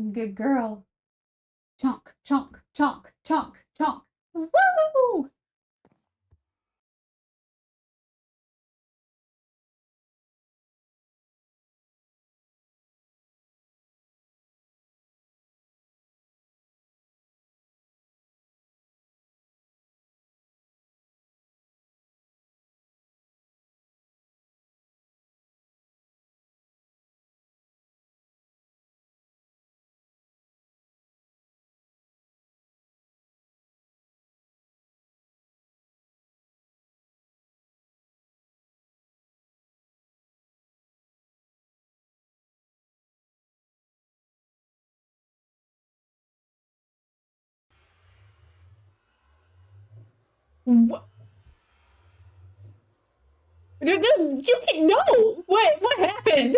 Good girl. Chonk, chonk, chonk, chonk, chonk. Woo! What? You can no. What happened?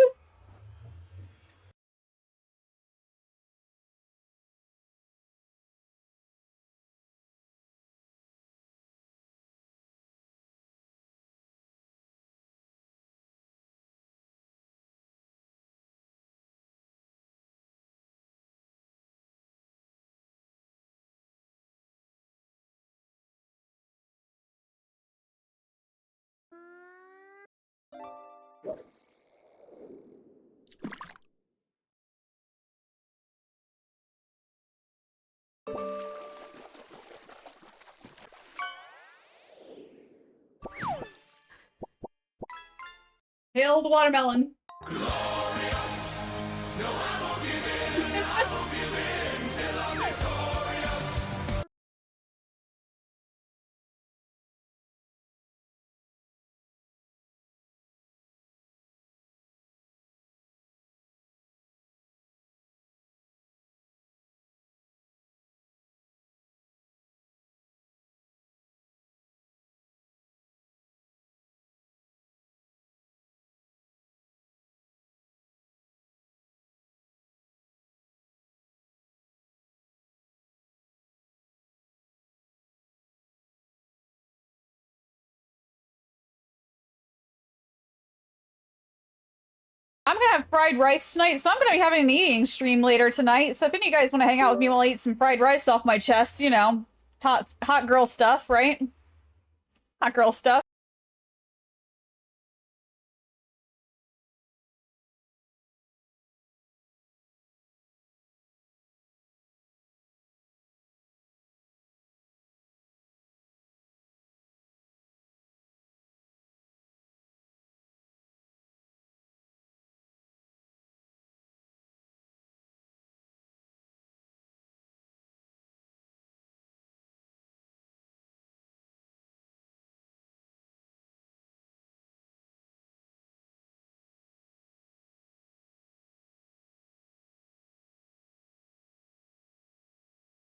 Hail the watermelon. Glorious. No, I won't give in. I won't give in till I'm victorious. I'm gonna have fried rice tonight, so I'm gonna be having an eating stream later tonight. So if any of you guys want to hang out with me while I eat some fried rice off my chest, you know, hot girl stuff, right? Hot girl stuff.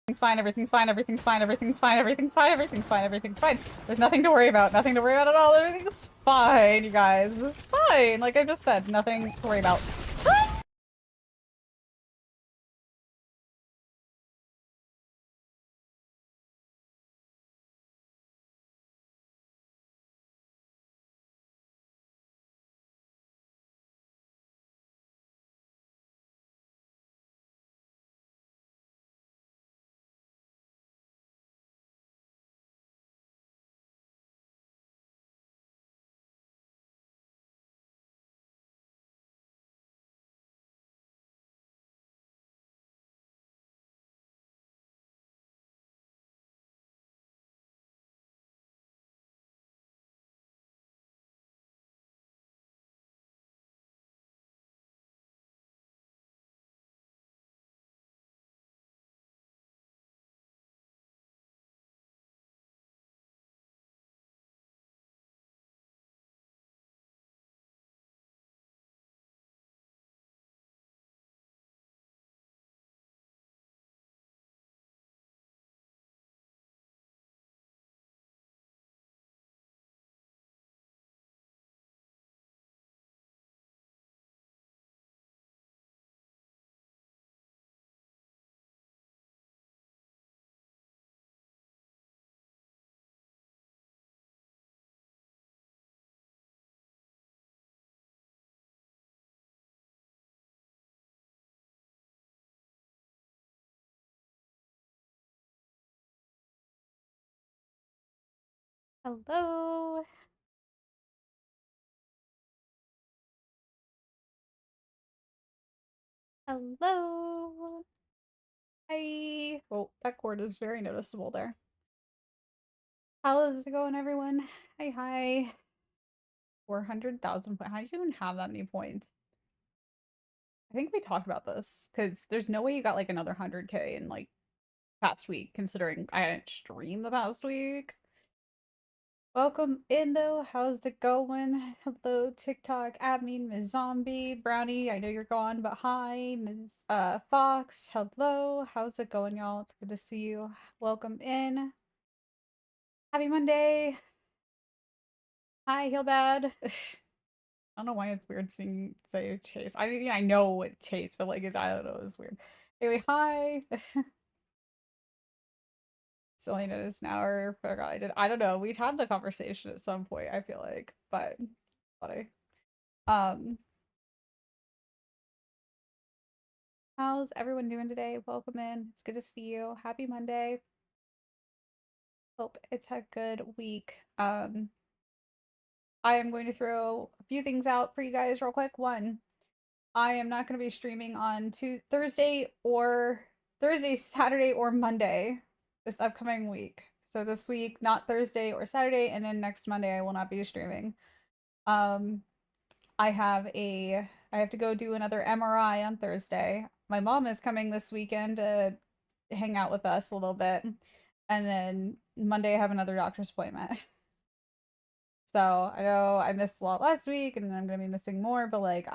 Everything's fine, everything's fine, everything's fine, everything's fine, everything's fine, everything's fine, everything's fine. There's nothing to worry about, nothing to worry about at all. Everything's fine, you guys. It's fine. Like I just said, nothing to worry about. Hello. Hello. Hi. Oh, that cord is very noticeable there. How is it going, everyone? Hi, hi. 400,000 points. How do you even have that many points? I think we talked about this because there's no way you got like another 100K in like past week, considering I didn't stream the past week. Welcome in though. How's it going? Hello, TikTok admin, Ms. Zombie, Brownie. I know you're gone, but hi, Ms. Fox. Hello. How's it going, y'all? It's good to see you. Welcome in. Happy Monday. Hi, Heelbad. I don't know why it's weird seeing say Chase. I mean, yeah, I know what Chase, but like I don't know, it's weird. Anyway, hi. Selena is now or forgot I did. I don't know. We'd had the conversation at some point, I feel like, but funny. Um, how's everyone doing today? Welcome in. It's good to see you. Happy Monday. Hope it's a good week. I am going to throw a few things out for you guys real quick. One, I am not going to be streaming on Thursday, Saturday, or Monday this upcoming week. So this week, not Thursday or Saturday, and then next Monday I will not be streaming. Um, I have to go do another MRI on Thursday. My mom is coming this weekend to hang out with us a little bit. And then Monday I have another doctor's appointment. So I know I missed a lot last week and I'm gonna be missing more, but like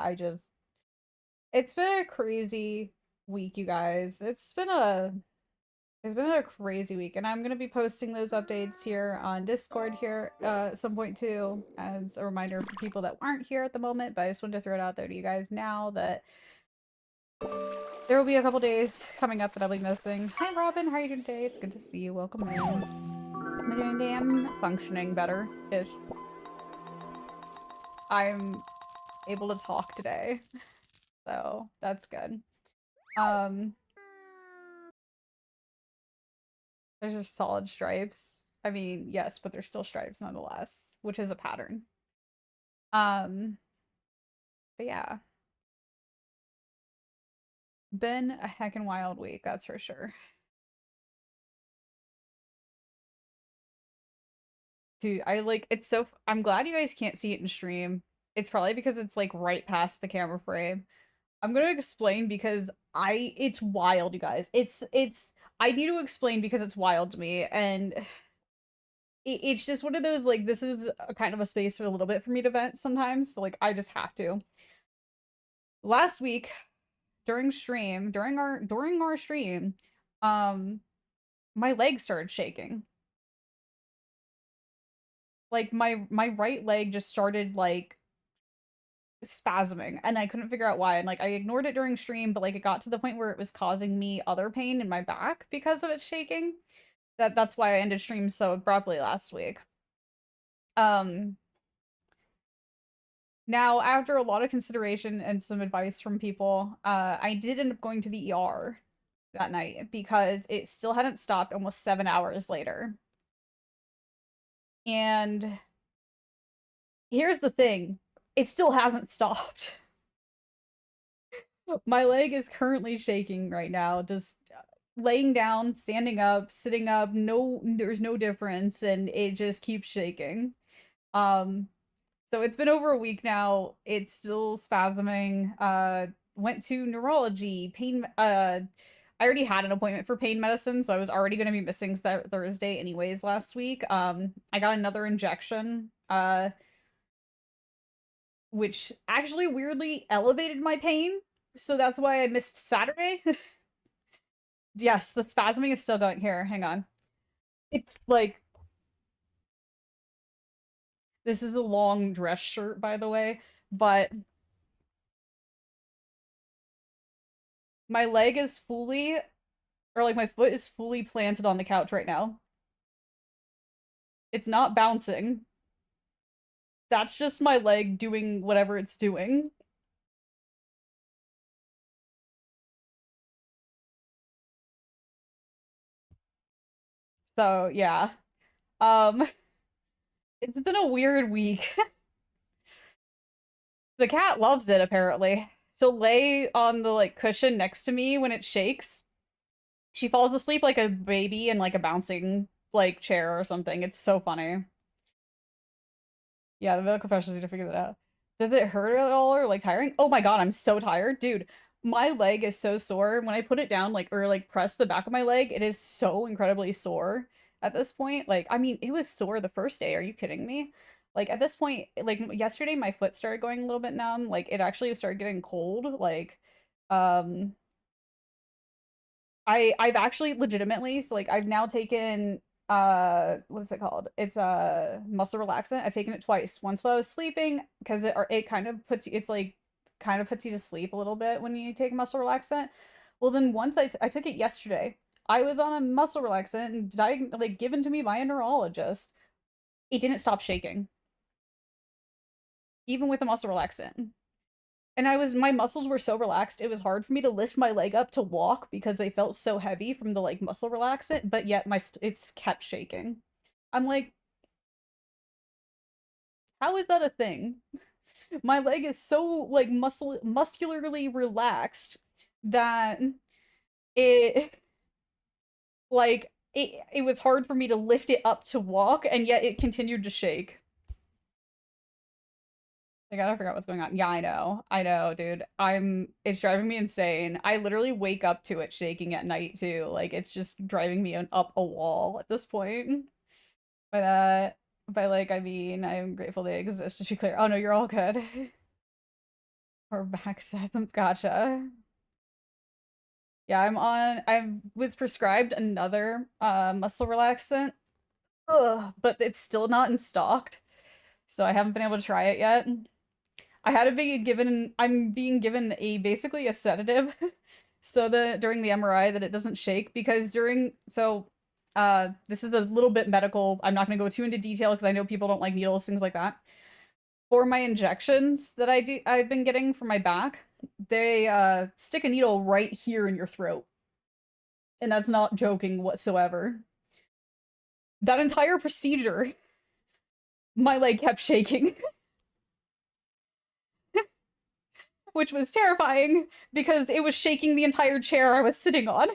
it's been a crazy week, you guys. It's been a crazy week, and I'm gonna be posting those updates here on Discord here at some point too, as a reminder for people that aren't here at the moment. But I just wanted to throw it out there to you guys now that there will be a couple days coming up that I'll be missing. Hi, Robin. How are you doing today? It's good to see you. Welcome in. Am I doing damn functioning better-ish? I'm able to talk today, so that's good. Um, there's just solid stripes. I mean, yes, but they're still stripes nonetheless, which is a pattern. Um, but yeah, been a heckin' wild week, that's for sure. Dude, I'm glad you guys can't see it in stream. It's probably because it's like right past the camera frame. I'm gonna explain because it's wild, you guys. I need to explain because it's wild to me, and it's just one of those like this is a kind of a space for a little bit for me to vent sometimes, so like I just have to. Last week during our stream, um my legs started shaking. Like my right leg just started like spasming and I couldn't figure out why. And like I ignored it during stream, but like it got to the point where it was causing me other pain in my back because of it shaking. That's why I ended stream so abruptly last week. Um Now after a lot of consideration and some advice from people, I did end up going to the ER that night because it still hadn't stopped almost 7 hours later. And here's the thing, it still hasn't stopped. My leg is currently shaking right now, just laying down, standing up, sitting up, there's no difference, and it just keeps shaking. Um, so it's been over a week now. It's still spasming. Went to neurology, I already had an appointment for pain medicine, so I was already going to be missing Thursday anyways last week. I got another injection, which actually weirdly elevated my pain. So that's why I missed Saturday. Yes, the spasming is still going here. Hang on. It's like this is a long dress shirt, by the way, but my leg is fully, or like my foot is fully planted on the couch right now. It's not bouncing. That's just my leg doing whatever it's doing. So yeah. Um It's been a weird week. The cat loves it, apparently. She'll lay on the like cushion next to me when it shakes. She falls asleep like a baby in like a bouncing like chair or something. It's so funny. Yeah, the medical professionals need to figure that out. Does it hurt at all or like tiring? Oh my God, I'm so tired. Dude, my leg is so sore. When I put it down like or like press the back of my leg, it is so incredibly sore at this point. Like, I mean, it was sore the first day. Are you kidding me? Like at this point, like yesterday my foot started going a little bit numb. Like it actually started getting cold. Like um I've actually legitimately so like I've now taken what is it called? It's a muscle relaxant. I've taken it twice. Once while I was sleeping because it kind of puts you it's like kind of puts you to sleep a little bit when you take muscle relaxant. Well, then once I took it yesterday. I was on a muscle relaxant and like given to me by a neurologist. It didn't stop shaking even with a muscle relaxant. And my muscles were so relaxed, it was hard for me to lift my leg up to walk because they felt so heavy from the like muscle relaxant, but yet it's kept shaking. I'm like, how is that a thing? My leg is so like muscularly relaxed that it it was hard for me to lift it up to walk, and yet it continued to shake. I gotta figure out what's going on. Yeah, I know. I know, dude. It's driving me insane. I literally wake up to it shaking at night too. Like it's just driving me up a wall at this point. By that, by like, I mean, I'm grateful they exist, just to be clear. Oh no, you're all good. Or back spasms, gotcha. Yeah, I was prescribed another muscle relaxant. Ugh, but it's still not in stock, so I haven't been able to try it yet. I'm being given a basically a sedative so that during the MRI that it doesn't shake because this is a little bit medical. I'm not going to go too into detail because I know people don't like needles, things like that. For my injections that I've been getting for my back, they stick a needle right here in your throat. And that's not joking whatsoever. That entire procedure, my leg kept shaking. Which was terrifying because it was shaking the entire chair I was sitting on.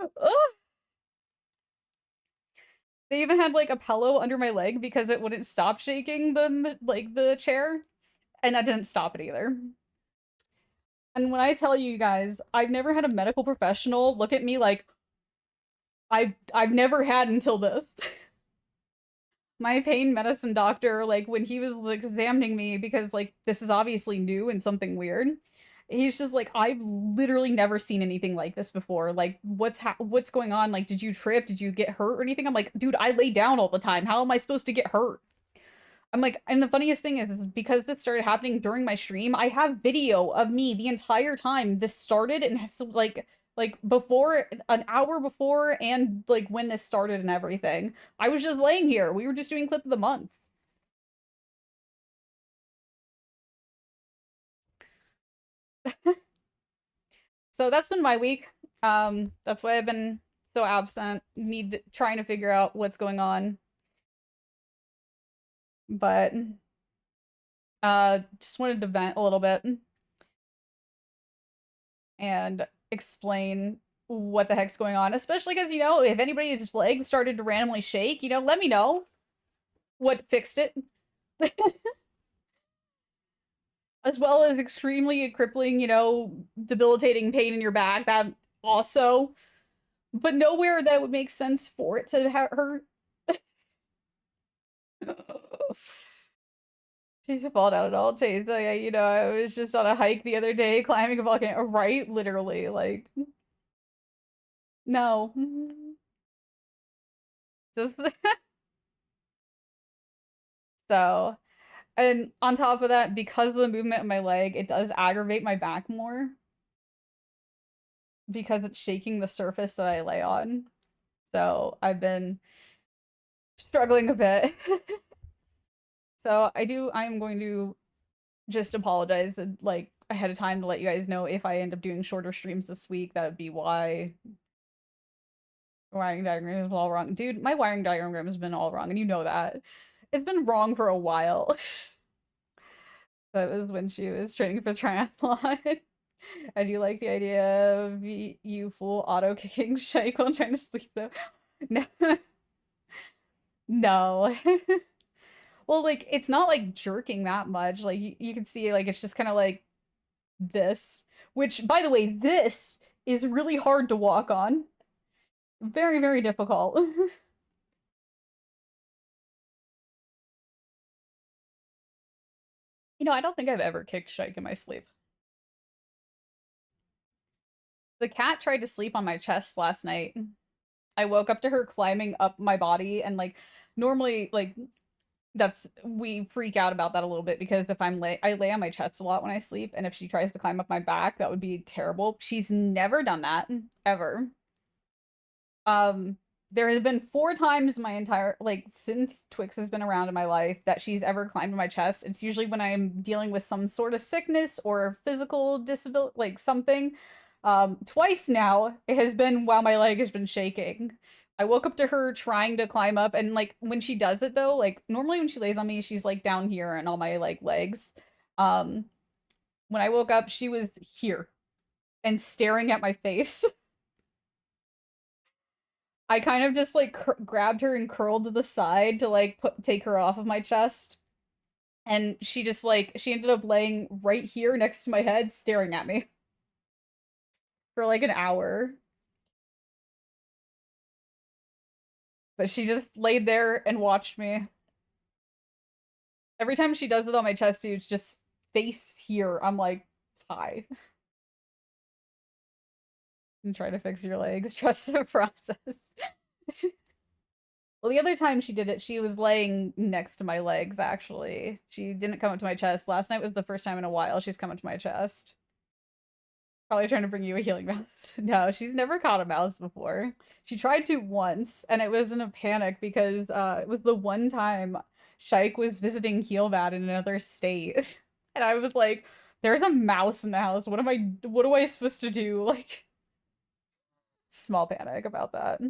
Ugh. They even had like a pillow under my leg because it wouldn't stop shaking the chair, and that didn't stop it either. And when I tell you guys, I've never had a medical professional look at me like I've never had until this. My pain medicine doctor, like when he was like, examining me because like this is obviously new and something weird. He's just like, I've literally never seen anything like this before. Like, what's going on? Like, did you trip? Did you get hurt or anything? I'm like, dude, I lay down all the time. How am I supposed to get hurt? I'm like, and the funniest thing is because this started happening during my stream, I have video of me the entire time this started and like before an hour before and like when this started and everything. I was just laying here. We were just doing clip of the month. So that's been my week. That's why I've been so absent. Trying to figure out what's going on. But just wanted to vent a little bit and explain what the heck's going on. Especially because, if anybody's legs started to randomly shake, let me know what fixed it. As well as extremely crippling, debilitating pain in your back. That also, but nowhere that would make sense for it to hurt. She's fall down at all, Chase. Like, I was just on a hike the other day, climbing a volcano. Right, literally, like, no. Just- so, and on top of that, because of the movement of my leg, it does aggravate my back more because it's shaking the surface that I lay on. So I've been struggling a bit. So I am going to just apologize and like ahead of time to let you guys know if I end up doing shorter streams this week, that would be why. Wiring diagram is all wrong. Dude, my wiring diagram has been all wrong, and you know that. It's been wrong for a while. That was when she was training for triathlon. I do like the idea of you full auto kicking Shake while trying to sleep though. No. No. Well, like it's not like jerking that much. Like you can see like it's just kind of like this, which by the way, this is really hard to walk on. Very, very difficult. You know, I don't think I've ever kicked Shike in my sleep. The cat tried to sleep on my chest last night. I woke up to her climbing up my body and like normally like that's we freak out about that a little bit because if I lay on my chest a lot when I sleep and if she tries to climb up my back, that would be terrible. She's never done that ever. Um, there has been 4 times my entire like since Twix has been around in my life that she's ever climbed my chest. It's usually when I'm dealing with some sort of sickness or physical disability, like something. Twice now it has been while my leg has been shaking. I woke up to her trying to climb up, and like when she does it though, like normally when she lays on me, she's like down here and all my like legs. Um, when I woke up, she was here and staring at my face. I kind of just like grabbed her and curled to the side to like take her off of my chest. And she just like she ended up laying right here next to my head staring at me for like an hour. But she just laid there and watched me. Every time she does it on my chest, dude, just face here. I'm like, hi. And try to fix your legs. Trust the process. Well, the other time she did it, she was laying next to my legs, actually. She didn't come up to my chest. Last night was the first time in a while she's come up to my chest. Probably trying to bring you a healing mouse. No, she's never caught a mouse before. She tried to once, and it was in a panic because it was the one time Shike was visiting Healbad in another state. And I was like, there's a mouse in the house. What am I supposed to do? Like, small panic about that.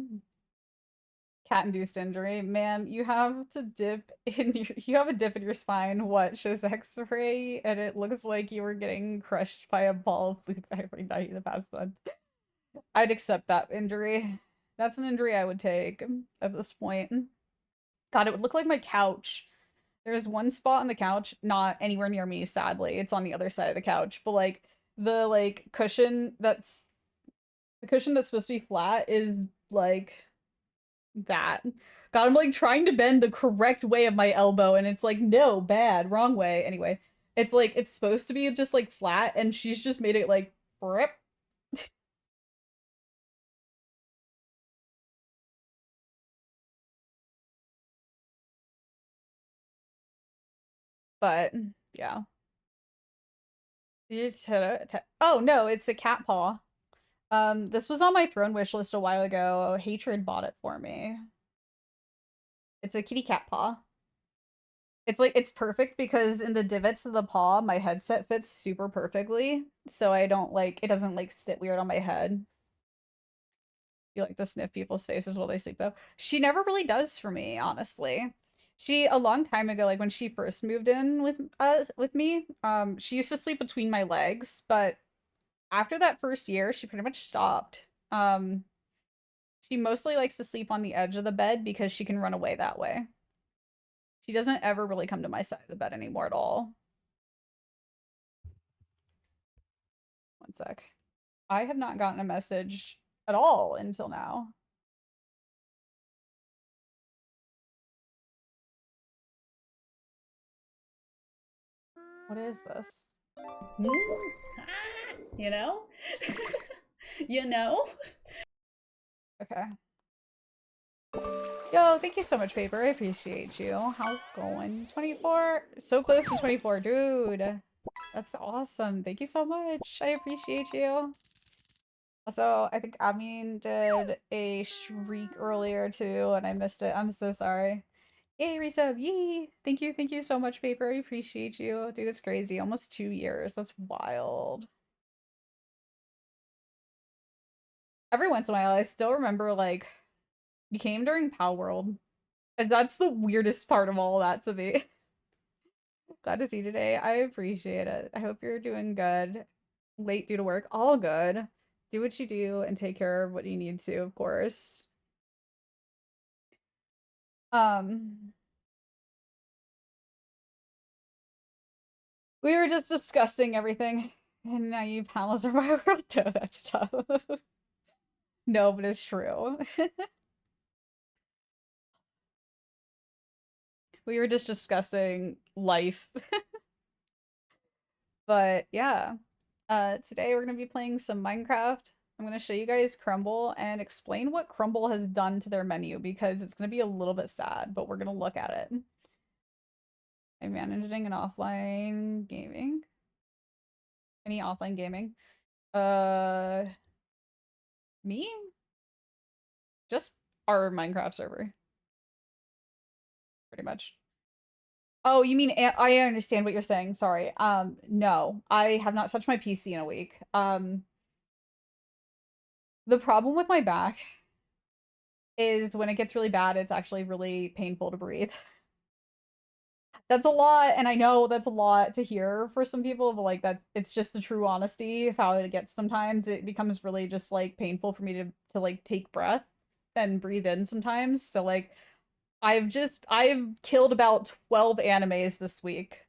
Cat-induced injury. Ma'am, you have to dip in you have a dip in your spine. What shows X-ray, and it looks like you were getting crushed by a ball of blue every night in the past month. I'd accept that injury. That's an injury I would take at this point. God, it would look like my couch. There's one spot on the couch, not anywhere near me, sadly. It's on the other side of the couch, but like the cushion that's supposed to be flat is like that. God, I'm like trying to bend the correct way of my elbow, and it's like, no, bad, wrong way. Anyway, it's like it's supposed to be just like flat, and she's just made it like rip. But yeah. You just hit oh no, it's a cat paw. This was on my throne wish list a while ago. Hatred bought it for me. It's a kitty cat paw. It's like it's perfect because in the divots of the paw, my headset fits super perfectly. So I don't like it doesn't like sit weird on my head. You like to sniff people's faces while they sleep though. She never really does for me, honestly. She a long time ago, like when she first moved in with me, she used to sleep between my legs, but after that first year, she pretty much stopped. She mostly likes to sleep on the edge of the bed because she can run away that way. She doesn't ever really come to my side of the bed anymore at all. One sec. I have not gotten a message at all until now. What is this? You know? You know? Okay. Yo, thank you so much, Paper. I appreciate you. How's it going? 24? So close to 24, dude. That's awesome. Thank you so much. I appreciate you. Also, I think Amin did a shriek earlier too, and I missed it. I'm so sorry. Yay, resub! Yee! Thank you so much, Paper. I appreciate you. Dude, it's crazy. Almost 2 years. That's wild. Every once in a while, I still remember like You came during Pal World. And that's the weirdest part of all that to me. Glad to see you today. I appreciate it. I hope you're doing good. Late due to work. All good. Do what you do and take care of what you need to, of course. Um, we were just discussing everything. And now you palace are my world. No, that's tough. No, but it's true. We were just discussing life. But yeah. Today we're gonna be playing some Minecraft. I'm gonna show you guys Crumble and explain what Crumble has done to their menu because it's gonna be a little bit sad, but we're gonna look at it. I'm managing an offline gaming. Any offline gaming? Uh, Me? Just our Minecraft server, pretty much. Oh, you mean I understand what you're saying. Sorry. No, I have not touched my PC in a week. The problem with my back is when it gets really bad, it's actually really painful to breathe. That's a lot, and I know that's a lot to hear for some people, but like that's it's just the true honesty of how it gets sometimes. It becomes really just like painful for me to like take breath and breathe in sometimes. So like I've killed about 12 animes this week.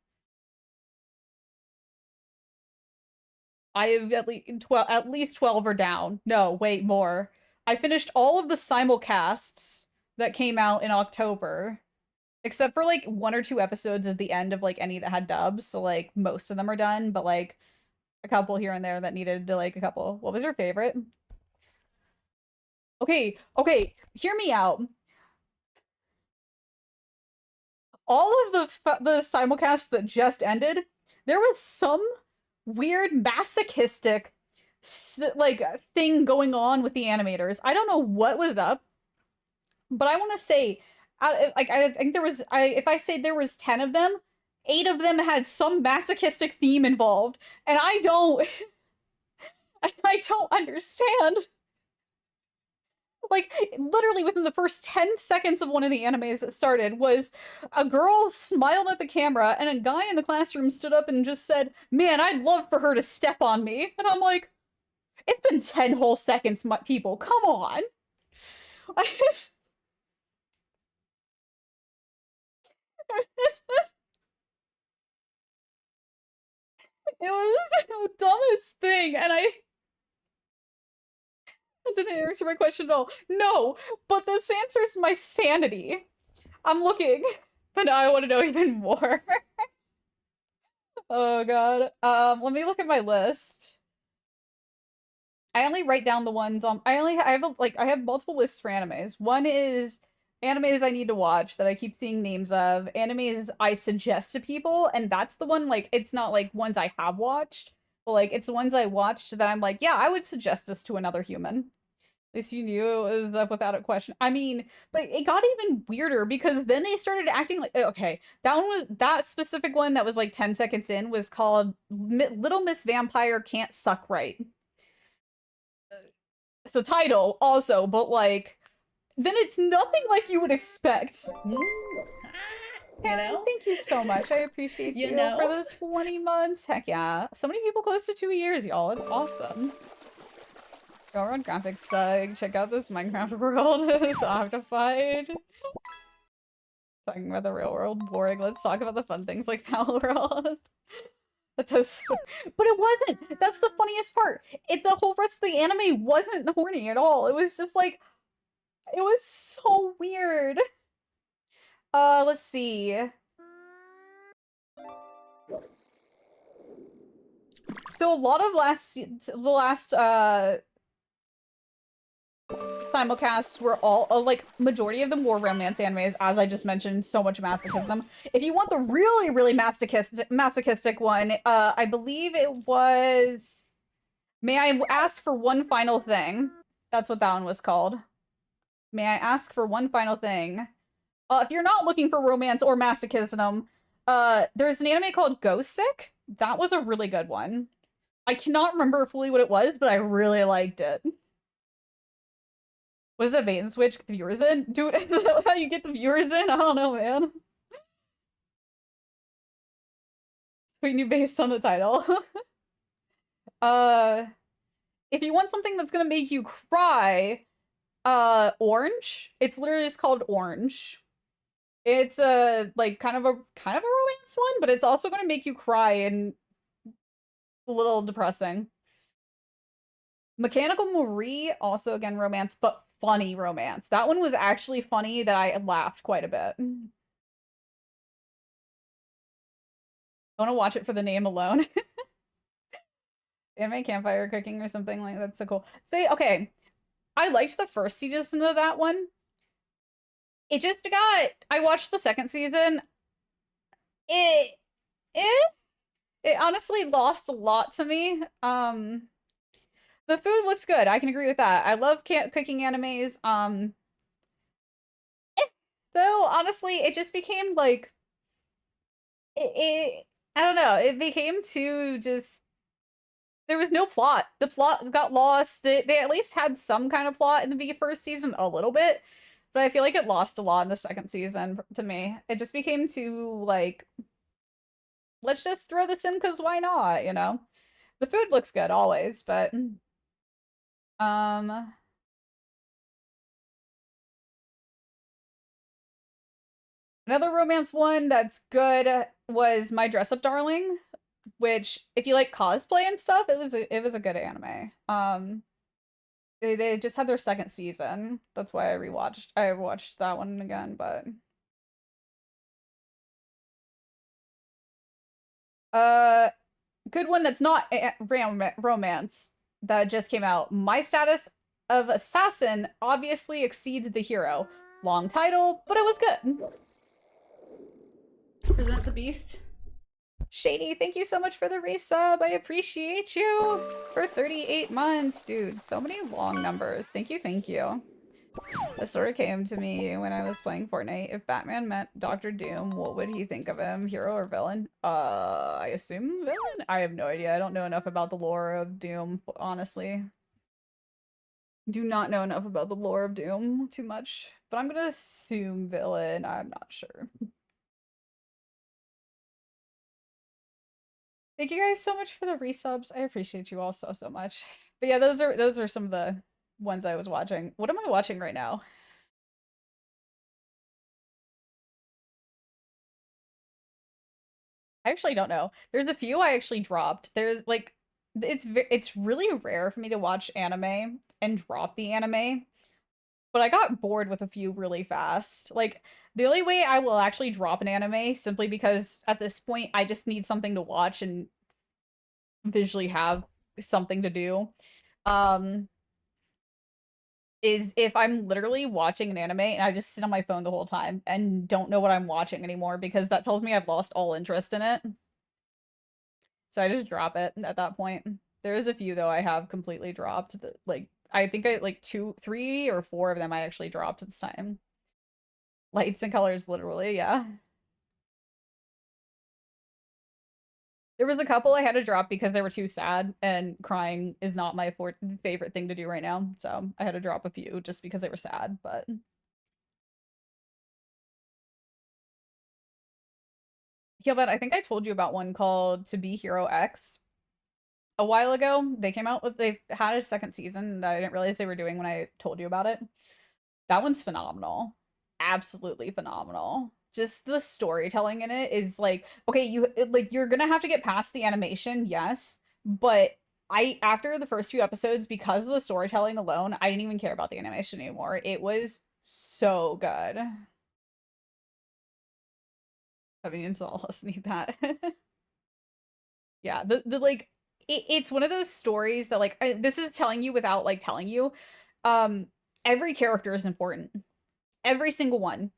I have at least 12 are down. No, wait, more. I finished all of the simulcasts that came out in October. Except for like one or two episodes at the end of like any that had dubs, so like most of them are done, but like a couple here and there that needed to like a couple. What was your favorite? Okay, okay, hear me out. All of the simulcasts that just ended, there was some weird masochistic like thing going on with the animators. I don't know what was up, but I want to say, I think there was if I say there was 10 of them, 8 of them had some masochistic theme involved, and I don't I don't understand. Like literally within the first 10 seconds of one of the animes that started was a girl smiled at the camera and a guy in the classroom stood up and just said, "Man, I'd love for her to step on me." And I'm like, it's been 10 whole seconds, people. Come on. It was the dumbest thing, and I that didn't answer my question at all. No, but this answers my sanity. I'm looking, but now I want to know even more. Oh god. Let me look at my list. I only write down the ones on I have I have multiple lists for animes. One is animes I need to watch that I keep seeing names of, animes I suggest to people, and that's the one like it's not like ones I have watched, but like it's the ones I watched that I'm like, yeah, I would suggest this to another human. At least you knew it was up without a question. I mean, but it got even weirder because then they started acting like okay, that specific one that was like 10 seconds in was called Little Miss Vampire Can't Suck Right. So title also, but like then it's nothing like you would expect. You know? Thank you so much. I appreciate you for those 20 months. Heck yeah. So many people close to 2 years, y'all. It's awesome. Go run graphics check out this Minecraft world. It's octified. Talking about the real world, boring. Let's talk about the fun things like Pal World. But it wasn't. That's the funniest part. The whole rest of the anime wasn't horny at all. It was just like, it was so weird. Let's see. So a lot of the last simulcasts were all like majority of them were romance animes, as I just mentioned. So much masochism. If you want the really masochistic one, I believe it was May I Ask for One Final Thing. That's what that one was called. May I Ask for One Final Thing. If you're not looking for romance or masochism, there's an anime called Ghost Sick. That was a really good one. I cannot remember fully what it was, but I really liked it. Was it a bait and switch? Get the viewers in? Dude, is that how you get the viewers in? I don't know, man. Tweet new based on the title. uh, if you want something that's gonna make you cry, Orange. It's literally just called Orange. It's a like kind of a romance one, but it's also gonna make you cry and a little depressing. Mechanical Marie, also again romance, but funny romance. That one was actually funny that I laughed quite a bit. I want to watch it for the name alone. Anime campfire cooking or something like that's so cool. Say, okay, I liked the first season of that one. It just got, I watched the second season. It, it, it honestly lost a lot to me. The food looks good. I can agree with that. I love cooking animes. Though honestly, it just became like it I don't know. It became too just there was no plot. The plot got lost. They at least had some kind of plot in the first season a little bit, but I feel like it lost a lot in the second season to me. It just became too like let's just throw this in because why not, you know? The food looks good always, but um another romance one that's good was My Dress Up Darling, which if you like cosplay and stuff, it was a good anime. They just had their second season. That's why I watched that one again, but uh good one that's not romance that just came out. My Status of Assassin obviously exceeds the hero. Long title, but it was good. Present the beast. Shady, thank you so much for the resub. I appreciate you for 38 months, dude. So many long numbers. Thank you, thank you. This sort of came to me when I was playing Fortnite. If Batman met Doctor Doom, what would he think of him? Hero or villain? I assume villain? I have no idea. I don't know enough about the lore of Doom, honestly. Do not know enough about the lore of Doom too much. But I'm gonna assume villain. I'm not sure. Thank you guys so much for the resubs. I appreciate you all so, so much. But yeah, those are some of the ones I was watching. What am I watching right now? I actually don't know. There's a few I actually dropped. There's like it's really rare for me to watch anime and drop the anime, but I got bored with a few really fast. Like the only way I will actually drop an anime simply because at this point I just need something to watch and visually have something to do. Um is if I'm literally watching an anime and I just sit on my phone the whole time and don't know what I'm watching anymore because that tells me I've lost all interest in it. So I just drop it at that point. There is a few though I have completely dropped that like I think I like 3 or 4 of them I actually dropped this time. Lights and colors literally, yeah. There was a couple I had to drop because they were too sad and crying is not my favorite thing to do right now. So I had to drop a few just because they were sad, but yeah, but I think I told you about one called To Be Hero X a while ago. They had a second season that I didn't realize they were doing when I told you about it. That one's phenomenal. Absolutely phenomenal. Just the storytelling in it is like, okay, you're gonna have to get past the animation, yes, but I after the first few episodes, because of the storytelling alone, I didn't even care about the animation anymore. It was so good. I mean, it's all us need that. Yeah, the like it's one of those stories that like this is telling you without like telling you. Um, every character is important. Every single one.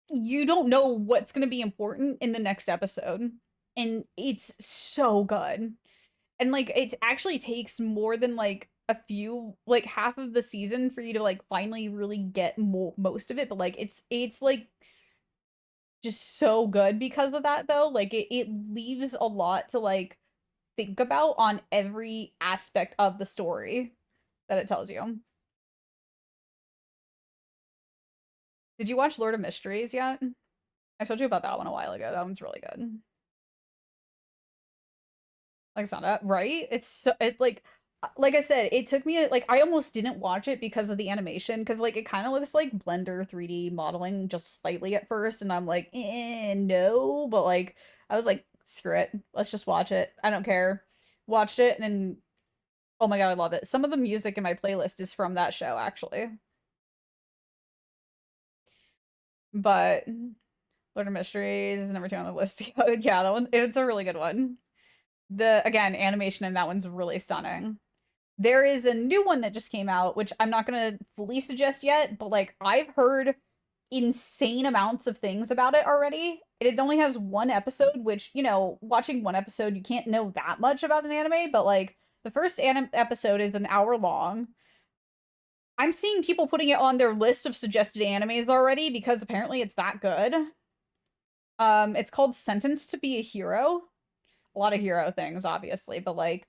You don't know what's going to be important in the next episode, and it's so good. And like it actually takes more than like a few like half of the season for you to like finally really get most of it, but like it's like just so good because of that though. Like it leaves a lot to like think about on every aspect of the story that it tells you. Did you watch Lord of Mysteries yet? I told you about that one a while ago. That one's really good. Like it's not that right? It's so like I said, it took me like I almost didn't watch it because of the animation because like it kind of looks like Blender 3D modeling just slightly at first, and I'm like, no, but like I was like, screw it, let's just watch it. I don't care. Watched it and then oh my God, I love it. Some of the music in my playlist is from that show actually, but Lord of Mysteries is number 2 on the list. Yeah, that one it's a really good one. The again, animation in that one's really stunning. There is a new one that just came out, which I'm not gonna fully suggest yet, but like I've heard insane amounts of things about it already. It only has one episode, which, you know, watching one episode, you can't know that much about an anime, but like the first anim episode is an hour long. I'm seeing people putting it on their list of suggested animes already because apparently it's that good. It's called Sentenced to be a Hero. A lot of hero things, obviously, but like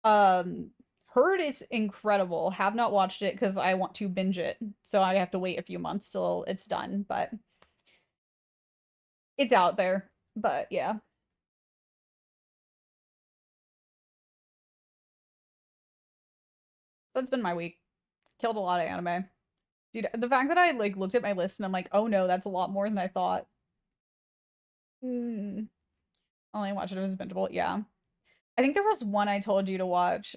Um, heard it's incredible. Have not watched it because I want to binge it, so I have to wait a few months till it's done, but it's out there. But yeah. So that's been my week. Killed a lot of anime. Dude, the fact that I like looked at my list and I'm like, oh no, that's a lot more than I thought. Hmm. Only watched it as bingeable. Yeah. I think there was one I told you to watch.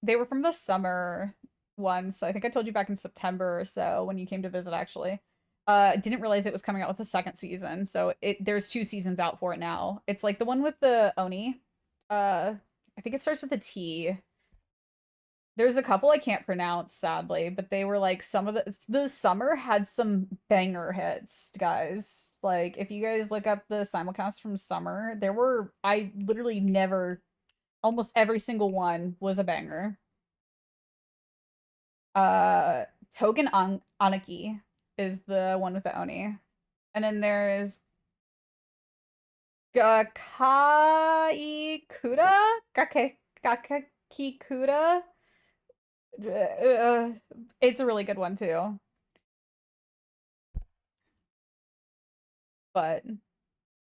They were from the summer ones. So I think I told you back in September or so when you came to visit, actually. Didn't realize it was coming out with a second season. So there's 2 seasons out for it now. It's like the one with the Oni. Uh, I think it starts with a T. There's a couple I can't pronounce, sadly, but they were like some of the summer had some banger hits, guys. Like if you guys look up the simulcast from summer, there were I literally never almost every single one was a banger. Uh, Togen Anaki is the one with the Oni. And then there's Gakaikura? Gakakikura? Uh, it's a really good one too. But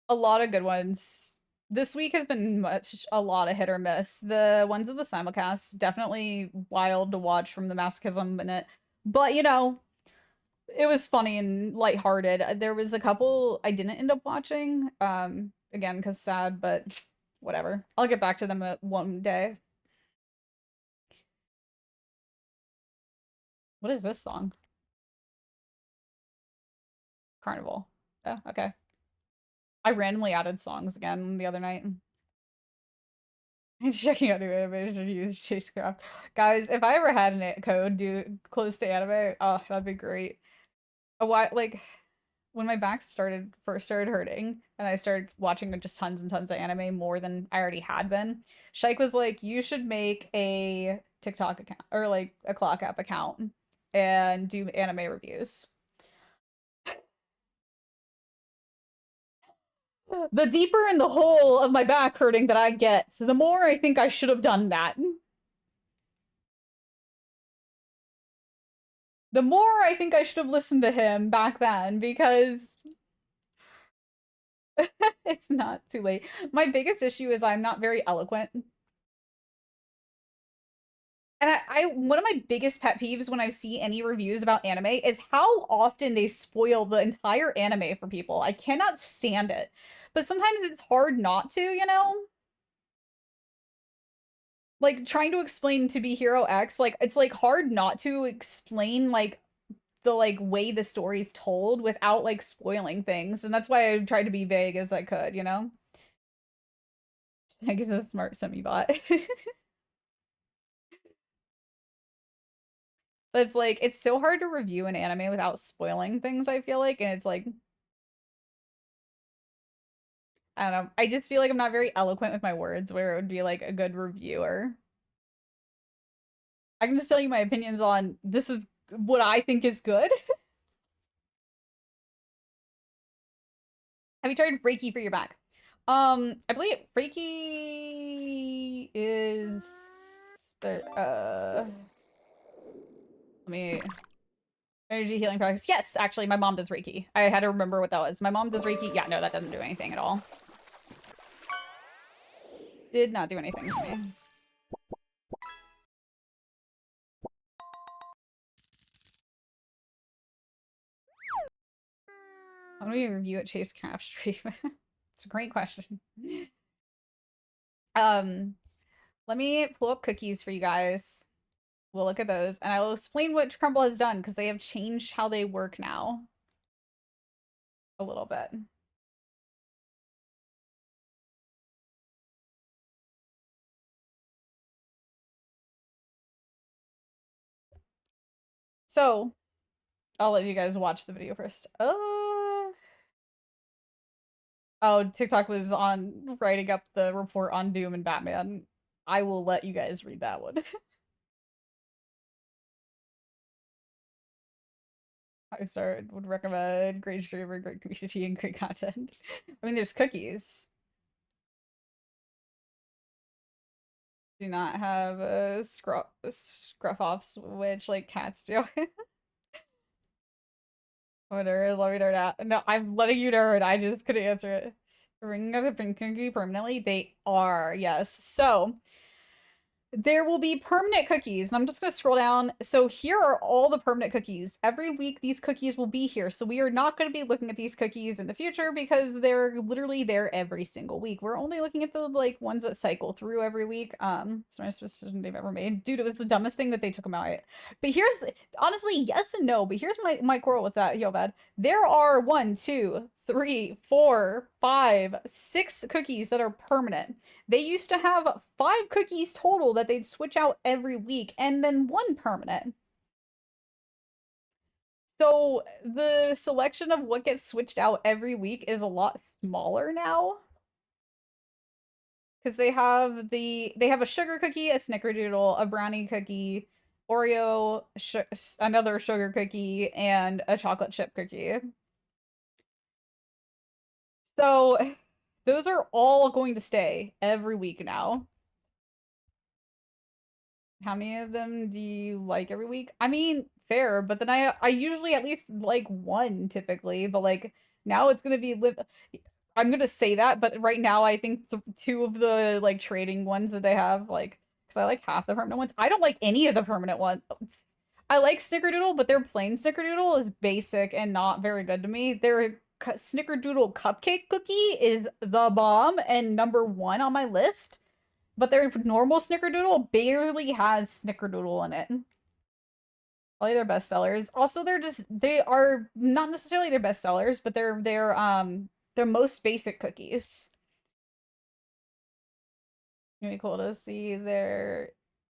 a lot of good ones. This week has been a lot of hit or miss. The ones of the simulcast definitely wild to watch from the masochism in it. But you know, it was funny and lighthearted. There was a couple I didn't end up watching. Again, because sad, but whatever. I'll get back to them one day. What is this song? Carnival. Oh, okay. I randomly added songs again the other night. Checking out new animation to use Chasecraft. Guys, if I ever had a code close to anime, oh, that'd be great. A while, like when my back first started hurting and I started watching just tons and tons of anime more than I already had been, Shike was like, you should make a TikTok account or like a clock app account and do anime reviews. The deeper in the hole of my back hurting that I get, the more I think I should have done that. The more I think I should have listened to him back then because it's not too late. My biggest issue is I'm not very eloquent. And one of my biggest pet peeves when I see any reviews about anime is how often they spoil the entire anime for people. I cannot stand it. But sometimes it's hard not to, you know? Like trying to explain To Be Hero X, like it's like hard not to explain like the like way the story's told without like spoiling things. And that's why I tried to be vague as I could, you know? I guess it's a smart semi-bot. But it's like it's so hard to review an anime without spoiling things, I feel like, and it's like I don't know. I just feel like I'm not very eloquent with my words where it would be like a good reviewer. I can just tell you my opinions on this is what I think is good. Have you tried Reiki for your back? I believe Reiki is the let me Energy healing practice. Yes, actually, my mom does Reiki. I had to remember what that was. My mom does Reiki. Yeah, no, that doesn't do anything at all. Did not do anything to me. How do we review at Chase Craft stream? It's a great question. Let me pull up cookies for you guys. We'll look at those, and I will explain what Crumble has done, because they have changed how they work now. A little bit. So, I'll let you guys watch the video first. Oh, TikTok was on writing up the report on Doom and Batman. I will let you guys read that one. Would recommend great streamer, great community, and great content. I mean, there's cookies. Do not have a scruff offs, which like cats do. Whatever, let me nerd out. No, I'm letting you nerd. I just couldn't answer it. Ring of the pink cookie permanently? They are, yes. So, there will be permanent cookies, and I'm just going to scroll down. So here are all the permanent cookies. Every week, these cookies will be here. So we are not going to be looking at these cookies in the future because they're literally there every single week. We're only looking at the like ones that cycle through every week. It's the most decision they've ever made. Dude, it was the dumbest thing that they took them out. But here's, honestly, yes and no. But here's my quarrel with that, Yobad. There are 1, 2, 3, 4, 5, 6 cookies that are permanent. They used to have 5 cookies total that they'd switch out every week, and then 1 permanent. So the selection of what gets switched out every week is a lot smaller now. Because they have a sugar cookie, a snickerdoodle, a brownie cookie, Oreo, another sugar cookie, and a chocolate chip cookie. So those are all going to stay every week now. How many of them do you like every week? I mean, fair, but then I usually at least like 1 typically, but like now it's gonna be I'm gonna say that, but right now I think 2 of the like trading ones that they have, like, because I like half the permanent ones. I don't like any of the permanent ones. I like Snickerdoodle, but their plain Snickerdoodle is basic and not very good to me. Their Snickerdoodle cupcake cookie is the bomb and #1 on my list. But their normal Snickerdoodle barely has Snickerdoodle in it. Probably their best sellers. Also, they are not necessarily their best sellers, but they're their most basic cookies. It'd be cool to see them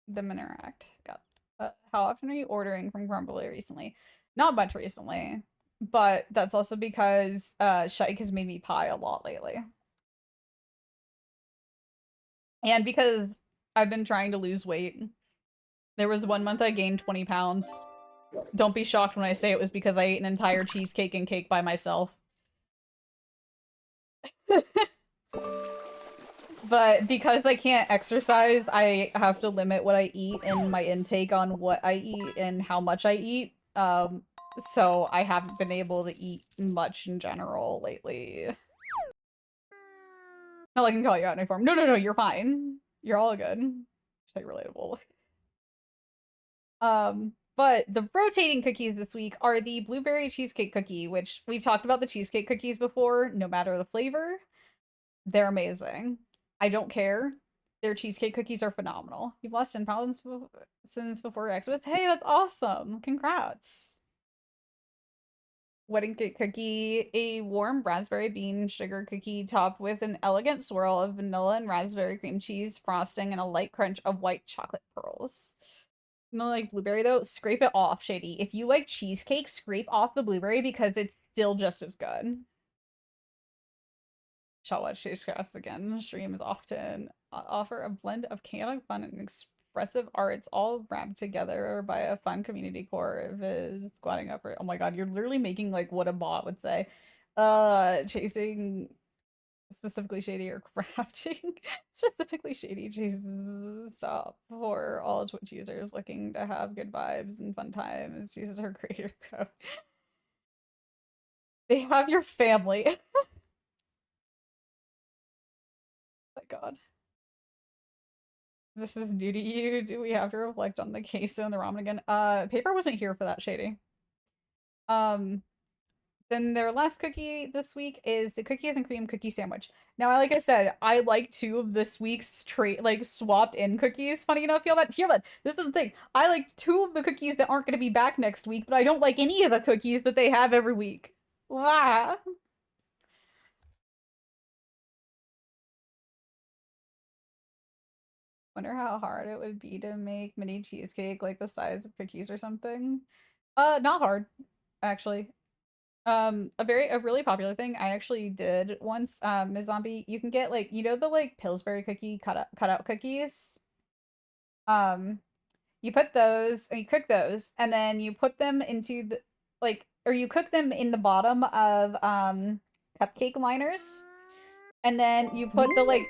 interact. God. How often are you ordering from Grumbly recently? Not much recently, but that's also because Shike has made me pie a lot lately. And because I've been trying to lose weight. There was 1 month I gained 20 pounds. Don't be shocked when I say it was because I ate an entire cheesecake and cake by myself. But because I can't exercise, I have to limit what I eat and my intake on what I eat and how much I eat. So I haven't been able to eat much in general lately. Not like I can call you out in form. No, you're fine. You're all good. Just like relatable. But the rotating cookies this week are the blueberry cheesecake cookie, which we've talked about the cheesecake cookies before, no matter the flavor. They're amazing. I don't care. Their cheesecake cookies are phenomenal. You've lost 10 pounds since before Xmas. Hey, that's awesome. Congrats. Wedding cake cookie, a warm raspberry bean sugar cookie topped with an elegant swirl of vanilla and raspberry cream cheese frosting and a light crunch of white chocolate pearls. No, like blueberry though, scrape it off, Shady. If you like cheesecake, scrape off the blueberry because it's still just as good. Shall watch Chase Crafts again. Streams often offer a blend of chaotic fun and expressive arts, all wrapped together by a fun community core of his squatting up. Oh my god, you're literally making like what a bot would say. Chasing Specifically shady or crafting. Specifically shady. Jesus, stop. For all Twitch users looking to have good vibes and fun times, use our creator code. They have your family. Oh my god. This is new to you. Do we have to reflect on the queso and the ramen again? Paper wasn't here for that, shady. Then their last cookie this week is the cookies and cream cookie sandwich. Now, like I said, I like 2 of this week's swapped in cookies. Funny enough, feel that. This is the thing. I like 2 of the cookies that aren't going to be back next week, but I don't like any of the cookies that they have every week. Wow. Wonder how hard it would be to make mini cheesecake like the size of cookies or something. Not hard, actually. A really popular thing I actually did once, Ms. Zombie, you can get like, the like Pillsbury cookie cut out cookies. You put those and you cook those, and then you put them into the or you cook them in the bottom of cupcake liners. And then you put the like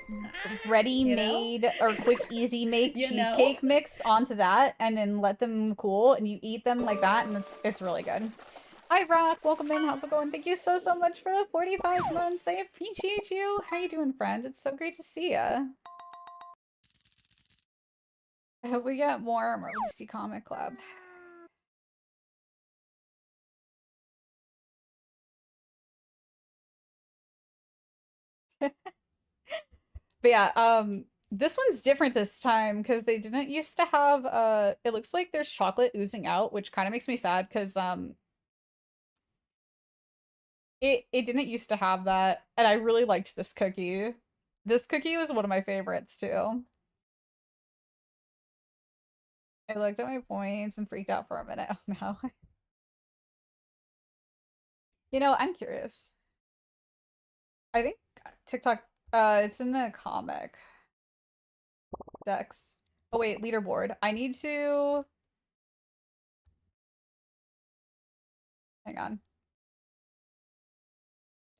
ready-made or quick easy make cheesecake mix onto that and then let them cool and you eat them like that and it's really good. Hi Rock, welcome in. How's it going? Thank you so much for the 45 months. I appreciate you. How you doing, friend? It's so great to see ya. I hope we get more Marvel DC Comic Club. But yeah, this one's different this time because they didn't used to have it looks like there's chocolate oozing out, which kind of makes me sad because it didn't used to have that, and I really liked this cookie. This cookie was one of my favorites too. I looked at my points and freaked out for a minute. Oh no. I'm curious. I think TikTok, it's in the comic. Dex. Oh wait, leaderboard. I need to... Hang on.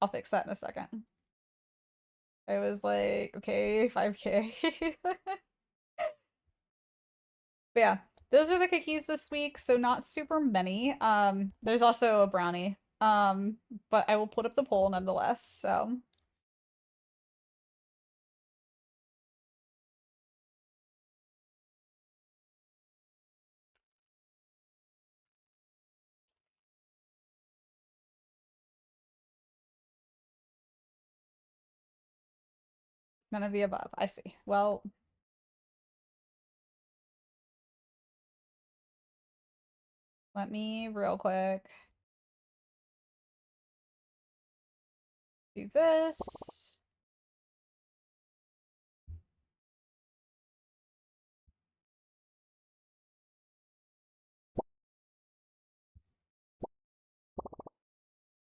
I'll fix that in a second. I was like, okay, 5K. But yeah, those are the cookies this week, so not super many. There's also a brownie. But I will put up the poll nonetheless, so. None of the above. I see. Well, let me real quick do this.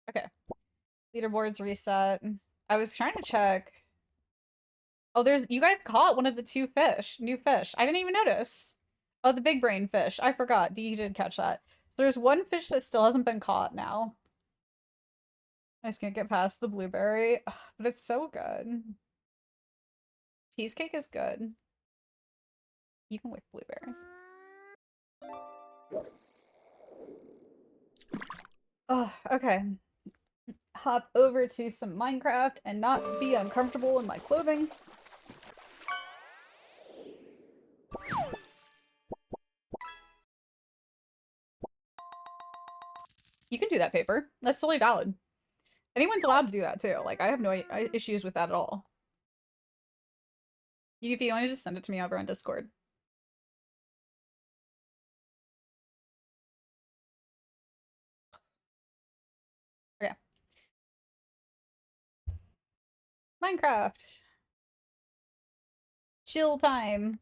Okay. Leaderboard's reset. I was trying to check. Oh, you guys caught one of the 2 new fish. I didn't even notice. Oh, the big brain fish. I forgot. You did catch that. There's 1 fish that still hasn't been caught now. I just can't get past the blueberry. Ugh, but it's so good. Cheesecake is good. Even with blueberry. Oh, okay. Hop over to some Minecraft and not be uncomfortable in my clothing. You can do that, Paper. That's totally valid. Anyone's allowed to do that too. Like, I have no issues with that at all. If you want to just send it to me over on Discord. Okay. Minecraft. Chill time.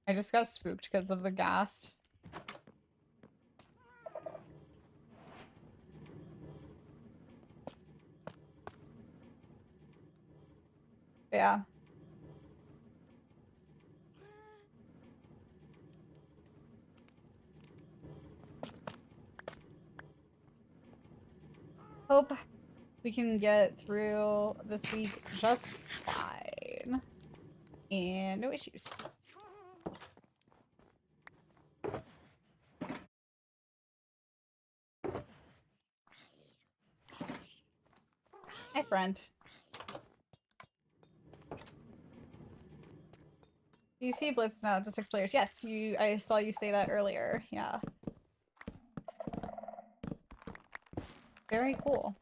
I just got spooked because of the ghast. Yeah. Hope we can get through this week just fine. And no issues. Hi, friend. Do you see Blitz now up to 6 players? Yes, I saw you say that earlier. Yeah. Very cool.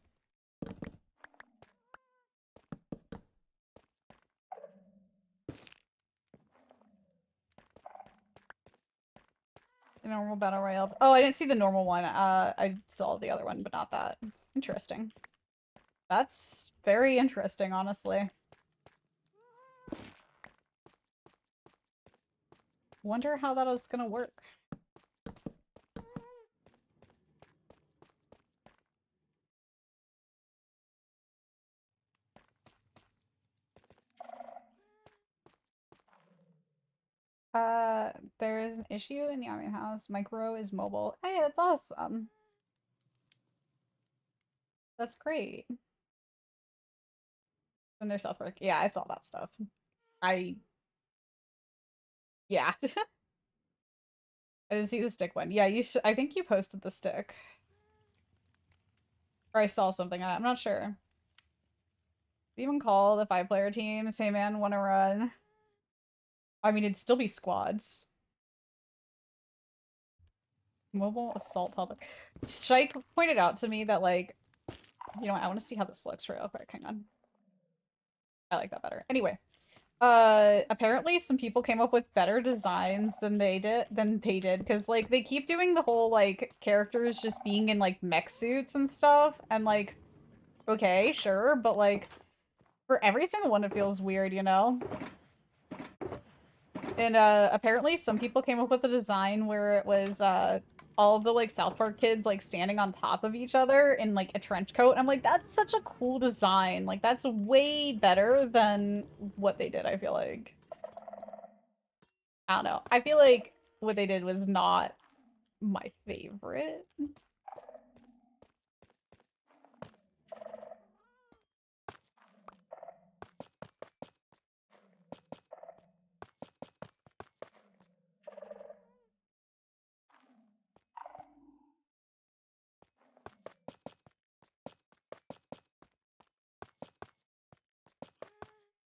The normal battle royale. Oh, I didn't see the normal one. I saw the other one, but not that. Interesting. That's very interesting, honestly. Wonder how that is gonna work. There is an issue in the admin house. Micro is mobile. Hey, that's awesome. That's great. And there's South Park. Yeah, I saw that stuff. Yeah. I didn't see the stick one. Yeah, I think you posted the stick. Or I saw something on it. I'm not sure. Even call the 5-player team. Say, man, want to run. I mean, it'd still be squads. Mobile assault topic. Shike pointed out to me that, like, you know what, I want to see how this looks real quick. Hang on. I like that better. Anyway. Apparently some people came up with better designs than they did, because, like, they keep doing the whole, like, characters just being in, like, mech suits and stuff, and, like, okay, sure, but, like, for every single one it feels weird, you know? And, apparently some people came up with a design where it was, all of the, like, South Park kids, like, standing on top of each other in, like, a trench coat. I'm like, that's such a cool design. Like, that's way better than what they did, I feel like. I don't know. I feel like what they did was not my favorite.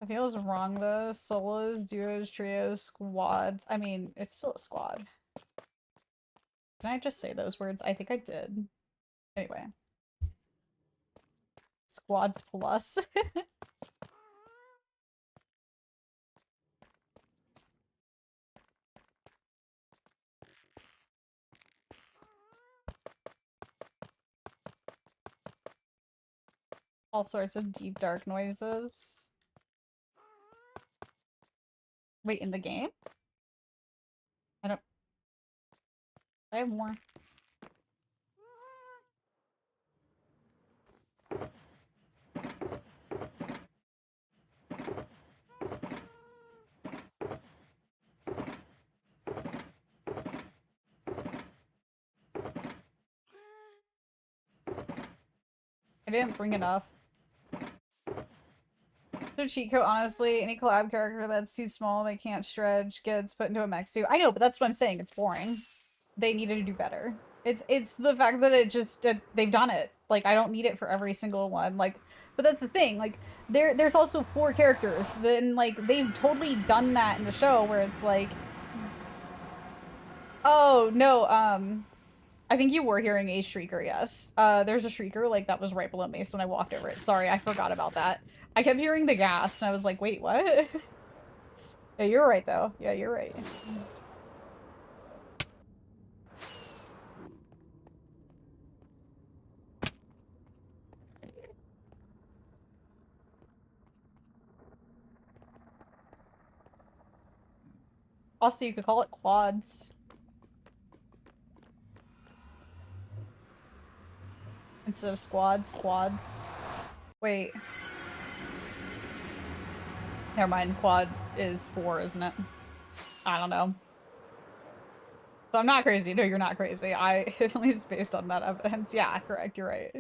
It feels wrong though. Solos, duos, trios, squads. I mean, it's still a squad. Did I just say those words? I think I did. Anyway. Squads plus. All sorts of deep, dark noises. Wait, in the game? I have more. I didn't bring enough. So cheat code, honestly, any collab character that's too small, they can't stretch, gets put into a mech suit. I know, but that's what I'm saying. It's boring. They needed to do better. It's the fact that they've done it. Like, I don't need it for every single one. Like, but that's the thing. Like, there's also 4 characters. Then, like, they've totally done that in the show where it's like, oh no, I think you were hearing a shrieker, yes. There's a shrieker, like, that was right below me, so when I walked over it. Sorry, I forgot about that. I kept hearing the ghast, and I was like, wait, what? Yeah, you're right, though. Yeah, you're right. Also, you could call it quads. Instead of squads, quads. Wait. Never mind, quad is 4, isn't it? I don't know. So I'm not crazy. No, you're not crazy. At least based on that evidence. Yeah, correct, you're right.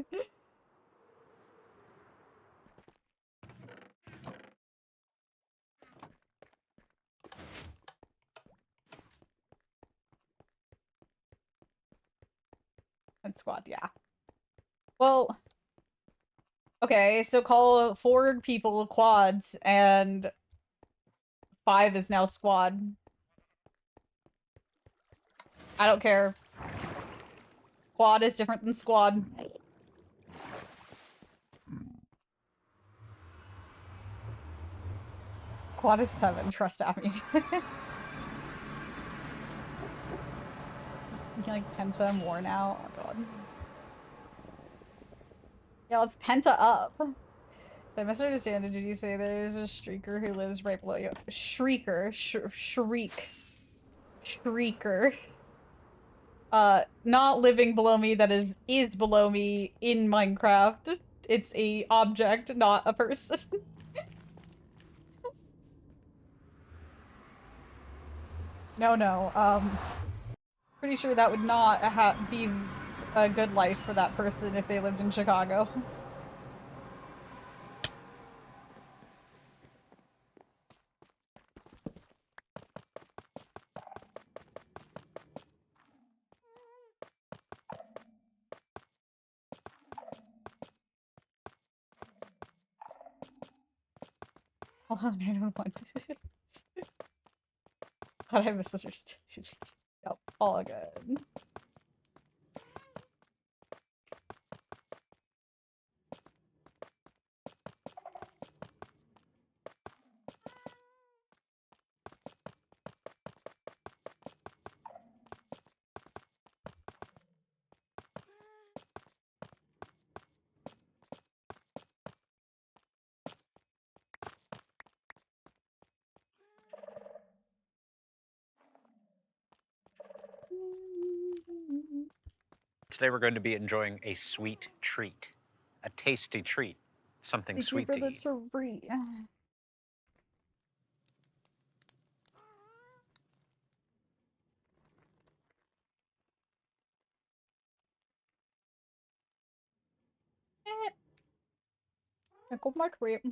Defense squad, yeah. Well, okay, so call 4 people quads, and 5 is now squad. I don't care. Quad is different than squad. Quad is 7, trust Abby. You can, like, Penta more now? Oh god. Yeah, let's Penta up. Did I misunderstand it? Did you say there's a streaker who lives right below you? Shrieker. Shriek. Shrieker. Not living below me, that is below me in Minecraft. It's a object, not a person. No. Pretty sure that would not be a good life for that person if they lived in Chicago. Hold on, I don't want Thought I misunderstood. Yep, all good. Today we're going to be enjoying a sweet treat, a tasty treat, something Thank you sweet for to the eat. treat. Pickle my treat.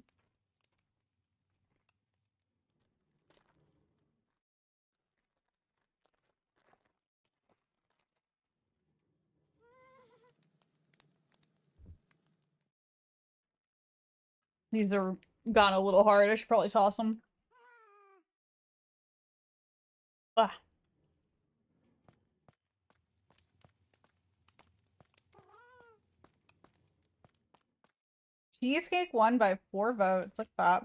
These are gone a little hard. I should probably toss them. Ah. Cheesecake won by 4 votes. Look at that.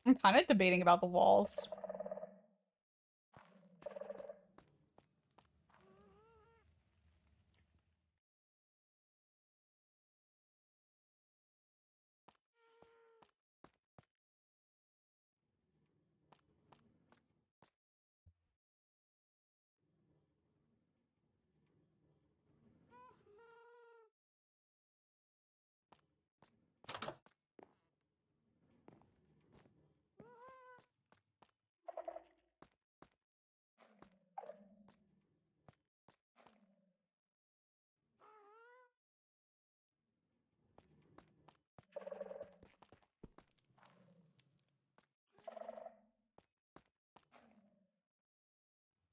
I'm kind of debating about the walls.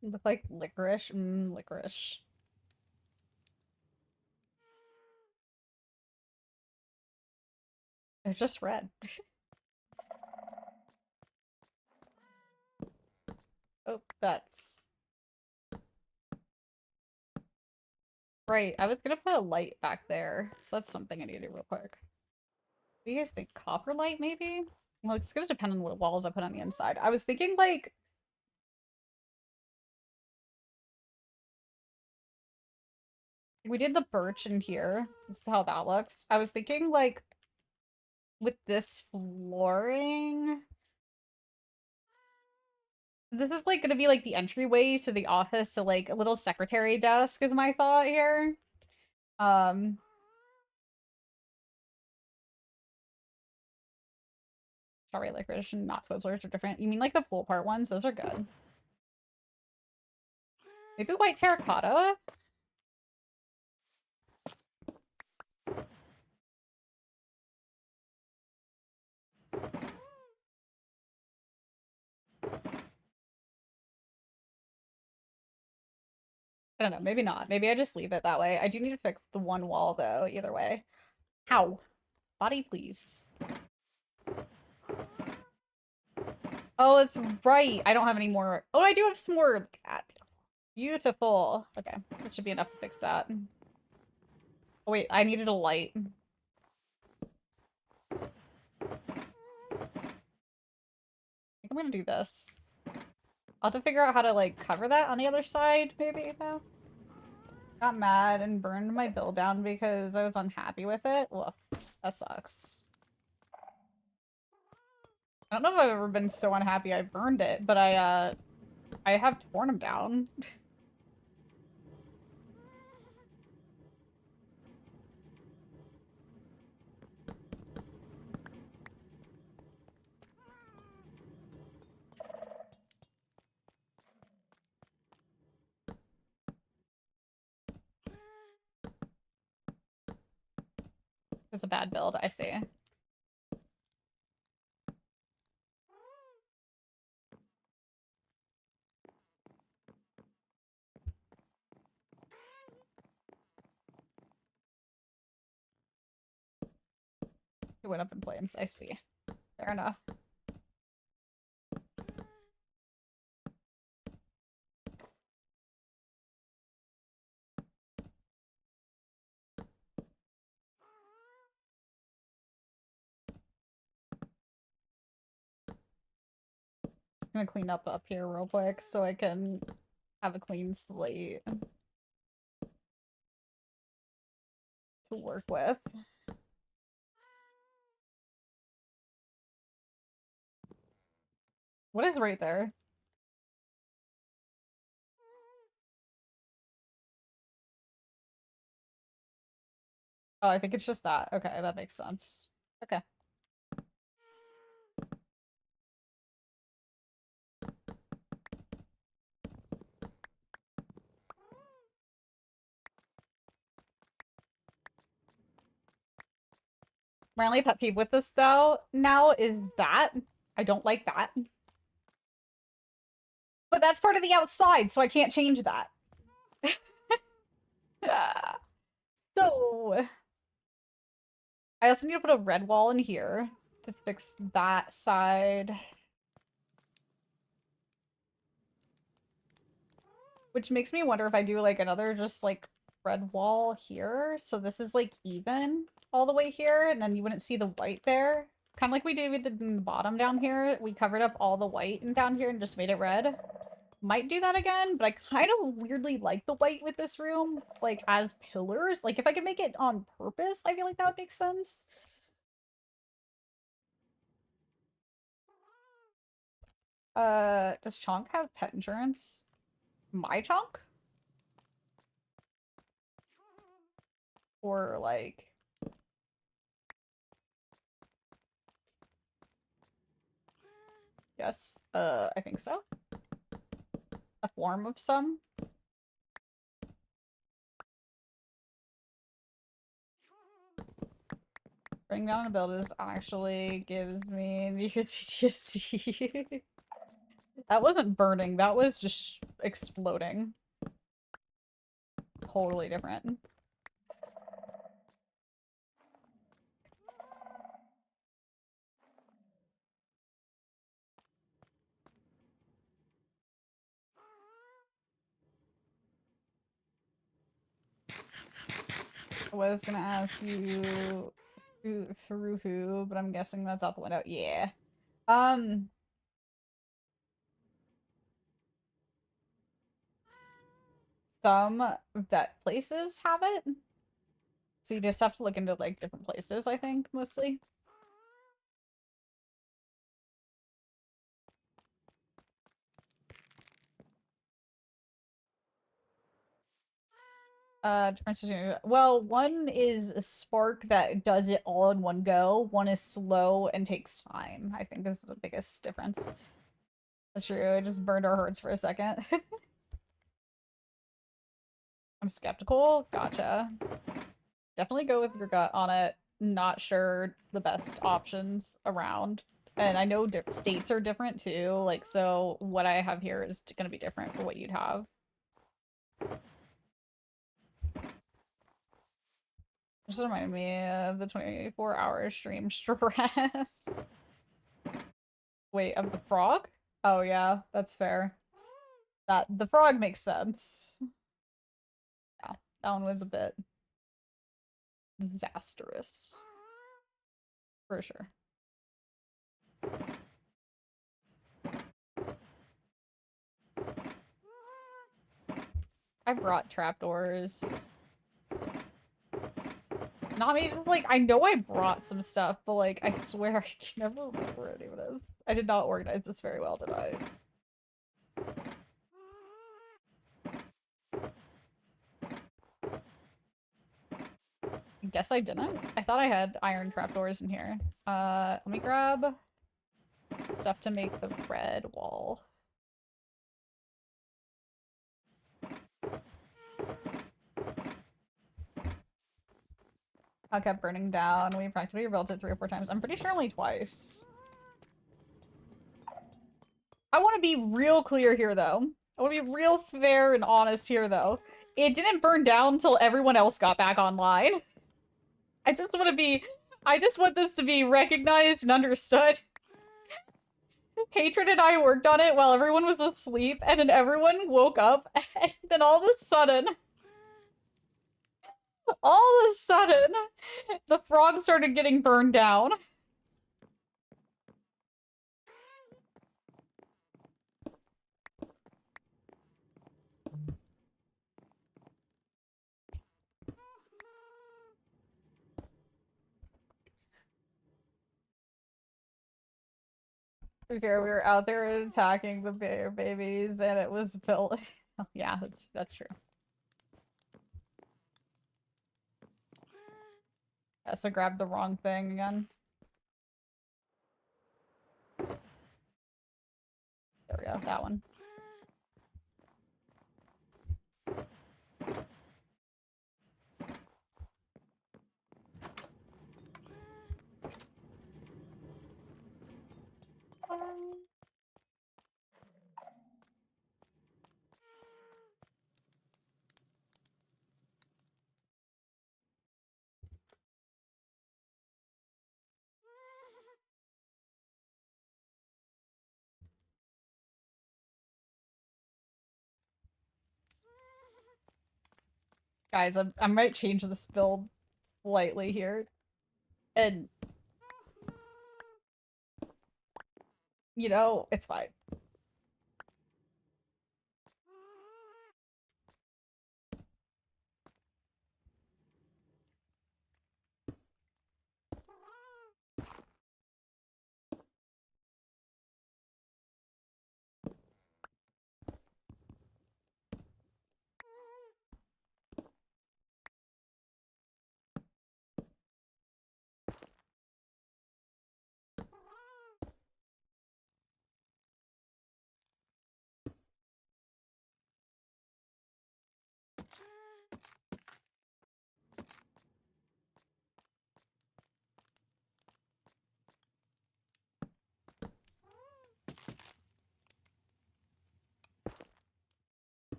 Look like licorice. Licorice. They're just red. Oh, that's... Right, I was gonna put a light back there, so that's something I need to do real quick. What do you guys think? Copper light, maybe? Well, it's gonna depend on what walls I put on the inside. I was thinking, like... We did the birch in here. This is how that looks. I was thinking, like, with this flooring... This is, like, gonna be, like, the entryway to the office, so, like, a little secretary desk is my thought here. Strawberry licorice and not Twizzlers are different. You mean, like, the full part ones? Those are good. Maybe white terracotta? I don't know, maybe not. Maybe I just leave it that way. I do need to fix the one wall, though, either way. Ow. Body, please. Oh, that's right. I don't have any more. Oh, I do have some more. God. Beautiful. Okay, that should be enough to fix that. Oh, wait, I needed a light. I think I'm gonna do this. I'll have to figure out how to, like, cover that on the other side, maybe, though. Got mad and burned my bill down because I was unhappy with it. Woof. That sucks. I don't know if I've ever been so unhappy I burned it, but I have torn them down. It's a bad build, I see. He went up in flames, I see. Fair enough. Just gonna clean up here real quick so I can have a clean slate to work with. What is right there? Oh, I think it's just that. Okay, that makes sense. Okay. My only pet peeve with this, though, now is that. I don't like that. But that's part of the outside, so I can't change that. So, I also need to put a red wall in here to fix that side. Which makes me wonder if I do, like, another just, like, red wall here. So this is, like, even all the way here, and then you wouldn't see the white there. Kind of like we did in the bottom down here. We covered up all the white in down here and just made it red. Might do that again, but I kind of weirdly like the white with this room, like, as pillars. Like, if I could make it on purpose, I feel like that would make sense. Does Chonk have pet insurance? My Chonk? Or, like... Yes, I think so. A form of some. Bring down a build is actually gives me the PTSD. That wasn't burning, that was just exploding. Totally different. I was gonna ask you through who, but I'm guessing that's out the window. Yeah. Some vet places have it. So you just have to look into, like, different places, I think, mostly. Difference between, well, one is a spark that does it all in one go. One is slow and takes time. I think this is the biggest difference. That's true. I just burned our hearts for a second. I'm skeptical. Gotcha. Definitely go with your gut on it. Not sure the best options around. And I know states are different too. Like, so what I have here is going to be different for what you'd have. Just reminded me of the 24-hour stream stress. Wait, of the frog? Oh yeah, that's fair. The frog makes sense. Yeah, that one was a bit disastrous. For sure. I brought trapdoors. Not me, just like, I know I brought some stuff, but like, I swear I can never remember what any of it is. I did not organize this very well, did I? I guess I didn't. I thought I had iron trapdoors in here. Let me grab stuff to make the red wall. I kept burning down. We practically rebuilt it 3 or 4 times. I'm pretty sure only twice. I want to be real clear here, though. I want to be real fair and honest here, though. It didn't burn down until everyone else got back online. I just want this to be recognized and understood. Hatred and I worked on it while everyone was asleep, and then everyone woke up, and then all of a sudden, the frog started getting burned down. To be fair, we were out there attacking the bear babies, and it was built. Yeah, that's true. Yeah, so grab the wrong thing again. There we go, that one. Guys, I might change this build slightly here. And, you know, it's fine.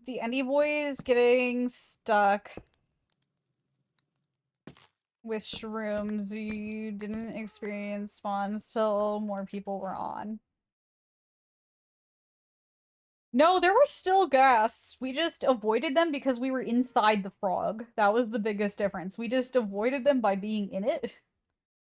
The Andy boys getting stuck with shrooms. You didn't experience spawns till more people were on. No, there were still gas. We just avoided them because we were inside the frog. That was the biggest difference. We just avoided them by being in it.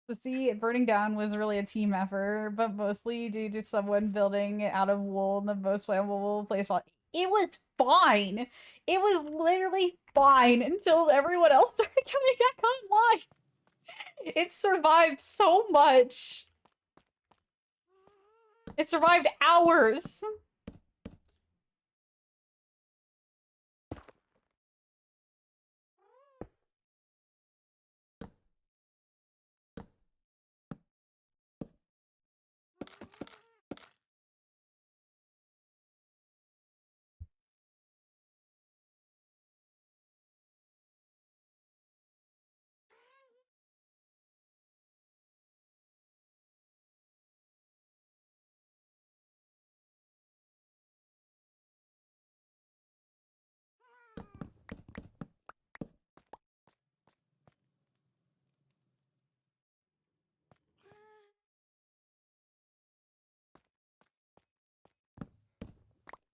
The sea burning down was really a team effort, but mostly due to someone building it out of wool in the most flammable place. It was fine. It was literally fine until everyone else started coming back online. It survived so much. It survived hours.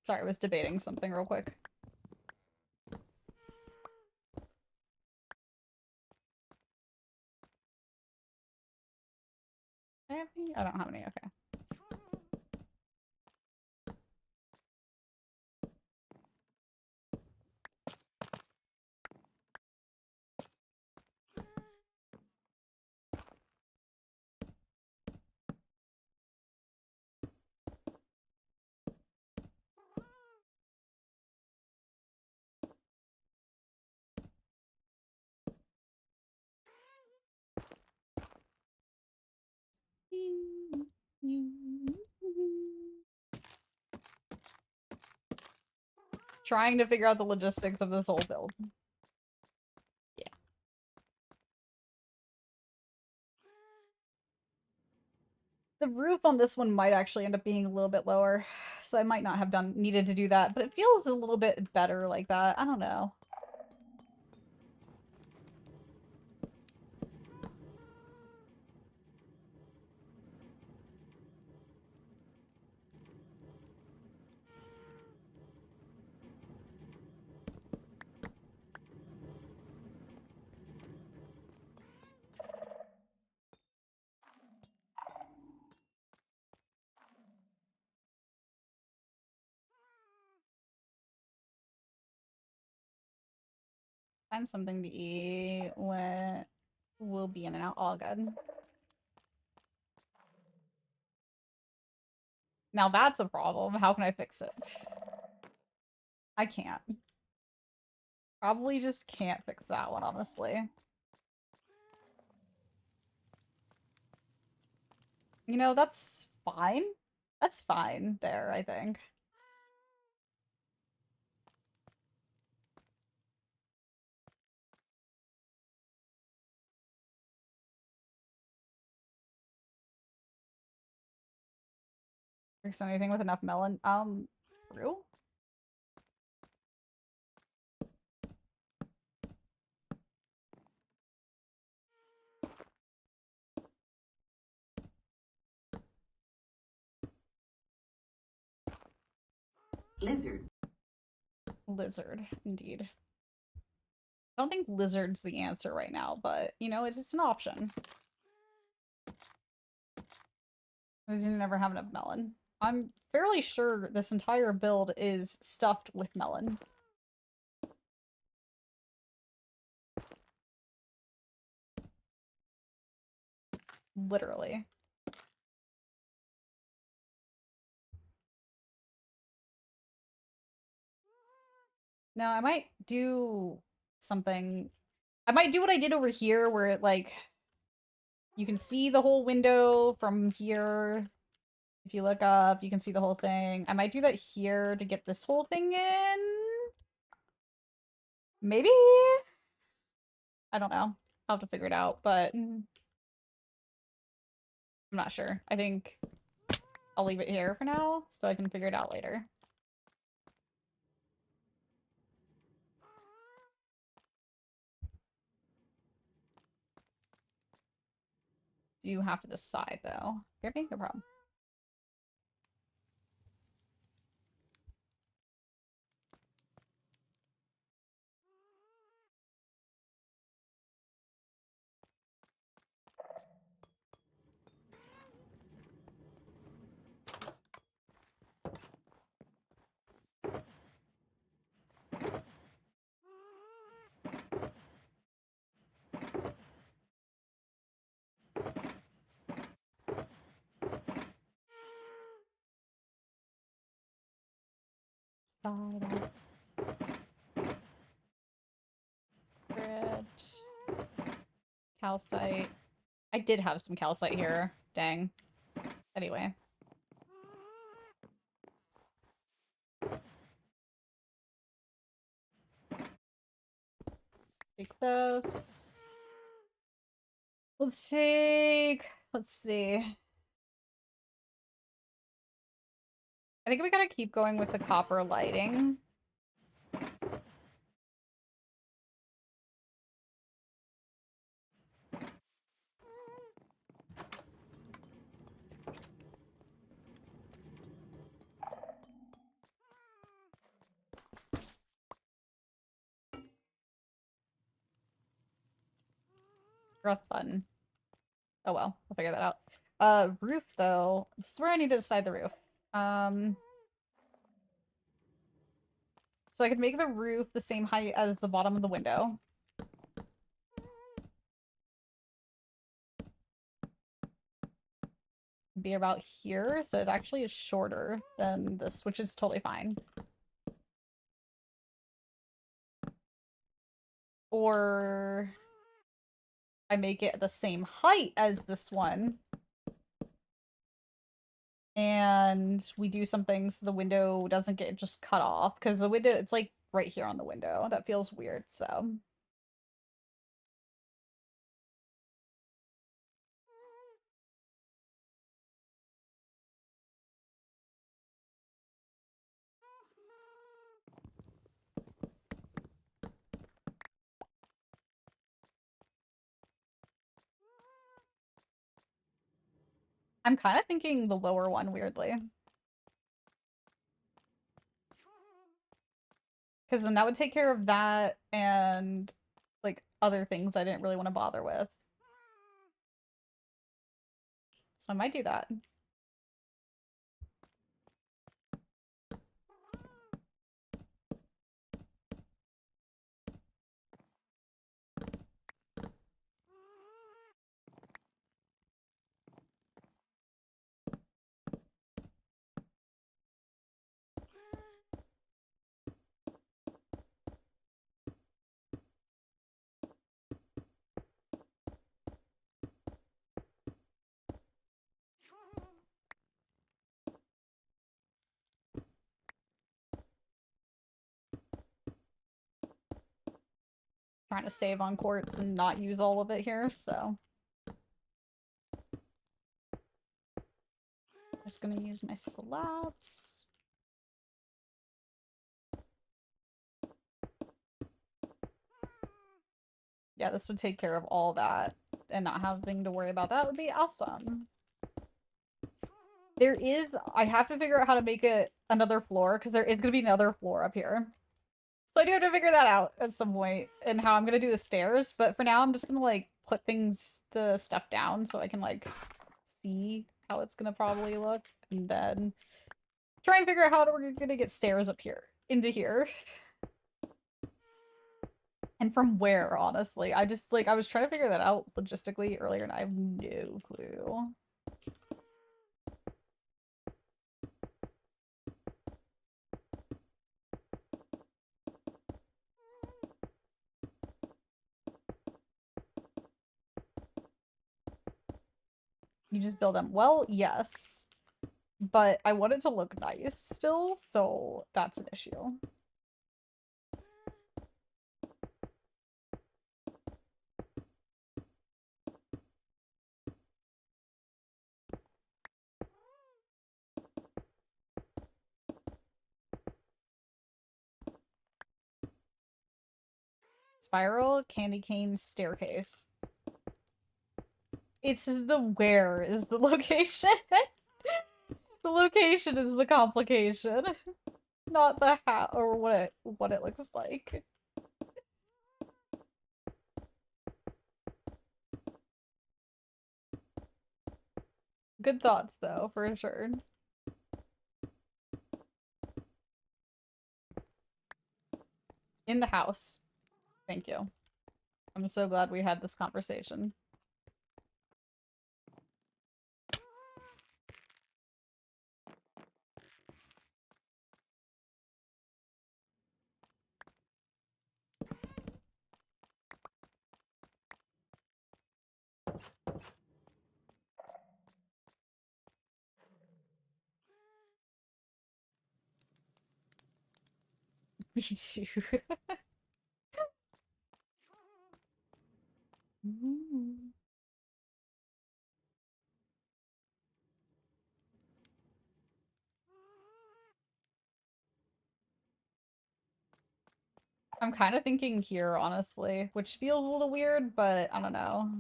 Sorry, I was debating something real quick. I have any? I don't have any, okay. Trying to figure out the logistics of this whole build. Yeah. The roof on this one might actually end up being a little bit lower, so I might not have needed to do that, but it feels a little bit better like that. I don't know. Find something to eat when we'll be in and out. All good. Now that's a problem. How can I fix it? I can't. Probably just can't fix that one, honestly. You know, that's fine. That's fine there, I think. Fix anything with enough melon. True? Lizard. Lizard, indeed. I don't think lizard's the answer right now, but, you know, it's just an option. Because you never have enough melon. I'm fairly sure this entire build is stuffed with melon. Literally. No, I might do something. I might do what I did over here where it, like, you can see the whole window from here. If you look up, you can see the whole thing. I might do that here to get this whole thing in. Maybe? I don't know. I'll have to figure it out, but I'm not sure. I think I'll leave it here for now so I can figure it out later. You have to decide, though. Okay, no problem. Side out. Grit. Calcite. I did have some calcite here. Dang. Anyway. Take this. Let's see. I think we gotta keep going with the copper lighting. Rough button. Oh well, I'll figure that out. Roof though. This is where I need to decide the roof. So I could make the roof the same height as the bottom of the window. Be about here, so it actually is shorter than this, which is totally fine. Or I make it the same height as this one. And we do something so the window doesn't get just cut off, because the window, it's like right here on the window. That feels weird, so. I'm kind of thinking the lower one, weirdly. Because then that would take care of that and, like, other things I didn't really want to bother with. So I might do that. Trying to save on quartz and not use all of it here, so. Just gonna use my slabs. Yeah, this would take care of all that, and not having to worry about that would be awesome. There is, I have to figure out how to make it another floor, because there is going to be another floor up here. So I do have to figure that out at some point, and how I'm going to do the stairs, but for now I'm just going to, like, put the stuff down so I can, like, see how it's going to probably look, and then try and figure out how we're going to get stairs up here, into here. And from where, honestly. I just, like, I was trying to figure that out logistically earlier, and I have no clue. You just build them. Well, yes. But I want it to look nice still, so that's an issue. Spiral candy cane staircase. It's just the where is the location. The location is the complication, not the how or what it looks like. Good thoughts though, for sure. In the house. Thank you. I'm so glad we had this conversation. Me too. I'm kind of thinking here, honestly, which feels a little weird, but I don't know.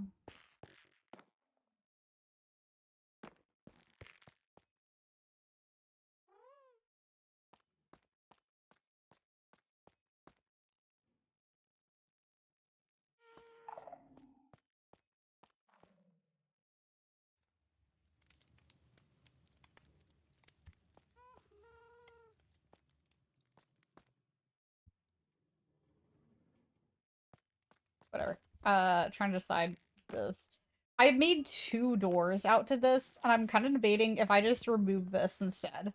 Whatever. Trying to decide this. I made 2 doors out to this, and I'm kind of debating if I just remove this instead.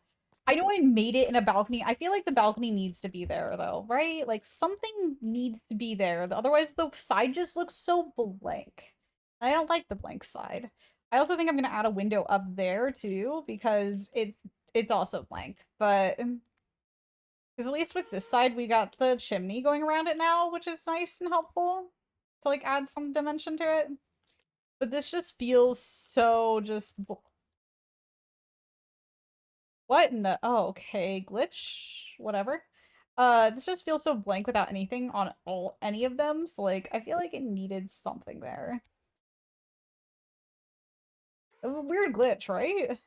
I know I made it in a balcony. I feel like the balcony needs to be there, though, right? Like, something needs to be there. Otherwise, the side just looks so blank. I don't like the blank side. I also think I'm gonna add a window up there, too, because it's also blank. But, because at least with this side, we got the chimney going around it now, which is nice and helpful to, like, add some dimension to it. But this just feels so just... What in the... Oh, okay. Glitch? Whatever. This just feels so blank without anything on any of them. So, like, I feel like it needed something there. A weird glitch, right?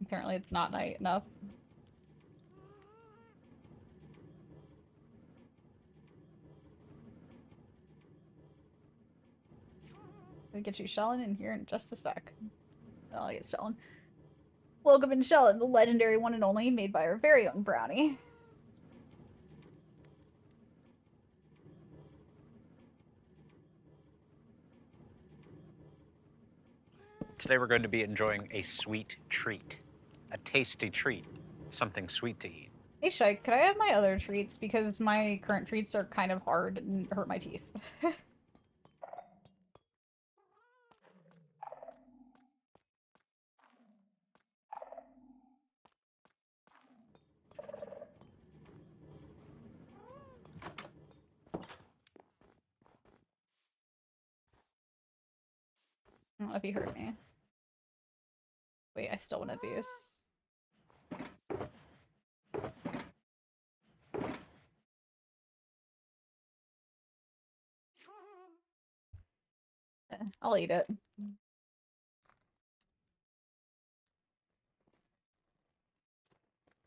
Apparently it's not night enough. Gonna get you Shellin in here in just a sec. Oh, yes, Shellin. Welcome in Shellin, the legendary one and only, made by our very own Brownie. Today we're going to be enjoying a sweet treat, a tasty treat, something sweet to eat. Hey, Shike, could I have my other treats? Because my current treats are kind of hard and hurt my teeth. I don't know if he heard me. Wait, I still wanted these. I'll eat it.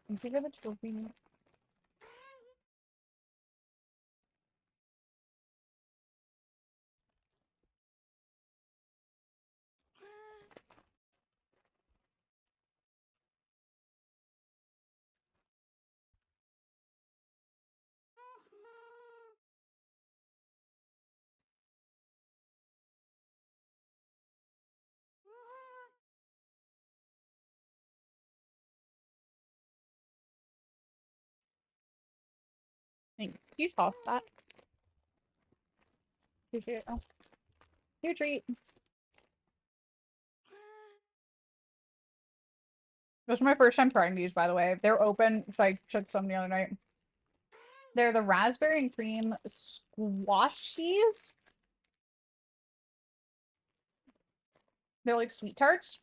Thank you for the trophy. Thank you. Toss that. Appreciate it. Oh. Your treat. This is my first time trying these, by the way. They're open, so I checked some the other night. They're the raspberry and cream squashies. They're like sweet tarts.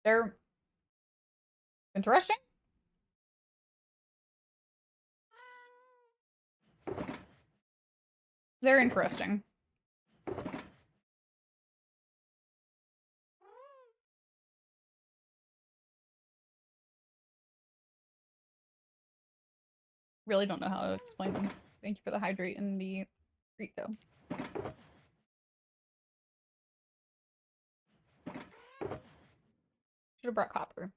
They're interesting. They're interesting. Really don't know how to explain them. Thank you for the hydrate and the treat, though. Should have brought copper.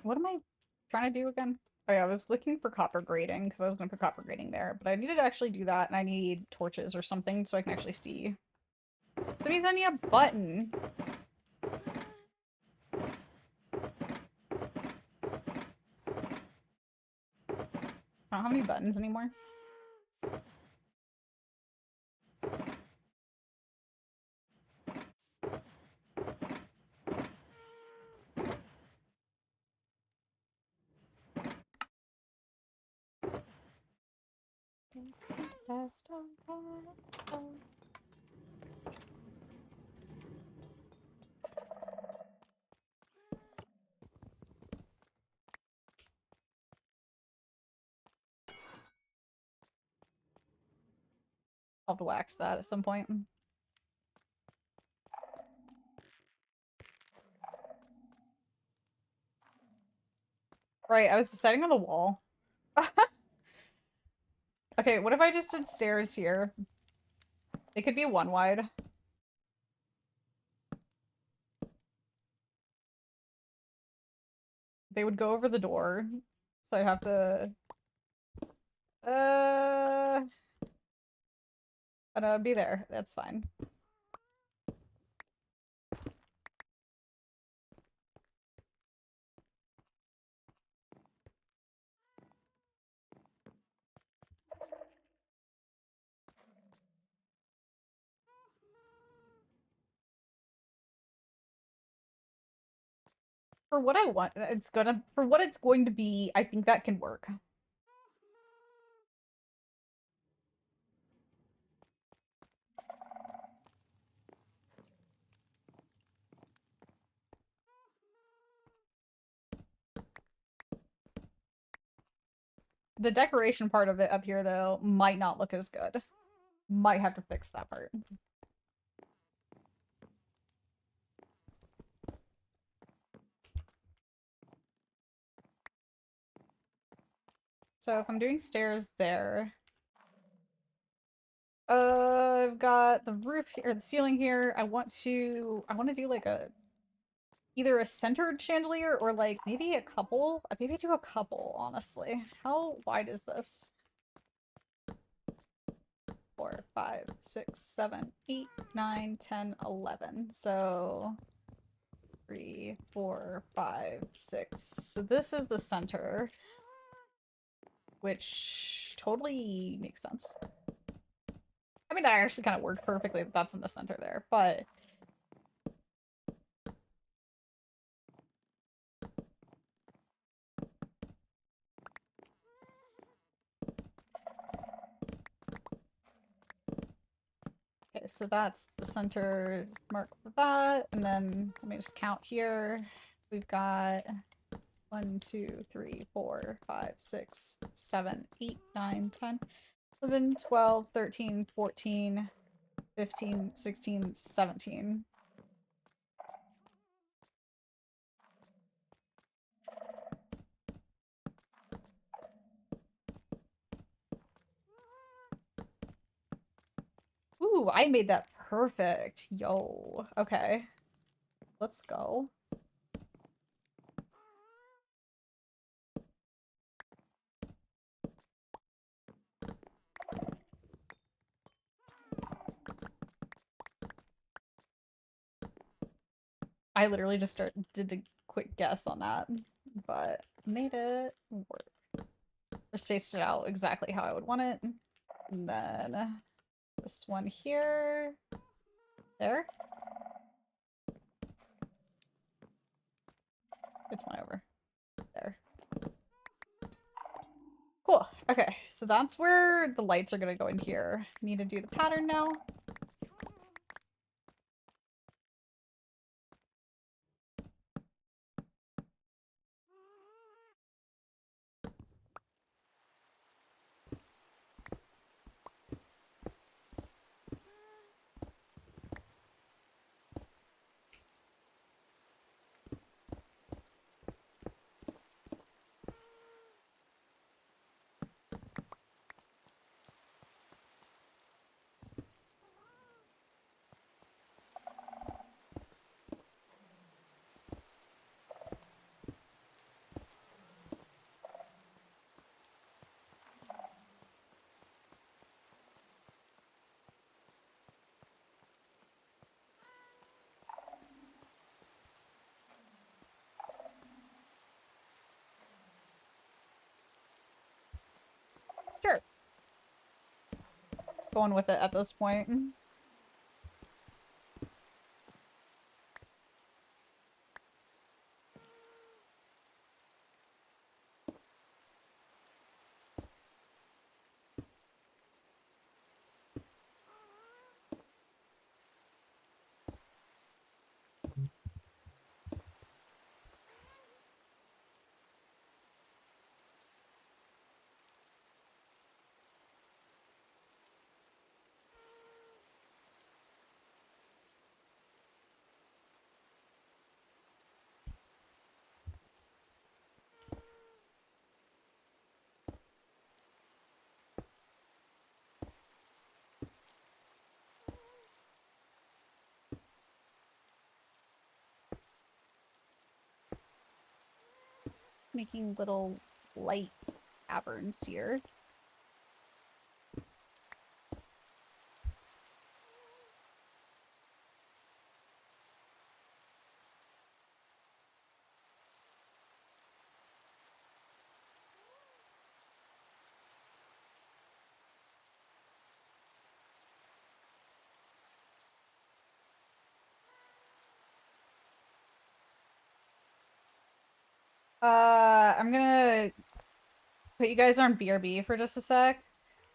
What am I trying to do again? Oh yeah, I was looking for copper grating because I was going to put copper grating there, but I needed to actually do that, and I need torches or something so I can actually see. So means I need a button. I don't have any buttons anymore. I'll have to wax that at some point. Right, I was deciding on the wall. Okay, what if I just did stairs here? They could be one wide. They would go over the door. So I'd have to... But I would be there. That's fine. For what I want, for what it's going to be, I think that can work. The decoration part of it up here, though, might not look as good. Might have to fix that part. So if I'm doing stairs there, I've got the roof here, or the ceiling here. I want to do like either a centered chandelier or like maybe a couple. Maybe do a couple, honestly. How wide is this? 4, 5, 6, 7, 8, 9, 10, 11. So 3, 4, 5, 6. So this is the center, which totally makes sense. I mean, that actually kind of worked perfectly that that's in the center there, but okay, so that's the center mark for that, and then let me just count here. We've got 1, 2, 3, 4, 5, 6, 7, 8, 9, 10, 11, 12, 13, 14, 15, 16, 17. Ooh, I made that perfect. Yo. Okay. Let's go. I literally just did a quick guess on that, but made it work. Or spaced it out exactly how I would want it. And then this one here. There. It's one over. There. Cool. Okay, so that's where the lights are gonna go in here. Need to do the pattern now. Sure. Going with it at this point. Just making little light caverns here. I'm gonna put you guys on BRB for just a sec.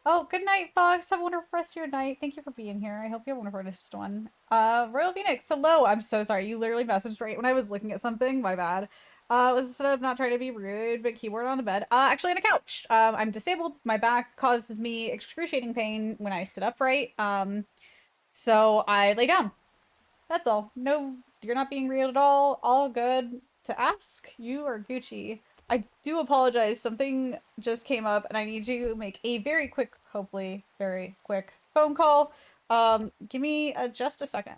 Oh, good night, Fox. Have a wonderful rest of your night. Thank you for being here. I hope you have a wonderful next one. Royal Phoenix, hello. I'm so sorry. You literally messaged right when I was looking at something. My bad. Was sort of not trying to be rude, but keyboard on the bed. Actually on a couch. I'm disabled. My back causes me excruciating pain when I sit upright. So I lay down. That's all. No, you're not being real at all. All good. To ask, you are Gucci. I do apologize. Something just came up and I need you to make a very quick, hopefully very quick phone call. Give me just a second.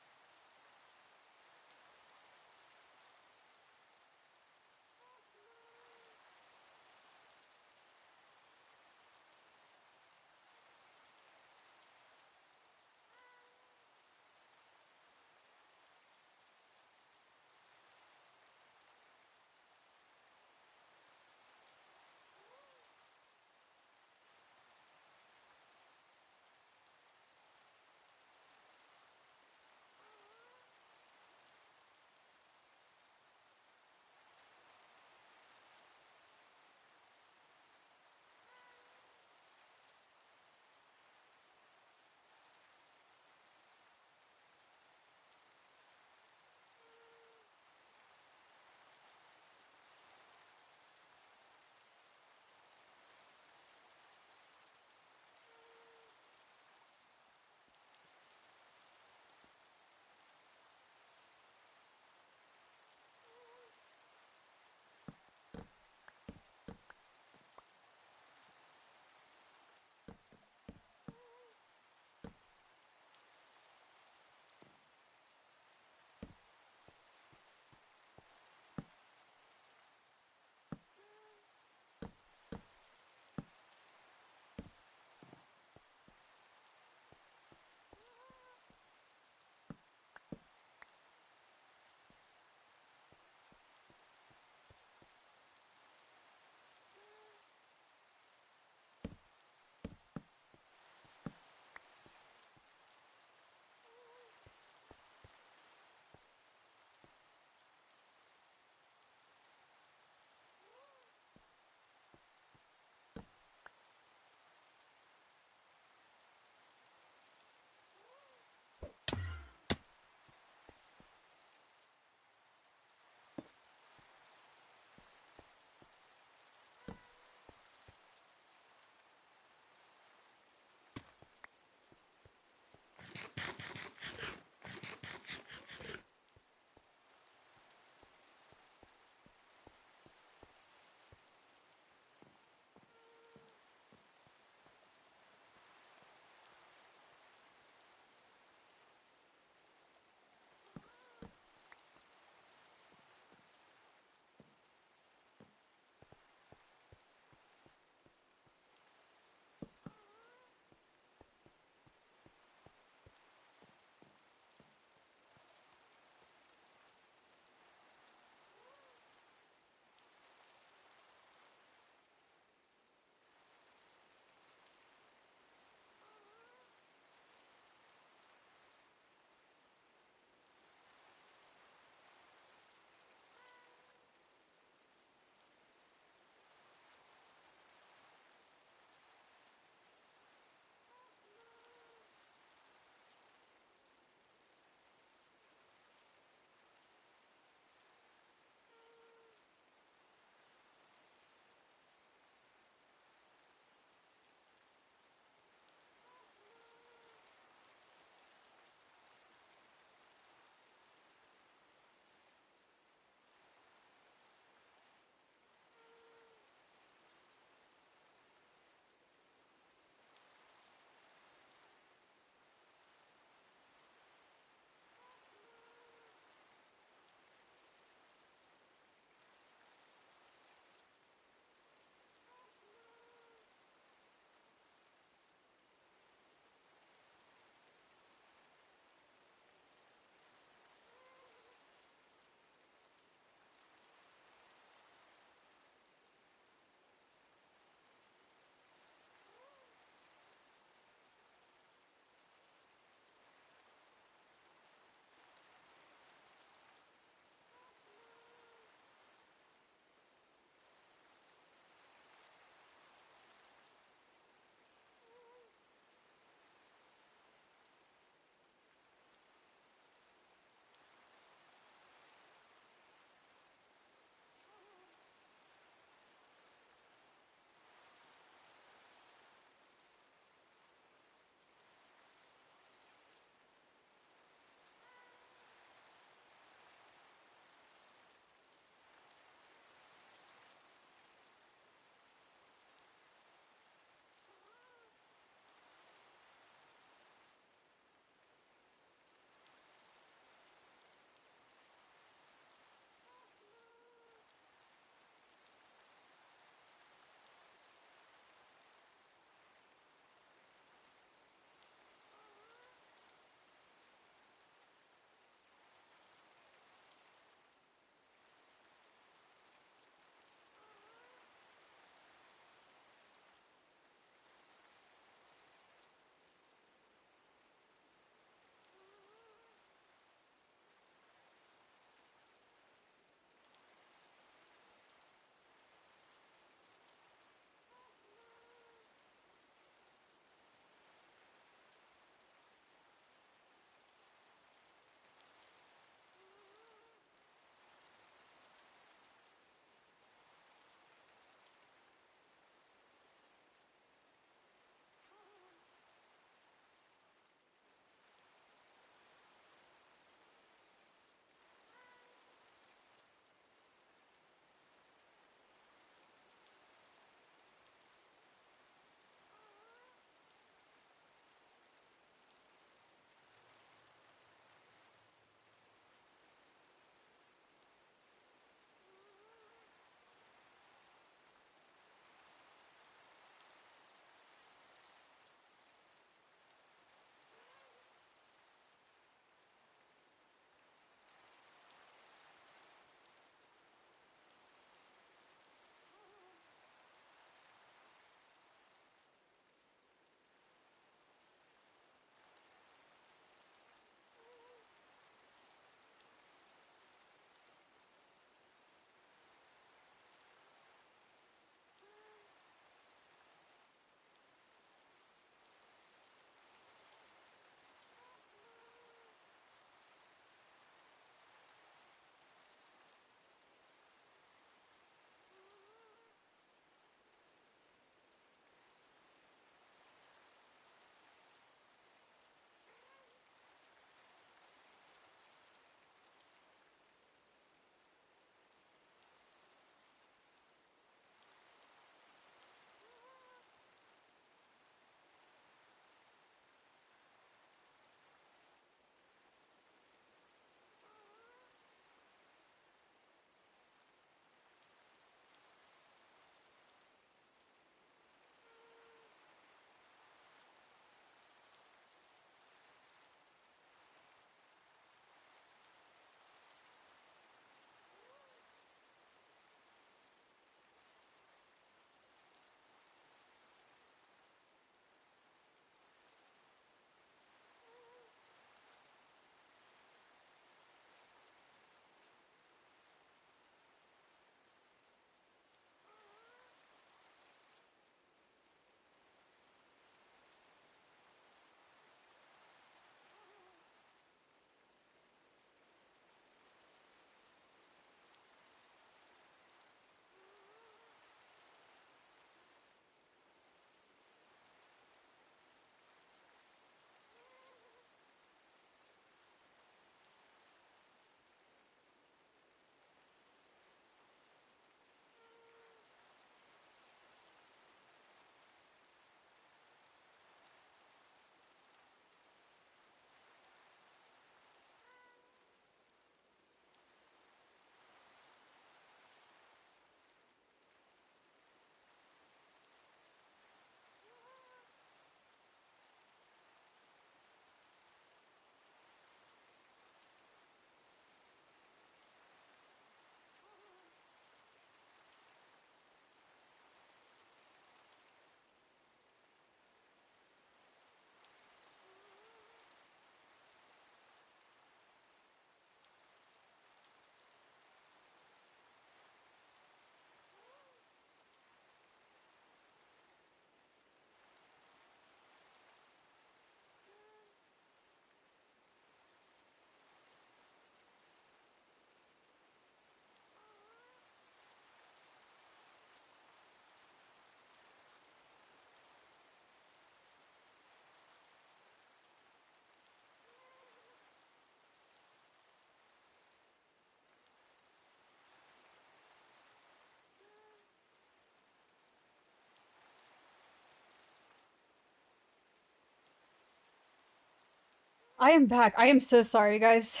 I am back. I am so sorry, guys.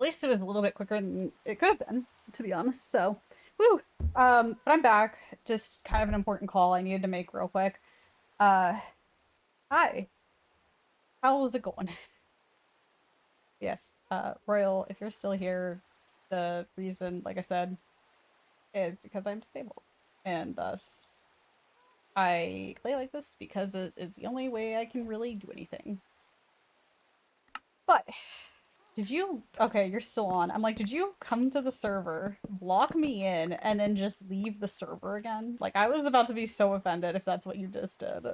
At least it was a little bit quicker than it could have been, to be honest. So, woo. But I'm back. Just kind of an important call I needed to make real quick. Uh, Hi. How was it going? Yes, Royal, if you're still here, the reason, like I said, is because I'm disabled. And thus, I play like this because it is the only way I can really do anything. But, did you... Okay, you're still on. I'm like, did you come to the server, lock me in, and then just leave the server again? Like, I was about to be so offended if that's what you just did.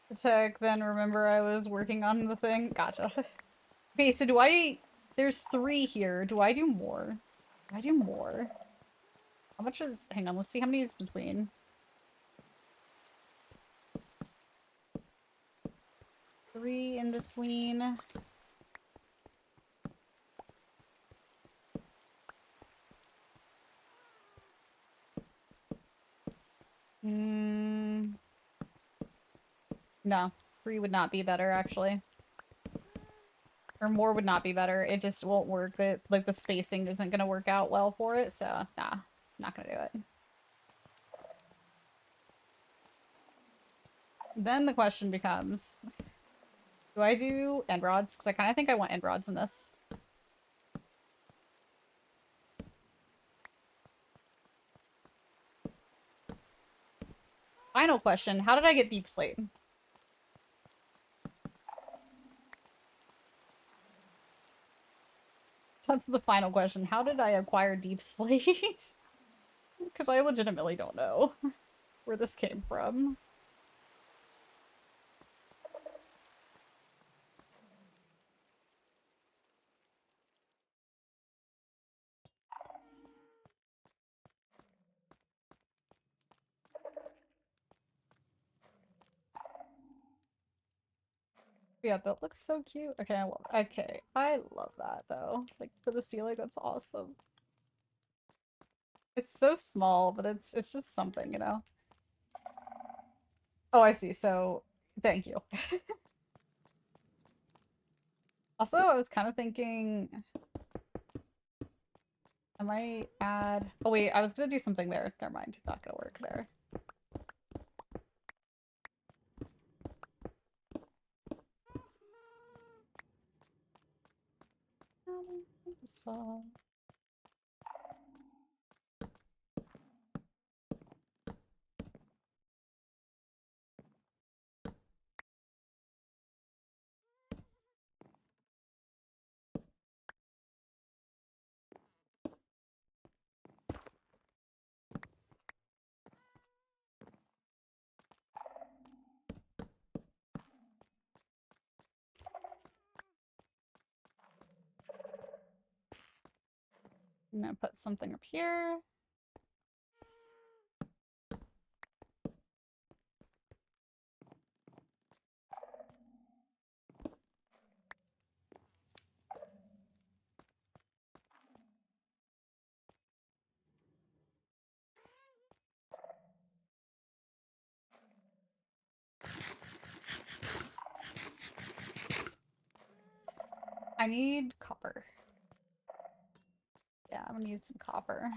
Attack, then remember I was working on the thing. Gotcha. Okay, so do I... There's 3 here. Do I do more? Do I do more? How much is... Hang on, let's see how many is between. 3 in between. No. 3 would not be better, actually. Or more would not be better. It just won't work. Like, the spacing isn't gonna work out well for it, so nah. Not gonna do it. Then the question becomes... Do I do end rods? Because I kind of think I want end rods in this. Final question. How did I get deep slate? That's the final question. How did I acquire deep slate? Because I legitimately don't know where this came from. Yeah, that looks so cute. Okay, I love that though. Like for the ceiling, that's awesome. It's so small, but it's just something, you know. Oh, I see. So, thank you. Also, I was kind of thinking, I might add. Oh wait, I was gonna do something there. Never mind. Not gonna work there. So... I'm gonna put something up here. I need copper. Yeah, I'm gonna use some copper.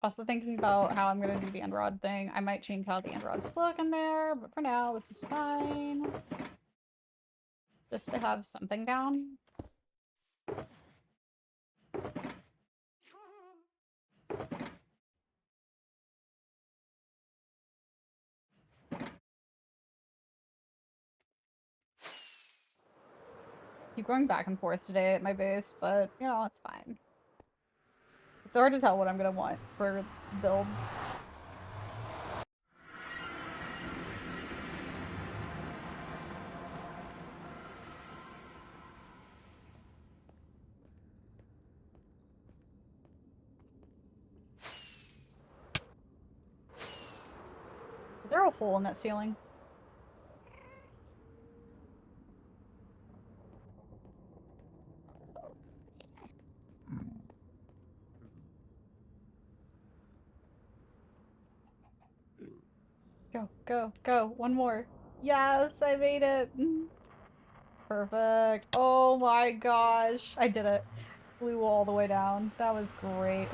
Also thinking about how I'm gonna do the end rod thing. I might change how the end rods look in there, but for now, this is fine. Just to have something down. Keep going back and forth today at my base, but you know, it's fine. It's hard to tell what I'm gonna want for build. Is there a hole in that ceiling? Go, go, go. One more. Yes, I made it. Perfect. Oh my gosh. I did it. Flew all the way down. That was great.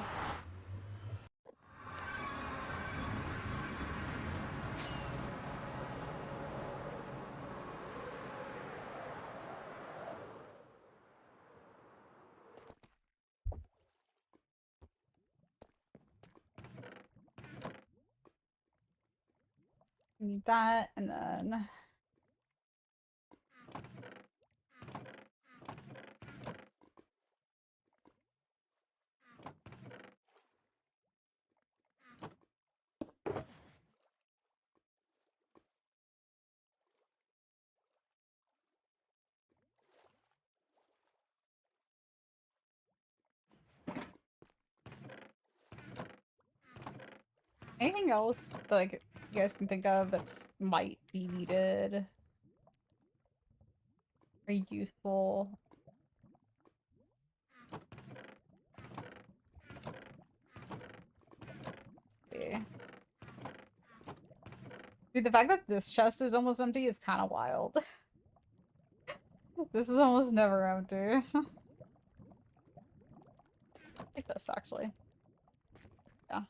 Need that, and then... Anything else that you guys can think of that just might be needed? Or useful? Let's see. Dude, the fact that this chest is almost empty is kind of wild. This is almost never empty. Like this, actually. Yeah.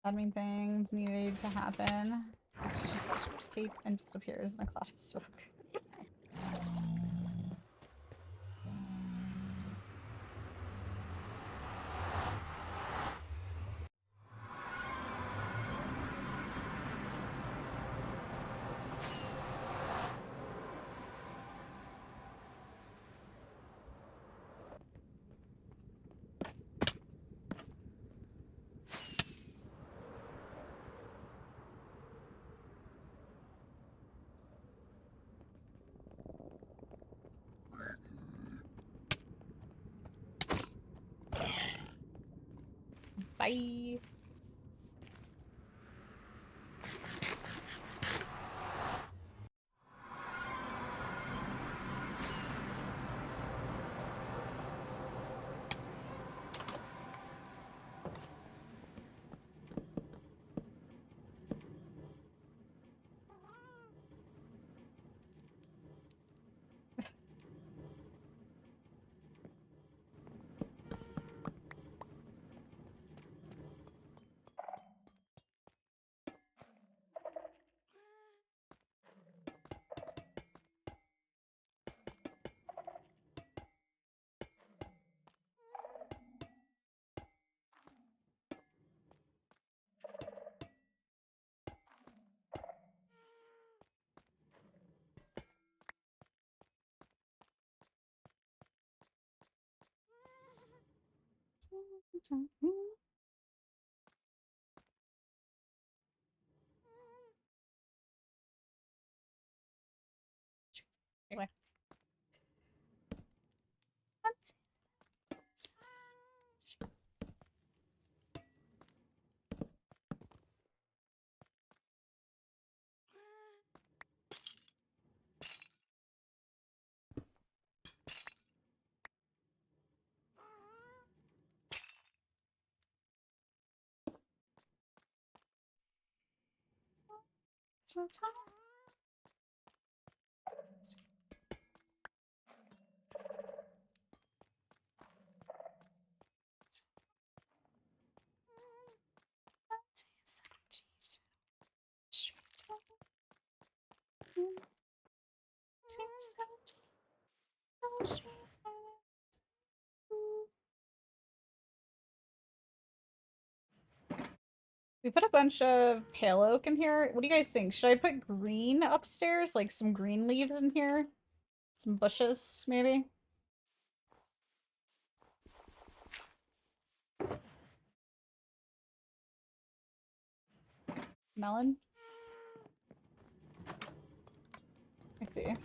Admin things needed to happen. Just escape and disappears in a cloud of smoke. Bye. Anyway. We put a bunch of pale oak in here. What do you guys think? Should I put green upstairs? Like some green leaves in here? Some bushes, maybe? Melon? I see.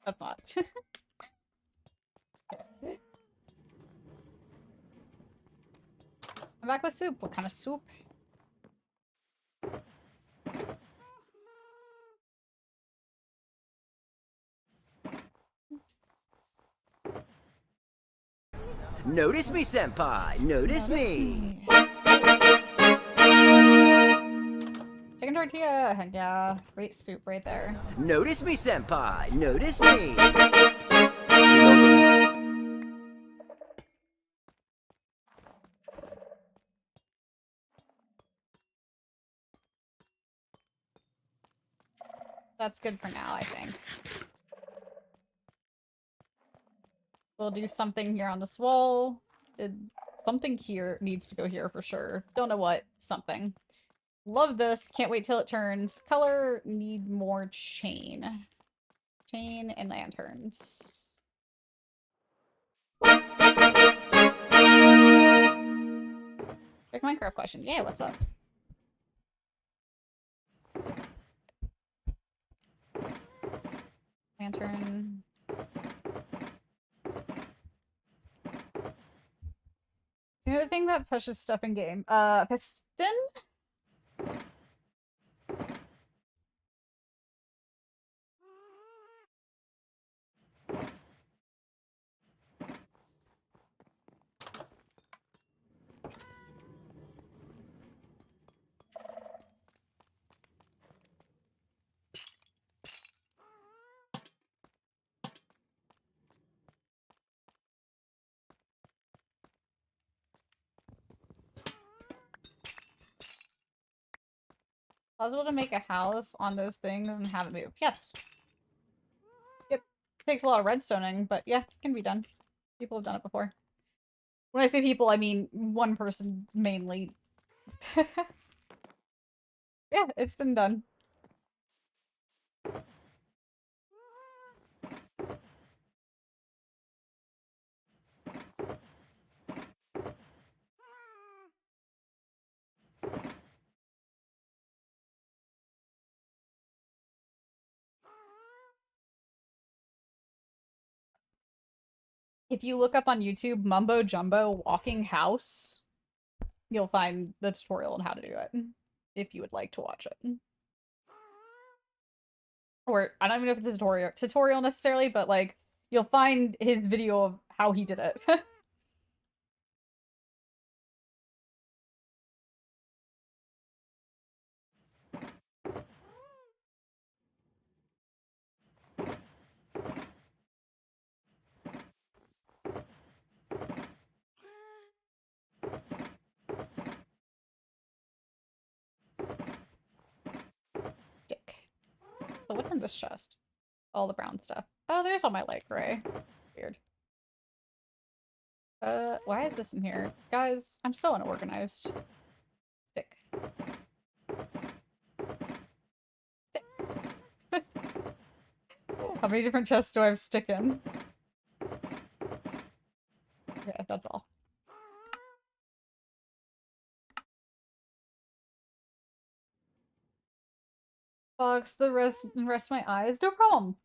That's not. I'm back with soup. What kind of soup? Notice me, senpai. Notice me. Chicken tortilla. Yeah, great soup right there. Notice me, senpai. Notice me. That's good for now, I think. We'll do something here on this wall. Something here needs to go here for sure. Don't know what. Something. Love this. Can't wait till it turns. Color, need more chain. Chain and lanterns. Quick Minecraft question. Yeah, what's up? Lantern. The other thing that pushes stuff in game. Piston? Possible to make a house on those things and have it move. Yes. Yep. Takes a lot of redstoning, but yeah, can be done. People have done it before. When I say people, I mean one person mainly. Yeah, it's been done. If you look up on YouTube, Mumbo Jumbo Walking House, you'll find the tutorial on how to do it. If you would like to watch it. Or, I don't even know if it's a tutorial necessarily, but like, you'll find his video of how he did it. Dick. So what's in this chest? All the brown stuff. Oh, there's all my light gray. Weird. Why is this in here? Guys, I'm so unorganized. Stick. Stick. How many different chests do I have stick in? Yeah, that's all. Box the rest my eyes. No problem.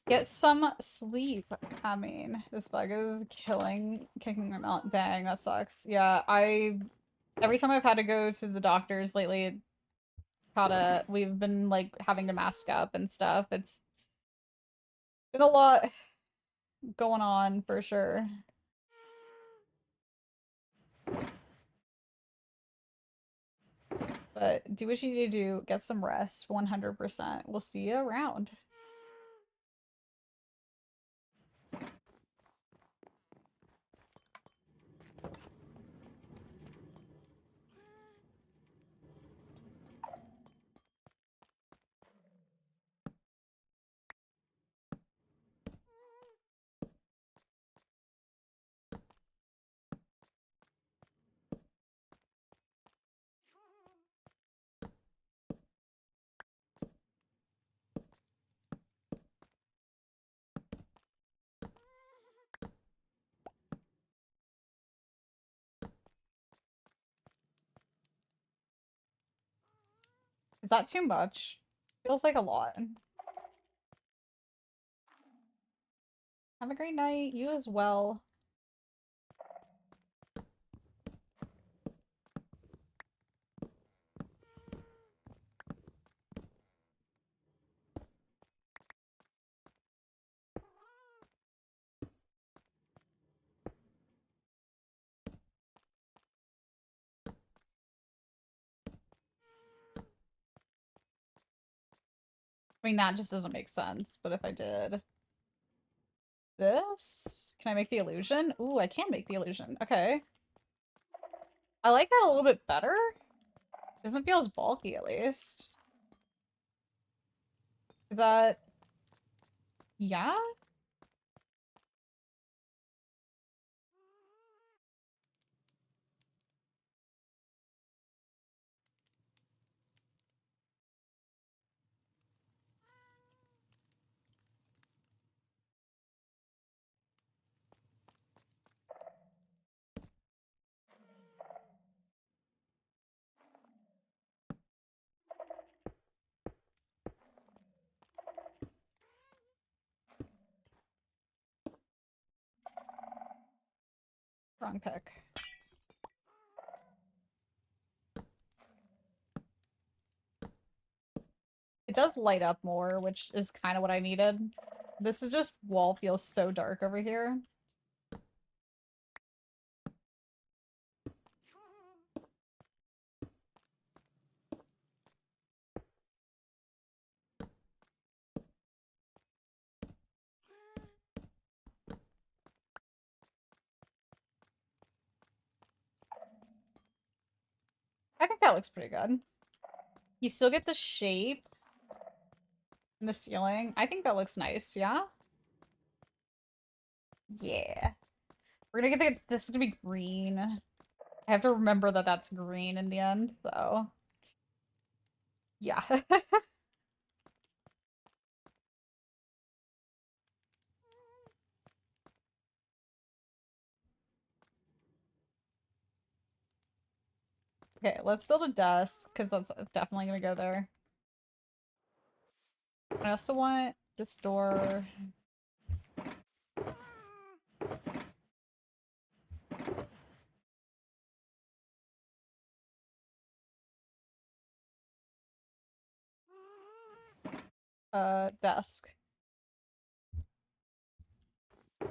Get some sleep. I mean, this bug is kicking them out. Dang, that sucks. Yeah, every time I've had to go to the doctors lately, we've been like having to mask up and stuff. It's been a lot going on for sure. But do what you need to do. Get some rest. 100%. We'll see you around. Is that too much? Feels like a lot. Have a great night. You as well. I mean, that just doesn't make sense, but if I did this, can I make the illusion? Ooh, I can make the illusion. Okay. I like that a little bit better. Doesn't feel as bulky, at least. Is that... yeah? Wrong pick. It does light up more, which is kind of what I needed. This is just wall feels so dark over here. I think that looks pretty good. You still get the shape in the ceiling. I think that looks nice, yeah? Yeah. We're gonna get this to be green. I have to remember that that's green in the end, so... yeah. Okay, let's build a desk, because that's definitely gonna go there. I also want this door. Desk. Do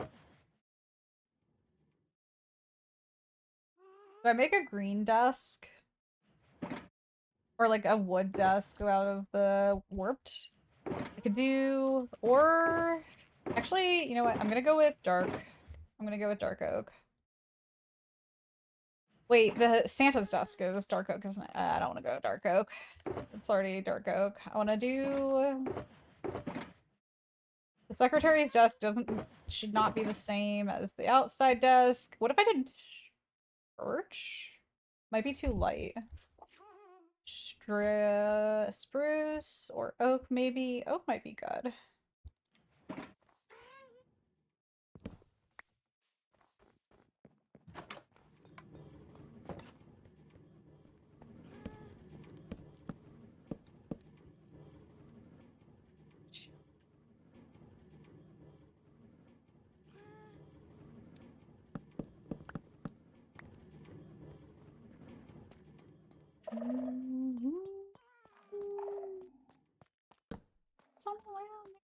I make a green desk? Or like a wood desk go out of the warped? I could do, or actually, you know what? I'm gonna go with dark. I'm gonna go with dark oak. Wait, the Santa's desk is dark oak, isn't it? I don't want to go dark oak. It's already dark oak. I want to do the secretary's desk should not be the same as the outside desk. What if I did birch? Might be too light. Spruce or oak maybe. Oak might be good. something around.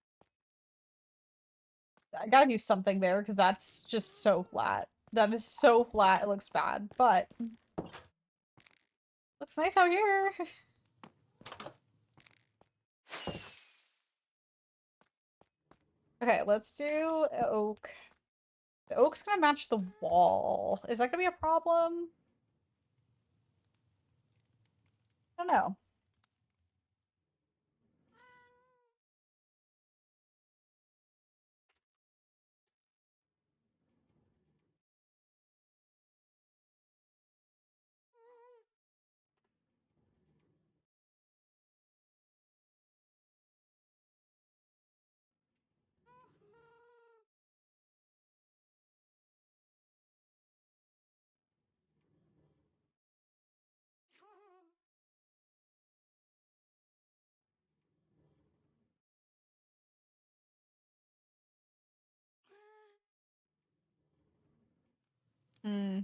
I gotta do something there because that's just so flat. That is so flat, it looks bad, but looks nice out here. Okay, let's do oak. The oak's gonna match the wall. Is that gonna be a problem? I don't know.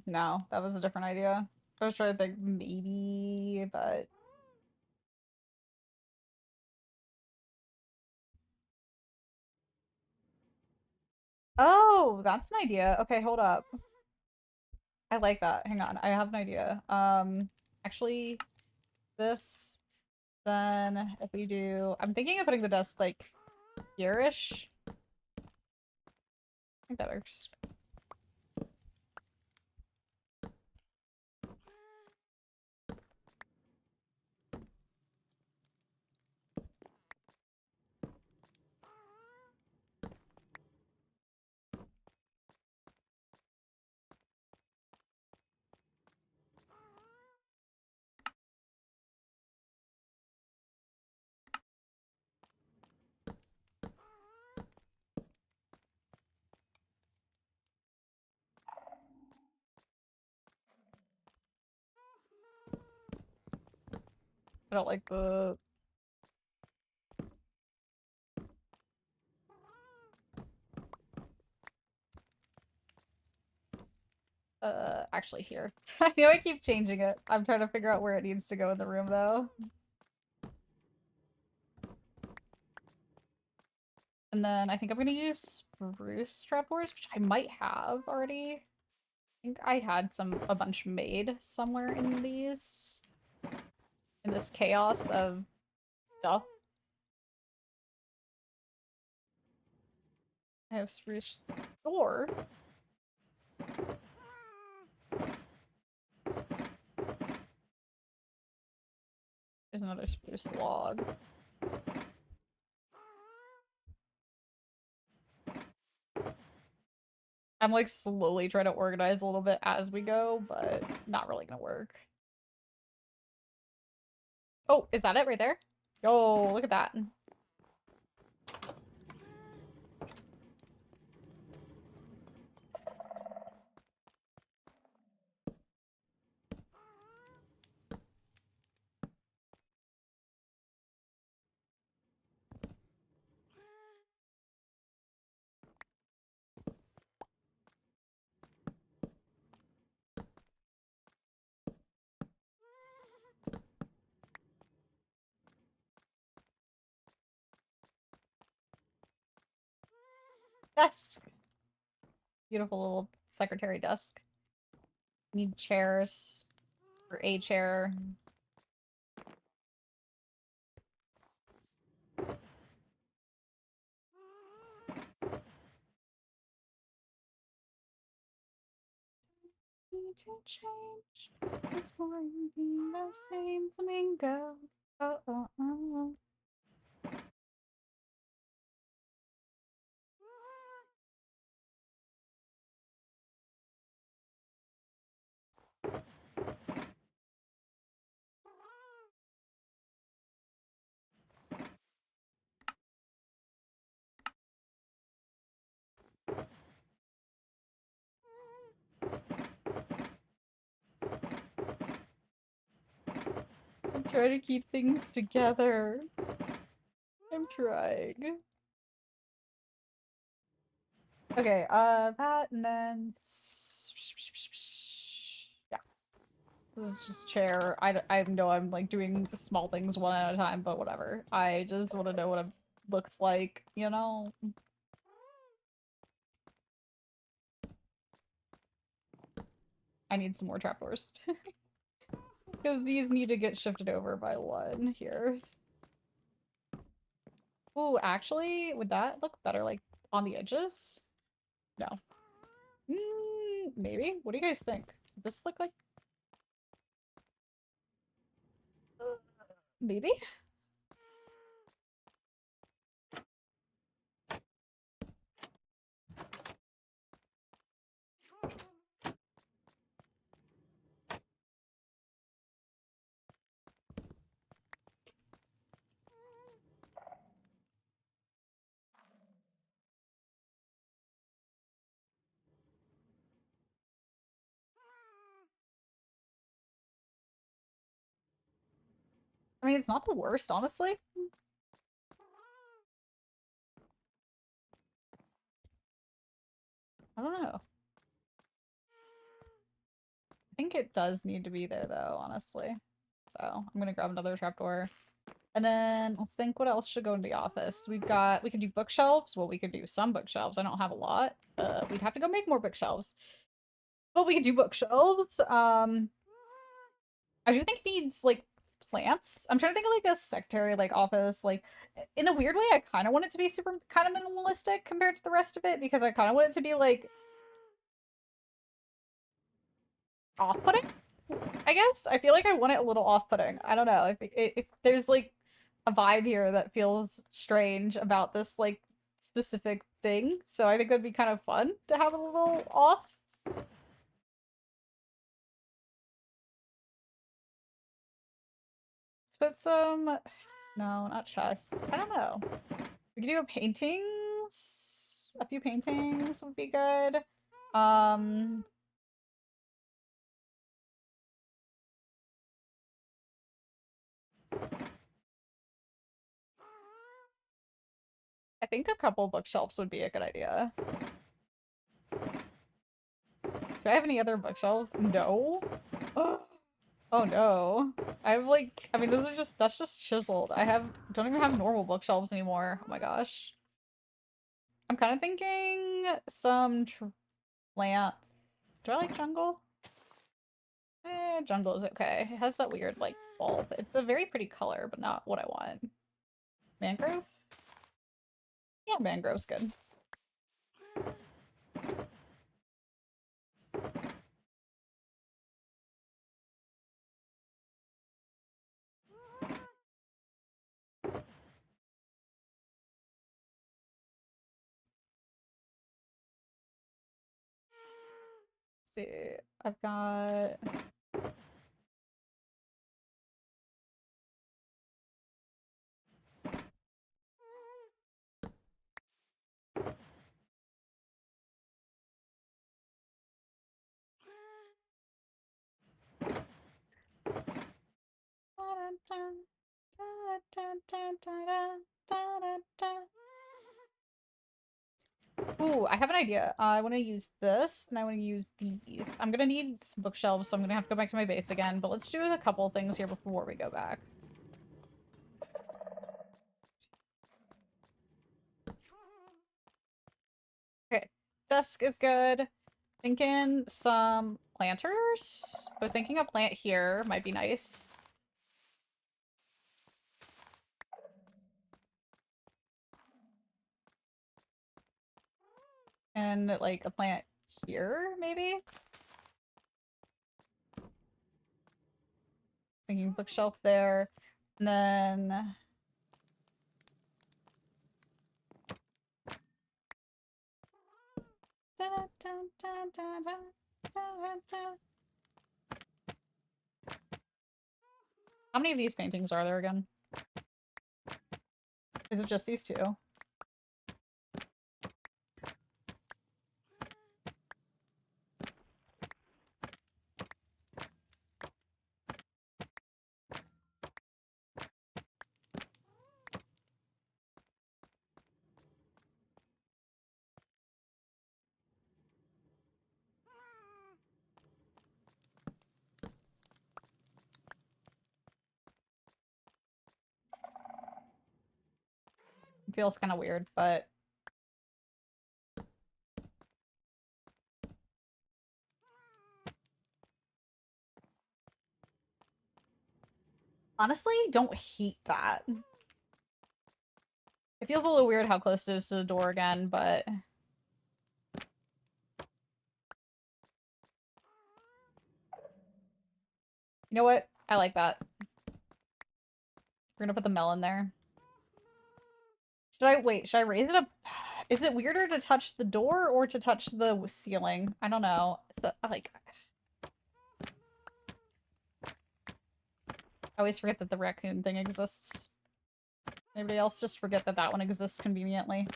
No, that was a different idea. I was trying to think maybe, but oh, that's an idea. Okay, hold up. I like that. Hang on, I have an idea. Actually, this, then if we do, I'm thinking of putting the desk like here-ish. I think that works. I don't like the actually here. I know I keep changing it. I'm trying to figure out where it needs to go in the room though. And then I think I'm gonna use spruce trapdoors, which I might have already. I think I had a bunch made somewhere in these. In this chaos of stuff. I have spruce door. There's another spruce log. I'm like slowly trying to organize a little bit as we go, but not really gonna work. Oh, is that it right there? Oh, look at that. Desk. Beautiful little secretary desk. Need chairs. Or a chair. Need to change. This morning being the same flamingo. Oh, oh, oh. I'm trying to keep things together. I'm trying. Okay, that and then... Yeah. This is just chair. I know I'm like doing small things one at a time, but whatever. I just want to know what I'm looks like, you know? I need some more trapdoors. Because these need to get shifted over by one here. Ooh, actually, would that look better, like, on the edges? No. Maybe? What do you guys think? Would this look like... Maybe? I mean, it's not the worst, honestly. I don't know. I think it does need to be there, though, honestly. So, I'm gonna grab another trapdoor. And then, let's think what else should go in the office. We could do bookshelves. Well, we could do some bookshelves. I don't have a lot. We'd have to go make more bookshelves. But we could do bookshelves. I do think it needs, like, plants. I'm trying to think of, like, a secretary, like, office. Like, in a weird way, I kind of want it to be super, kind of minimalistic compared to the rest of it, because I kind of want it to be, like, off-putting, I guess. I feel like I want it a little off-putting. I don't know. If there's, like, a vibe here that feels strange about this, like, specific thing. So I think that'd be kind of fun to have a little off. Let's put some... No, not chests. I don't know. We could do a paintings. A few paintings would be good. I think a couple bookshelves would be a good idea. Do I have any other bookshelves? No. Oh no. I have like, I mean, those are just, that's just chiseled. Don't even have normal bookshelves anymore. Oh my gosh. I'm kind of thinking some plants. Do I like jungle? Jungle is okay. It has that weird, like, bulb. It's a very pretty color, but not what I want. Mangrove? Yeah, mangrove's good. Let's see. I've got... Ooh, I have an idea. I want to use this, and I want to use these. I'm gonna need some bookshelves, so I'm gonna have to go back to my base again, but let's do a couple things here before we go back. Okay, desk is good. Thinking some planters. I was thinking a plant here might be nice. And like a plant here, maybe? Thinking bookshelf there. And then... How many of these paintings are there again? Is it just these two? It feels kind of weird, but... Honestly, don't hate that. It feels a little weird how close it is to the door again, but... You know what? I like that. We're gonna put the melon there. Should I raise it up? Is it weirder to touch the door or to touch the ceiling? I don't know. I always forget that the raccoon thing exists. Anybody else just forget that that one exists conveniently?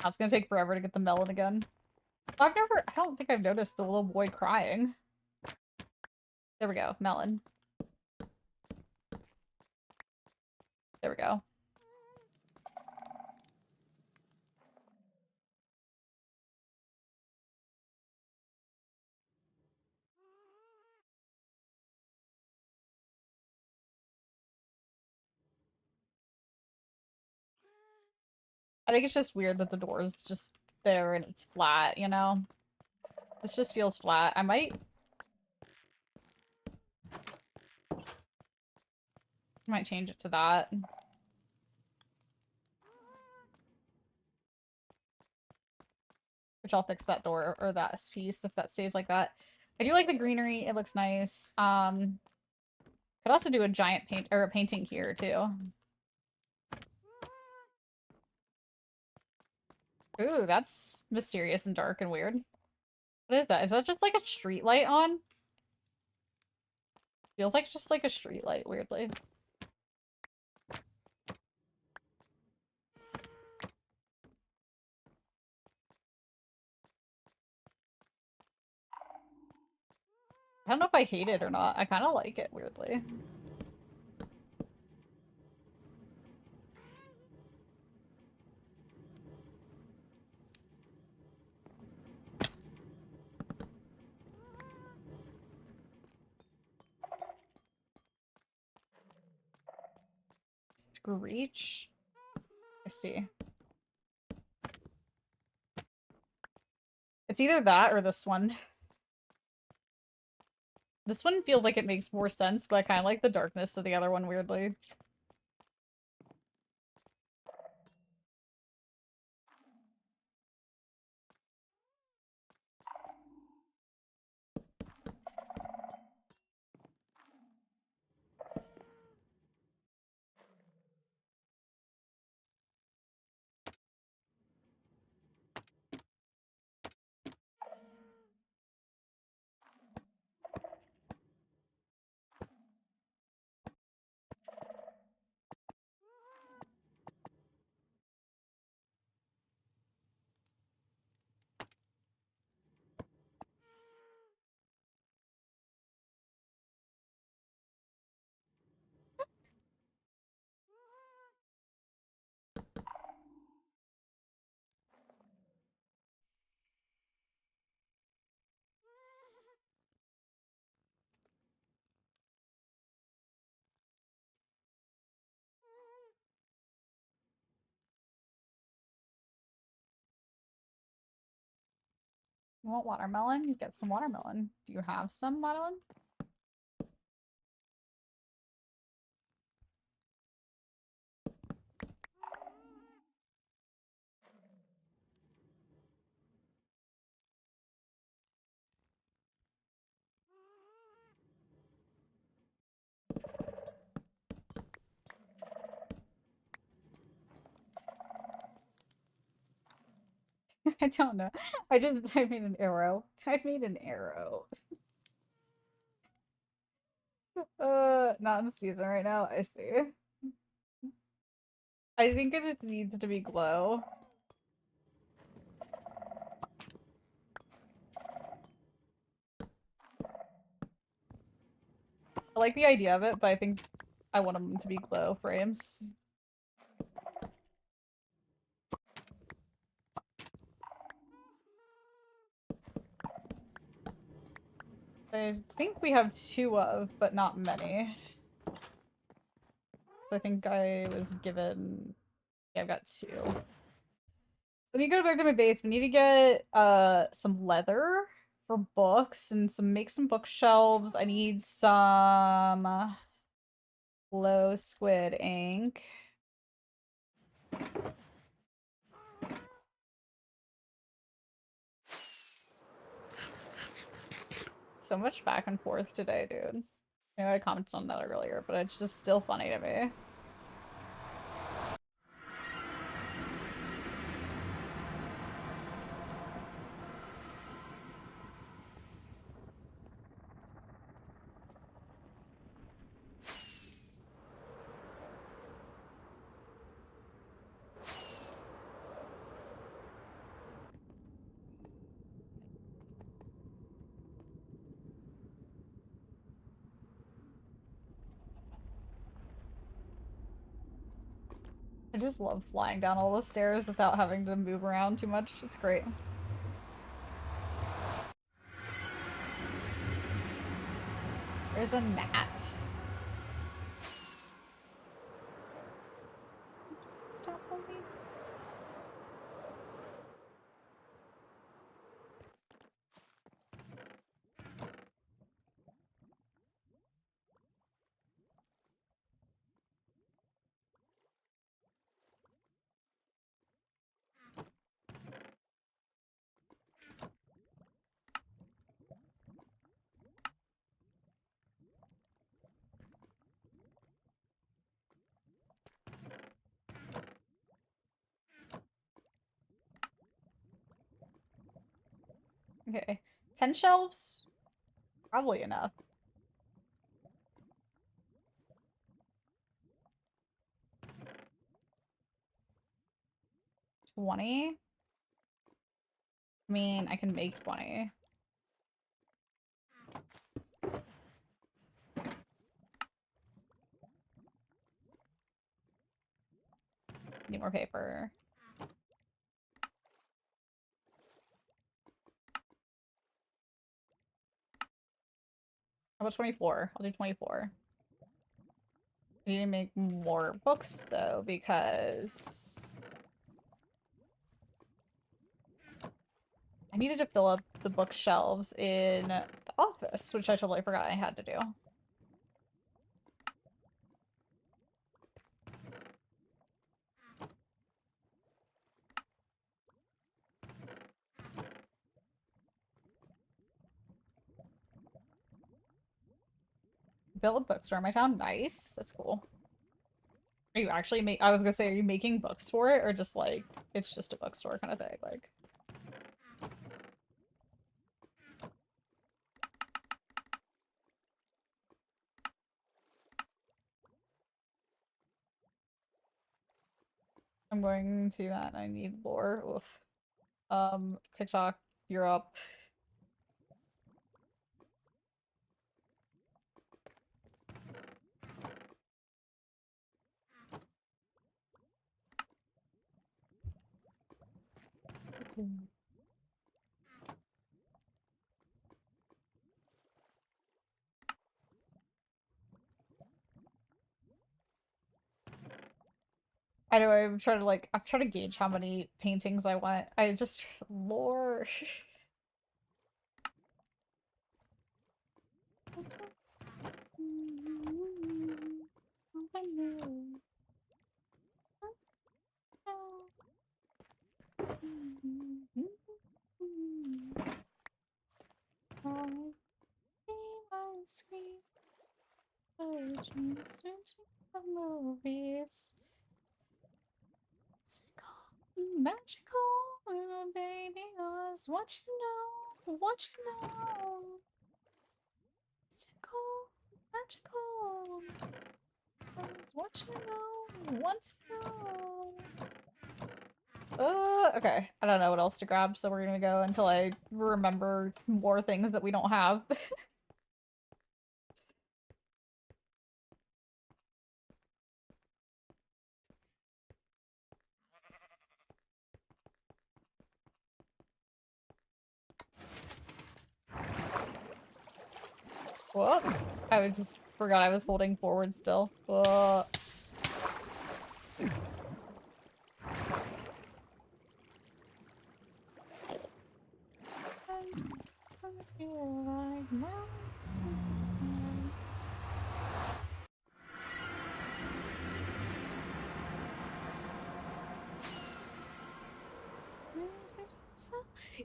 Oh, it's gonna take forever to get the melon again. I don't think I've noticed the little boy crying. There we go, melon. There we go. I think it's just weird that the door is just there and it's flat, you know? This just feels flat. I might change it to that. Which I'll fix that door or that piece if that stays like that. I do like the greenery. It looks nice. Could also do a giant paint or a painting here too. Ooh, that's mysterious and dark and weird. What is that? Is that just like a street light on? Feels like just like a street light, weirdly. I don't know if I hate it or not. I kind of like it, weirdly. Screech? I see. It's either that or this one. This one feels like it makes more sense, but I kind of like the darkness of the other one, weirdly. You want watermelon? You get some watermelon. Do you have some watermelon? I don't know. I made an arrow. I made an arrow. Not in season right now. I see. I think it just needs to be glow. I like the idea of it, but I think I want them to be glow frames. I think we have 2 of, but not many. So I think I was given... Yeah, I've got 2. So I need to go back to my base. We need to get some leather for books and make some bookshelves. I need some glow squid ink. So much back and forth today, dude. I know I commented on that earlier, but it's just still funny to me. I just love flying down all the stairs without having to move around too much. It's great. There's a gnat. Stop for me. Okay. 10 shelves? Probably enough. 20? I mean, I can make 20. Need more paper. How about 24? I'll do 24. I need to make more books, though, because... I needed to fill up the bookshelves in the office, which I totally forgot I had to do. Build a bookstore in my town? Nice. That's cool. Are you actually I was gonna say, are you making books for it, or just like, it's just a bookstore kind of thing? Like... I'm going to that. I need lore. Oof. TikTok, you're up. I know, I'm trying to gauge how many paintings I want. I just, lore. Movies. Magical little baby knows what you know, what you know. Magical, knows what you know, what you know. Okay. I don't know what else to grab, so we're gonna go until I remember more things that we don't have. Whoop. I just forgot I was holding forward still. Whoa.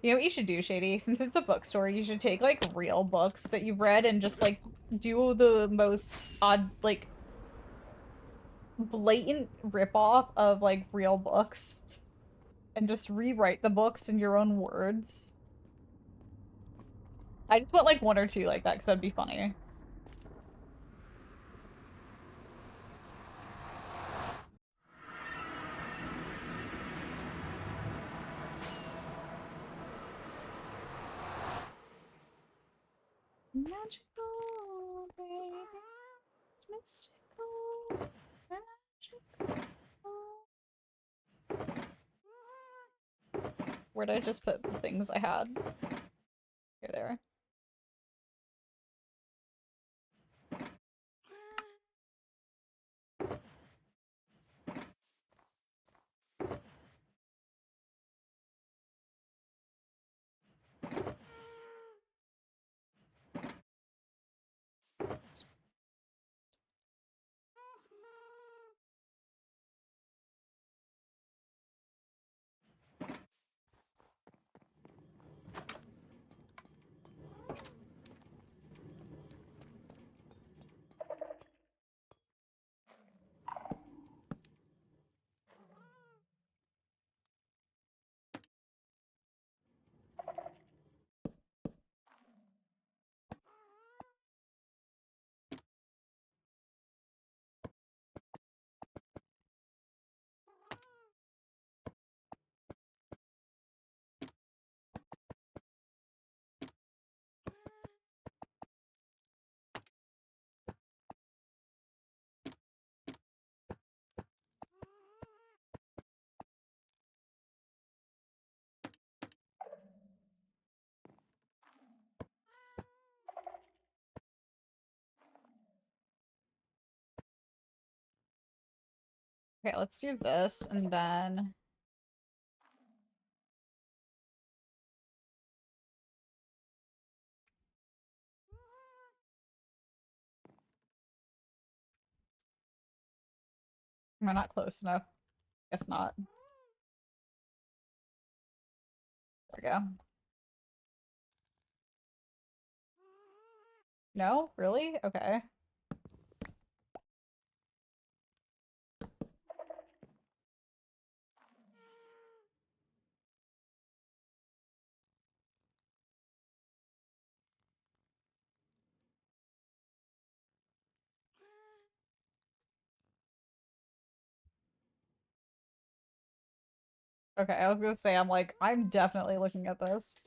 You know what you should do, Shady? Since it's a bookstore, you should take, like, real books that you've read and just, like, do the most odd, like, blatant ripoff of, like, real books. And just rewrite the books in your own words. I just put, like, one or two like that, because that'd be funny. Magical, baby. It's mystical. Magical. Where did I just put the things I had? Here they are. Okay, let's do this, and then... Am I not close enough? Guess not. There we go. No? Really? Okay. Okay, I was gonna say, I'm like, I'm definitely looking at this.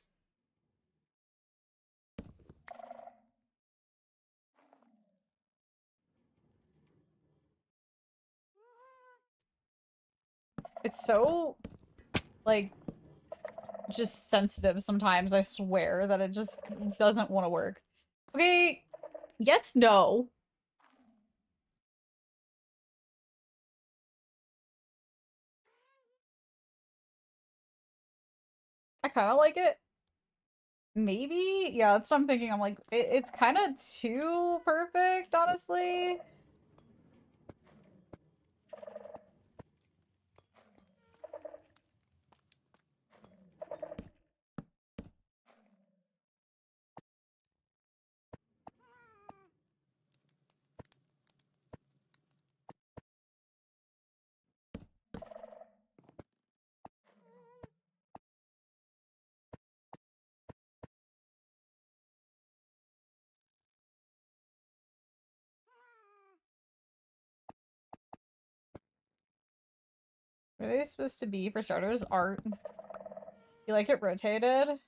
It's so, like, just sensitive sometimes, I swear, that it just doesn't want to work. Okay, yes, no. I kind of like it. Maybe? Yeah, that's what I'm thinking. I'm like, it's kind of too perfect, honestly. What are they supposed to be, for starters? Art. You like it rotated?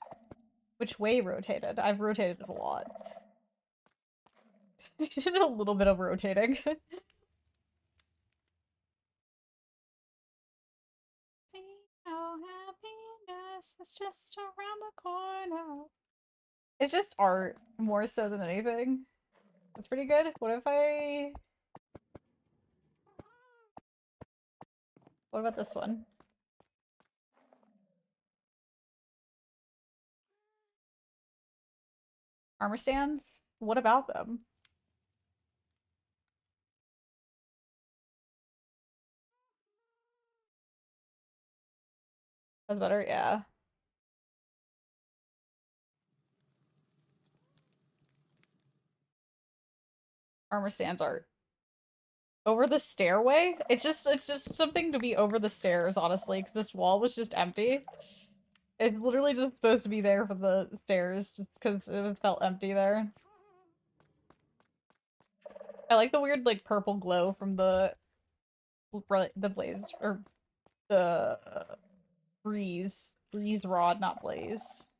Which way rotated? I've rotated it a lot. I did a little bit of rotating. See how happiness is just around the corner. It's just art, more so than anything. That's pretty good. What if I... What about this one? Armor stands? What about them? That's better, yeah. Armor stands are over the stairway? It's just something to be over the stairs, honestly, because this wall was just empty. It's literally just supposed to be there for the stairs, just because it was felt empty there. I like the weird, like, purple glow from the blaze, or the breeze rod, not blaze.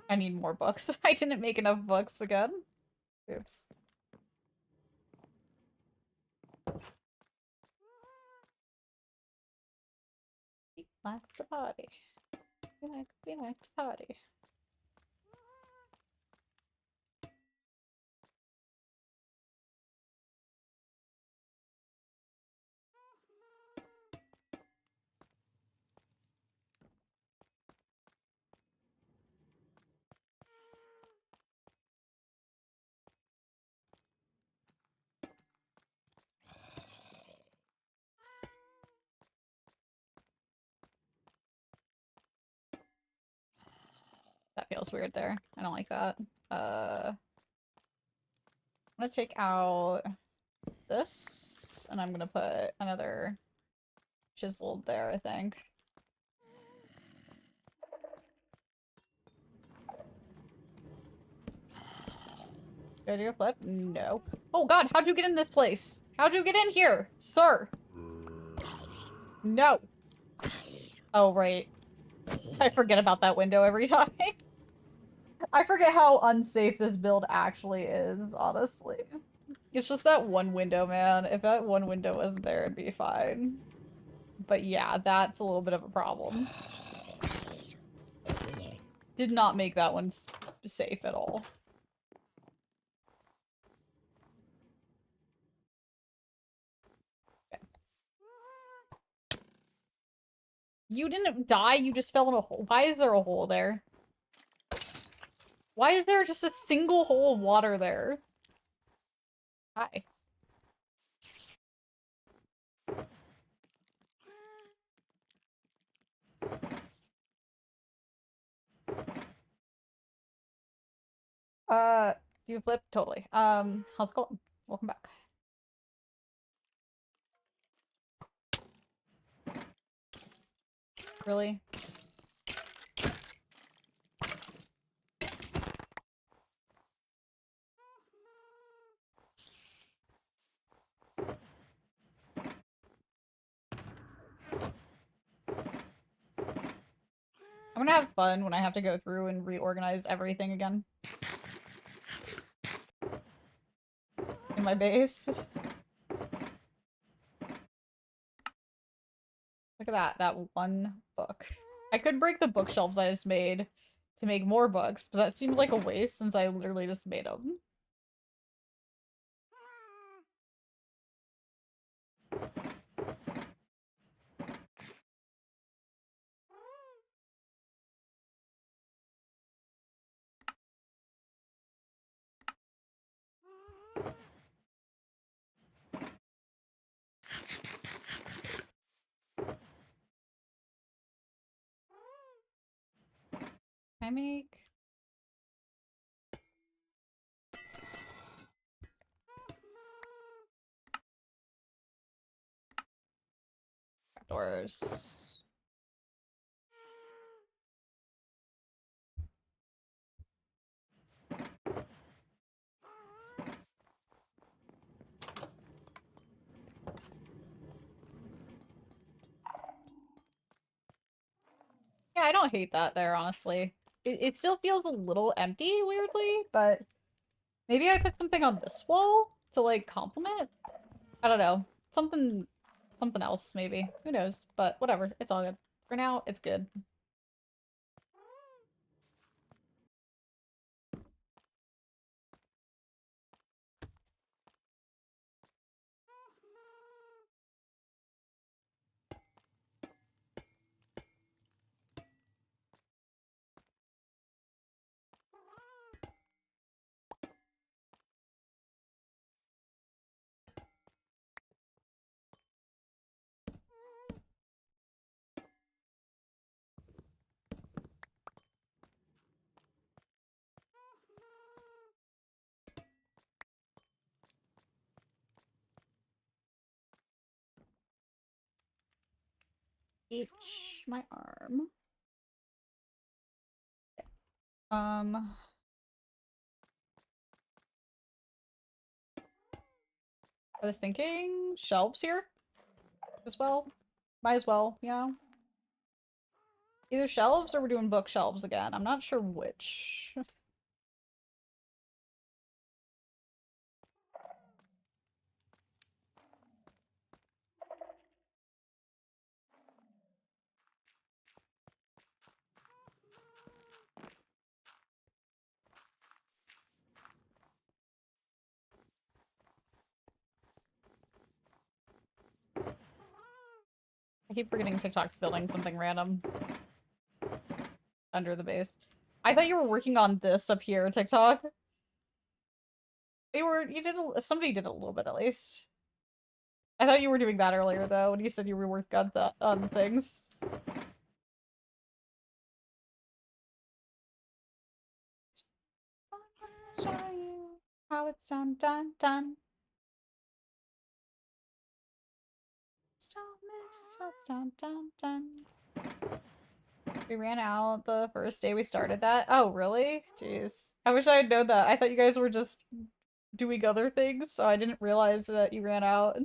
I need more books. I didn't make enough books again. Oops. We like to party. We like to party. That feels weird there. I don't like that. I'm gonna take out this, and I'm gonna put another chiseled there, I think. Did I do a flip? No. Oh god, how'd you get in this place? How'd you get in here, sir? No. Oh, right. I forget about that window every time. I forget how unsafe this build actually is, honestly. It's just that one window, man. If that one window wasn't there, it'd be fine. But yeah, that's a little bit of a problem. Did not make that one safe at all. Okay. You didn't die, you just fell in a hole. Why is there a hole there? Why is there just a single hole of water there? Hi. Do you flip? Totally. How's it going? Welcome back. Really? I'm gonna have fun when I have to go through and reorganize everything again. In my base. Look at that one book. I could break the bookshelves I just made to make more books, but that seems like a waste since I literally just made them. Can I make... Doors. don't hate that there, honestly. It still feels a little empty, weirdly, but maybe I put something on this wall to, like, complement? I don't know. Something else, maybe. Who knows? But whatever. It's all good. For now, it's good. Itch my arm. I was thinking shelves here as well. Might as well, you know? Either shelves or we're doing bookshelves again. I'm not sure which. I keep forgetting TikTok's building something random under the base. I thought you were working on this up here, TikTok. Somebody did a little bit at least. I thought you were doing that earlier though, when you said you were working on things. Show you how it's done. We ran out the first day we started that. Oh, really? Jeez. I wish I had known that. I thought you guys were just doing other things, so I didn't realize that you ran out.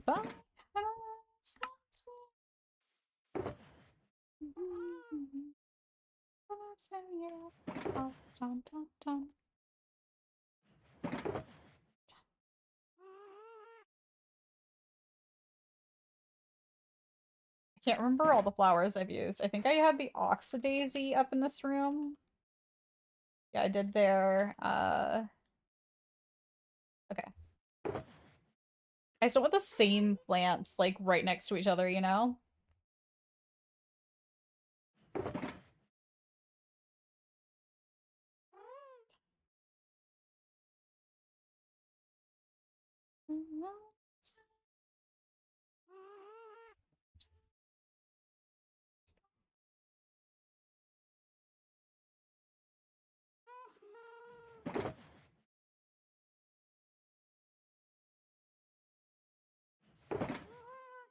I can't remember all the flowers I've used. I think I had the oxidaisy up in this room. Yeah, I did there. Okay. I just don't want the same plants, like, right next to each other, you know?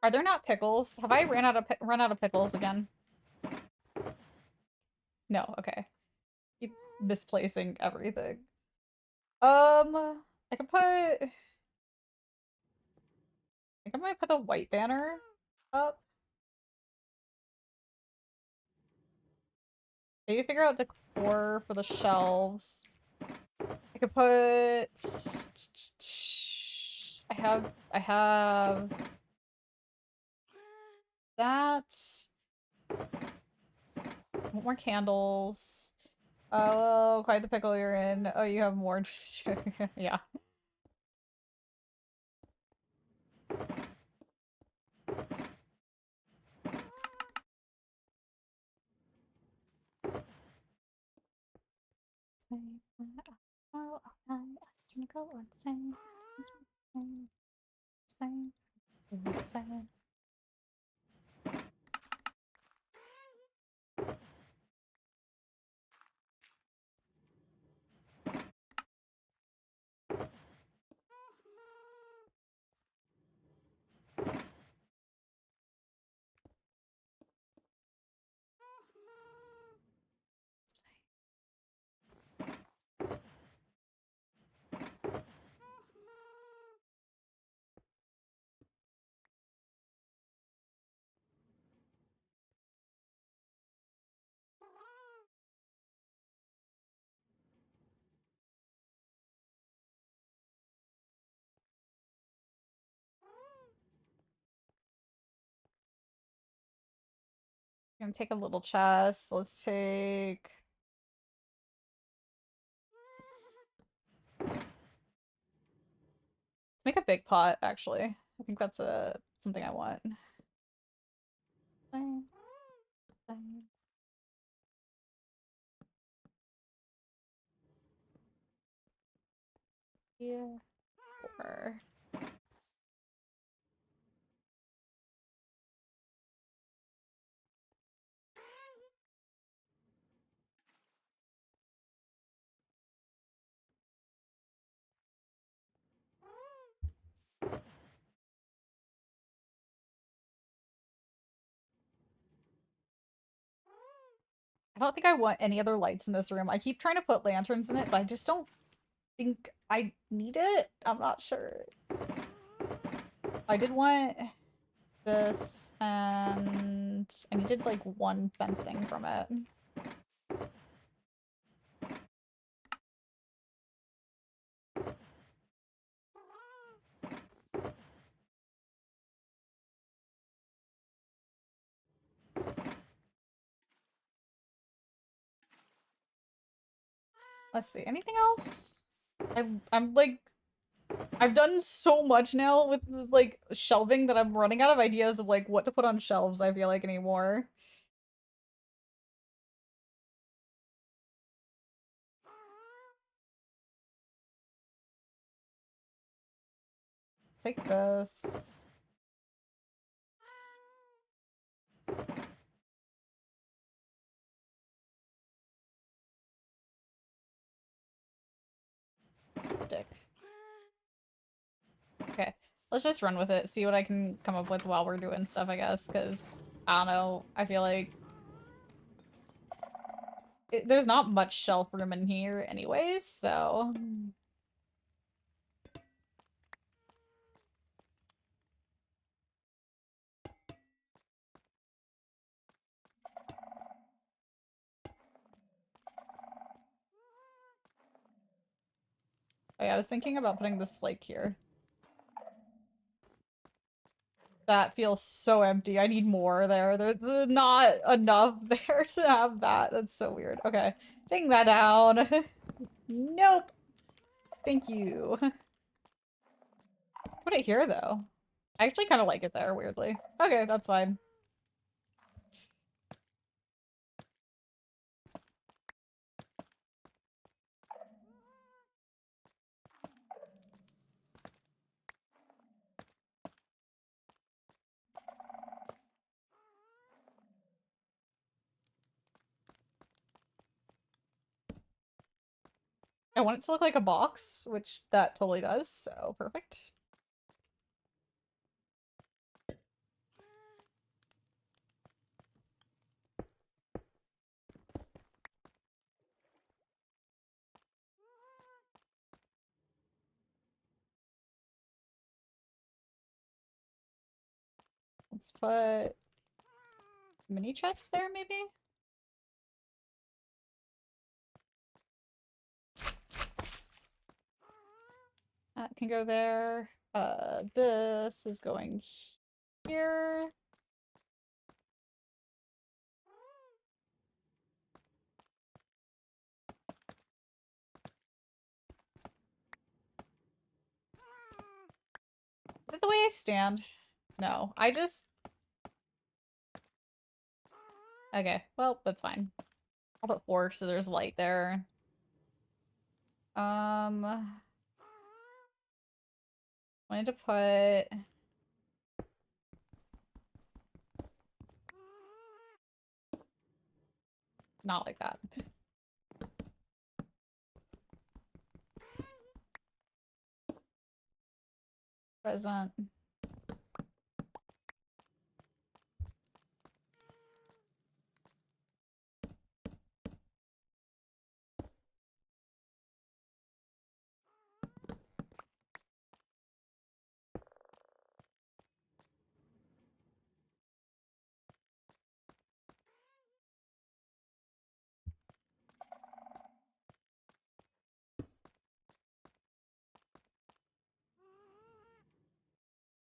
Are there not pickles? Have I run out of pickles again? No, okay. Keep misplacing everything. I could put... I think I might put a white banner up. Maybe figure out decor for the shelves. I could put... I have... that. More candles. Oh, quite the pickle you're in. Oh, you have more. Yeah. gonna go insane. Insane. Insane. I'm gonna take a little chest. Let's take. Let's make a big pot, actually. I think that's something I want. Fine. Fine. Yeah. Four. I don't think I want any other lights in this room. I keep trying to put lanterns in it, but I just don't think I need it. I'm not sure. I did want this, and I needed like one fencing from it. Let's see, anything else? I'm like, I've done so much now with like shelving that I'm running out of ideas of like what to put on shelves, I feel like, anymore. Take this. Stick. Okay, let's just run with it, see what I can come up with while we're doing stuff, I guess, because, I don't know, I feel like there's not much shelf room in here anyways, so... Oh yeah, I was thinking about putting this like here. That feels so empty. I need more there. There's not enough there to have that. That's so weird. Okay, taking that down. Nope. Thank you. Put it here, though. I actually kind of like it there, weirdly. Okay, that's fine. I want it to look like a box, which that totally does, so perfect. Let's put mini chests there, maybe? That can go there. This is going here. Is it the way I stand? No, I just... Okay, well, that's fine. I'll put 4 so there's light there. Wanted to put... Not like that. Present.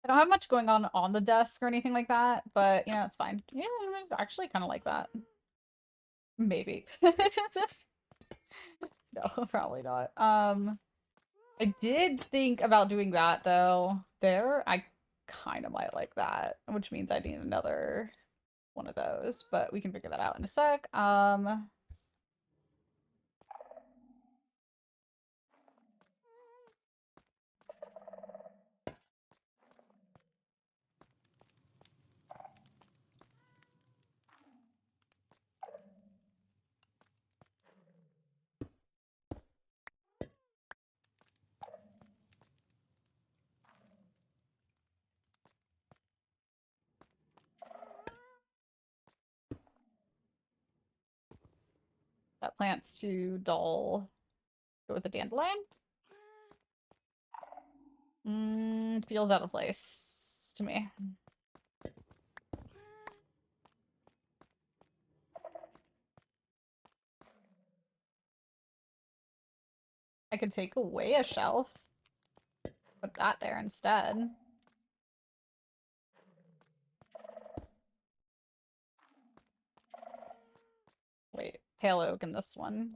I don't have much going on the desk or anything like that, but, you know, it's fine. Yeah, I actually kind of like that. Maybe. No, probably not. I did think about doing that, though. There, I kind of might like that, which means I need another one of those, but we can figure that out in a sec. That plant's too dull. Go with the dandelion? Feels out of place to me. I could take away a shelf. Put that there instead. Wait, pale oak in this one.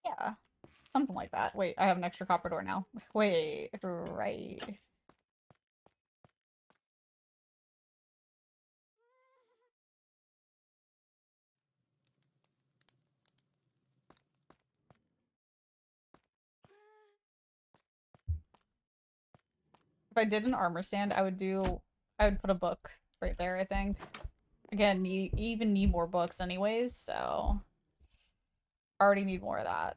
Yeah, something like that. Wait, I have an extra copper door now. Wait, right. If I did an armor stand, I would put a book right there, I think. Again, you even need more books anyways, so already need more of that.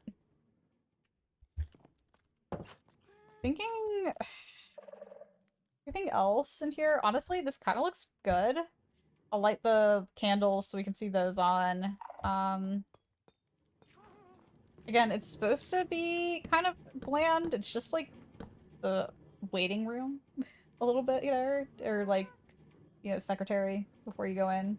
Thinking anything else in here? Honestly, this kind of looks good. I'll light the candles so we can see those on. Again, it's supposed to be kind of bland. It's just like the waiting room a little bit there, or like, you know, secretary before you go in.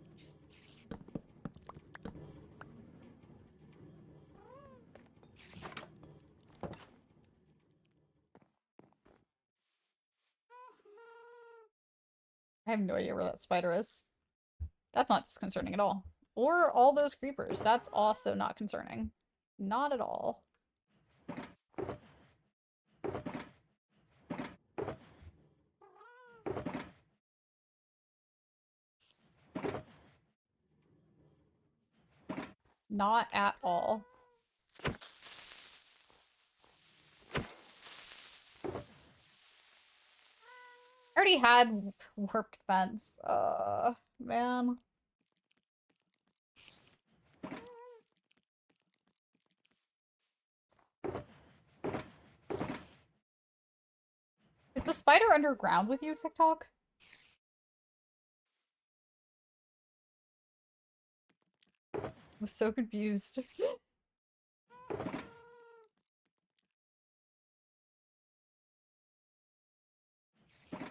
I have no idea where that spider is. That's not disconcerting at all. Or all those creepers. That's also not concerning. Not at all. Not at all. I already had warped fence. Man. Is the spider underground with you, TikTok? I'm so confused.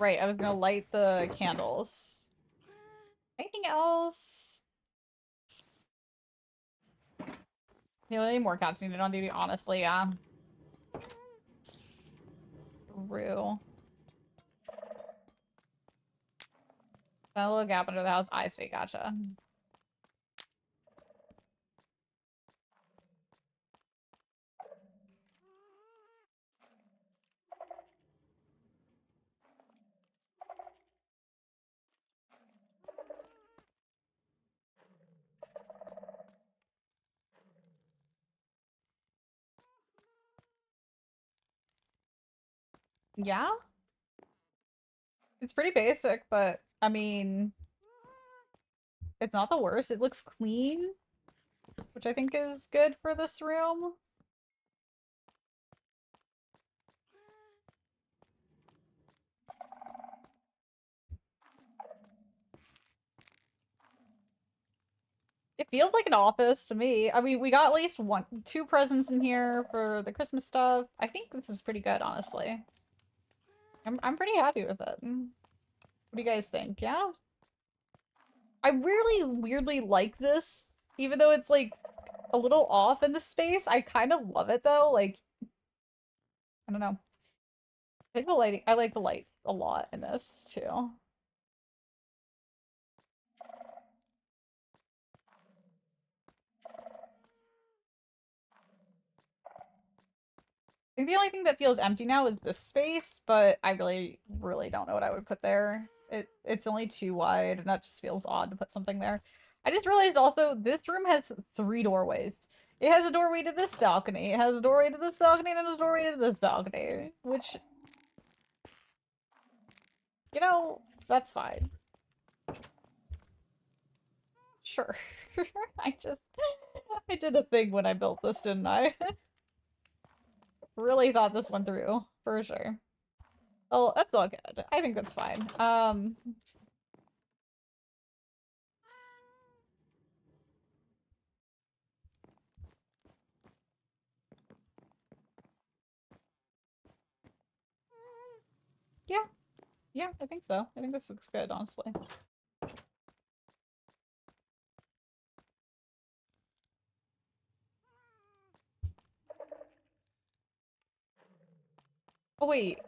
Right, I was gonna light the candles. Anything else? You know, any more cats needed on duty? Honestly, yeah. Rue. That little gap under the house. I see, gotcha. Yeah? It's pretty basic, but I mean, it's not the worst. It looks clean, which I think is good for this room. It feels like an office to me. I mean, we got at least two presents in here for the Christmas stuff. I think this is pretty good, honestly. I'm pretty happy with it. What do you guys think? Yeah? I really weirdly like this, even though it's like a little off in the space. I kind of love it though. Like, I don't know. I think the lighting, I like the lights a lot in this too. I think the only thing that feels empty now is this space, but I really, really don't know what I would put there. It's only too wide, and that just feels odd to put something there. I just realized also this room has 3 doorways. It has a doorway to this balcony, it has a doorway to this balcony, and a doorway to this balcony, which, you know, that's fine. Sure. I did a thing when I built this, didn't I? Really thought this one through, for sure. Oh, that's all good. I think that's fine. Yeah. Yeah, I think so. I think this looks good, honestly. Oh, wait.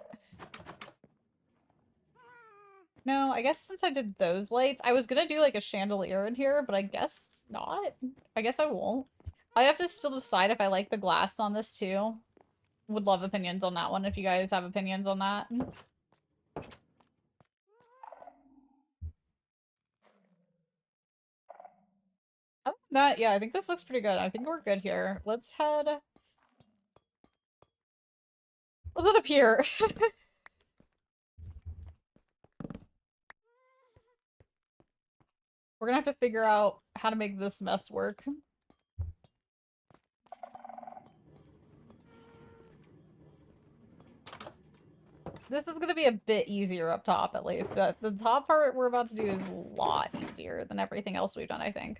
No, I guess since I did those lights, I was gonna do like a chandelier in here, but I guess not. I guess I won't. I have to still decide if I like the glass on this too. Would love opinions on that one if you guys have opinions on that. Other than that, yeah, I think this looks pretty good. I think we're good here. Let's head up here. We're gonna have to figure out how to make this mess work. This is gonna be a bit easier up top, at least. The top part we're about to do is a lot easier than everything else we've done, I think.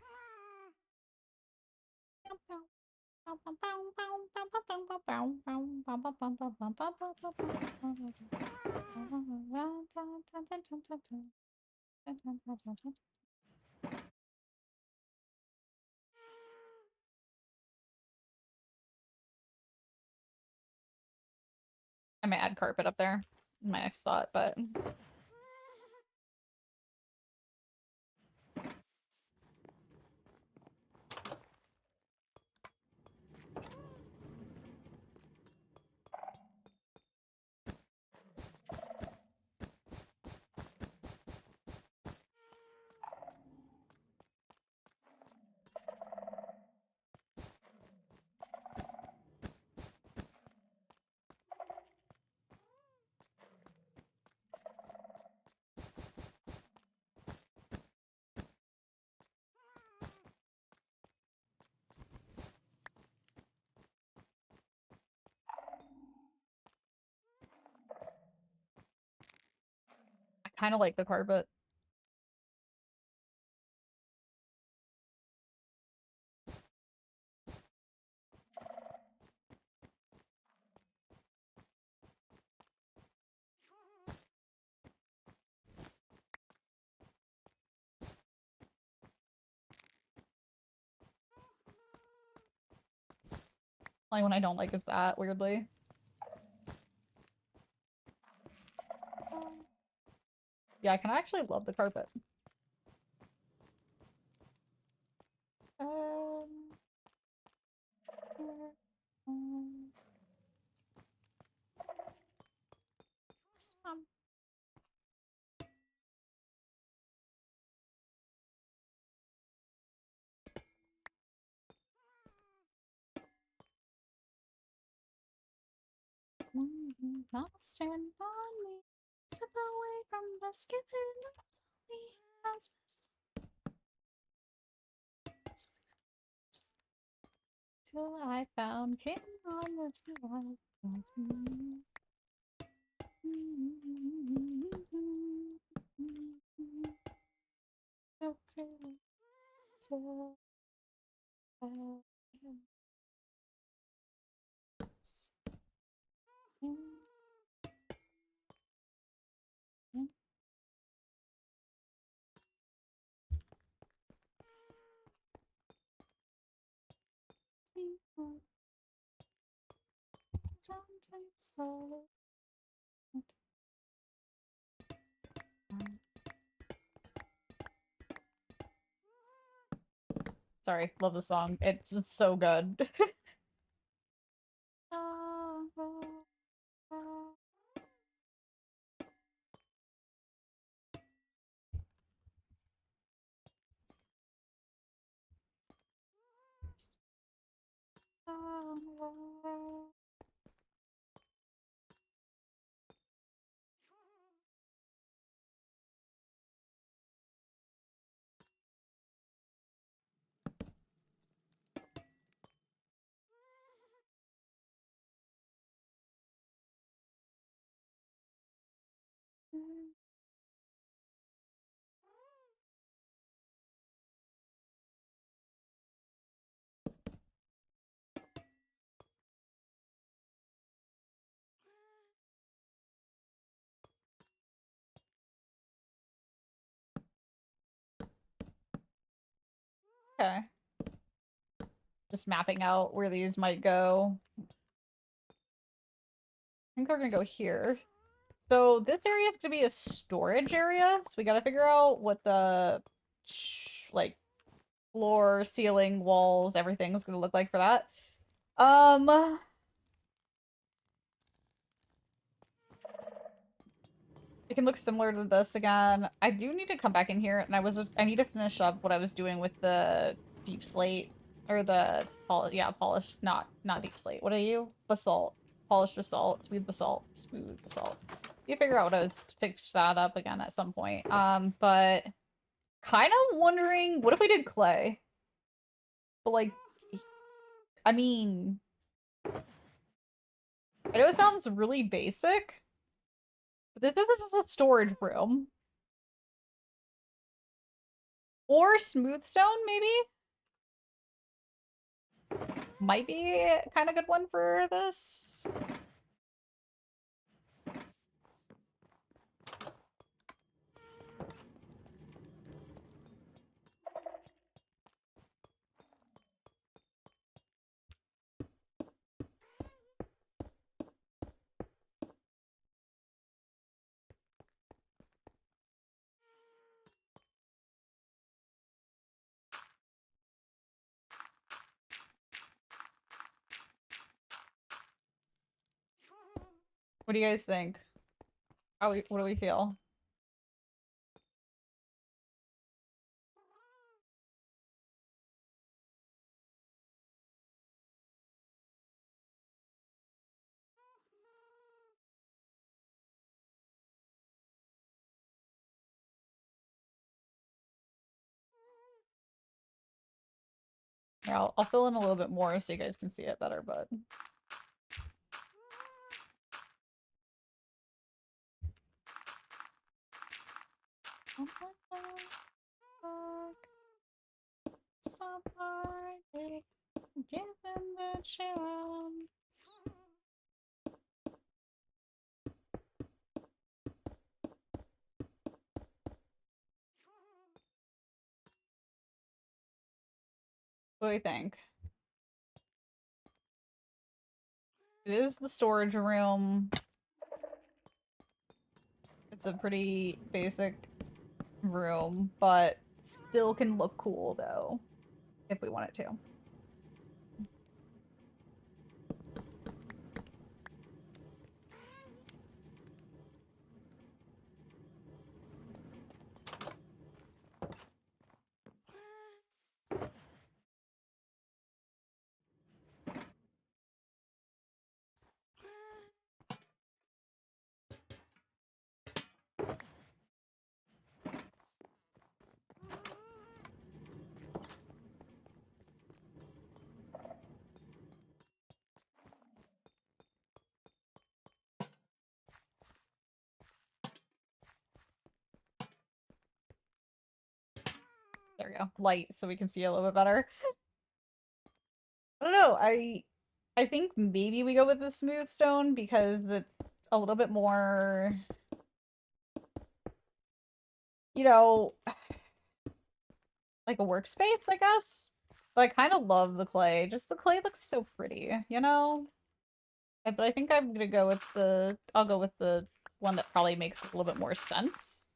I may add carpet up there in my next thought, but I kind of like the carpet. Only one I don't like is that, weirdly. Yeah, I kind of actually love the carpet. Lost and lonely, slip away from the skipping till I found him on the twilight. Sorry, love the song. It's just so good. Okay. Just mapping out where these might go. I think they're gonna go here. So this area is gonna be a storage area, so we gotta figure out what the like floor, ceiling, walls, everything's gonna look like for that. It can look similar to this again. I do need to come back in here, and I need to finish up what I was doing with the deep slate or the polished, not deep slate. What are you? Basalt, polished basalt, smooth basalt, smooth basalt. You figure out what I was fix that up again at some point. But kind of wondering, what if we did clay? But like, I mean, I know it sounds really basic, but this isn't just a storage room. Or smooth stone, maybe? Might be kind of good one for this. What do you guys think? What do we feel? Yeah, I'll fill in a little bit more so you guys can see it better, but somebody give them the chance. What do you think? It is the storage room. It's a pretty basic room, but still can look cool though, if we want it to. there we go. Light so we can see a little bit better. I don't know. I think maybe we go with the smooth stone because it's a little bit more, you know, like a workspace, I guess. But I kind of love the clay. Just the clay looks so pretty, you know? But I think I'm gonna go with I'll go with the one that probably makes a little bit more sense.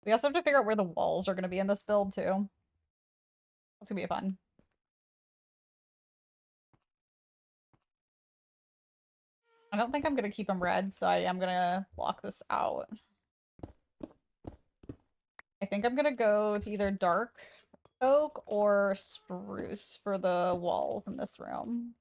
We also have to figure out where the walls are gonna be in this build, too. That's gonna be fun. I don't think I'm gonna keep them red, so I am gonna block this out. I think I'm gonna go to either dark oak or spruce for the walls in this room.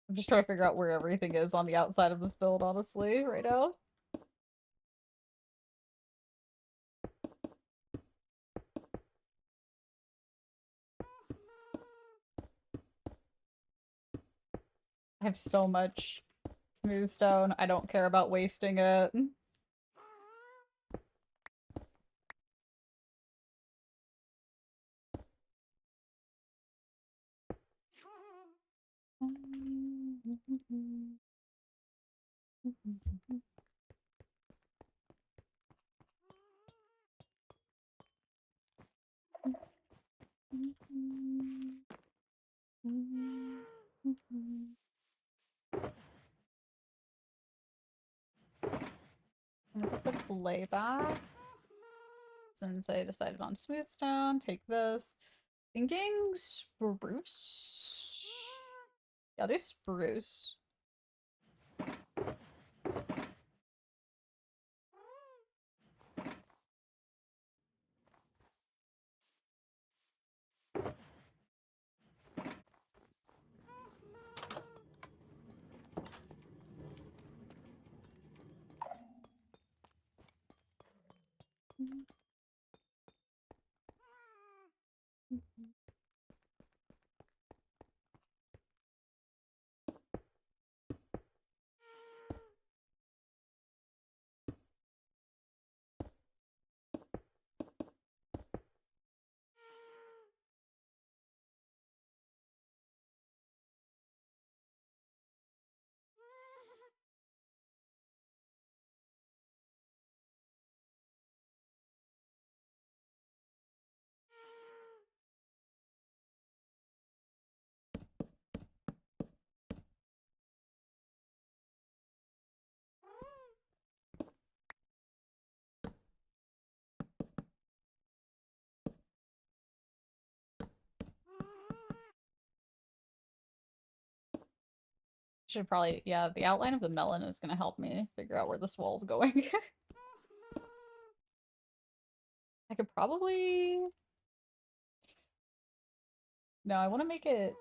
I'm just trying to figure out where everything is on the outside of this build, honestly, right now. I have so much smooth stone. I don't care about wasting it. I'm gonna put the clay back. Since I decided on smooth stone, take this. Thinking spruce. Yeah, I'll do spruce. Should probably, yeah, the outline of the melon is gonna help me figure out where this wall's going. I could probably... No, I want to make it...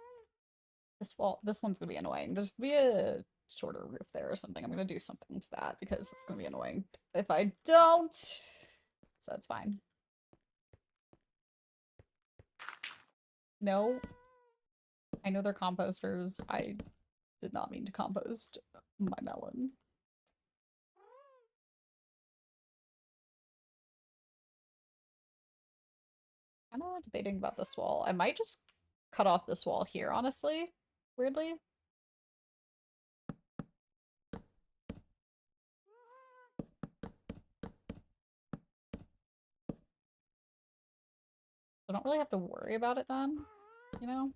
This one's gonna be annoying. There's gonna be a shorter roof there or something. I'm gonna do something to that because it's gonna be annoying if I don't. So it's fine. No. I know they're composters. I did not mean to compost my melon. I'm not debating about this wall. I might just cut off this wall here, honestly. Weirdly. I don't really have to worry about it then, you know?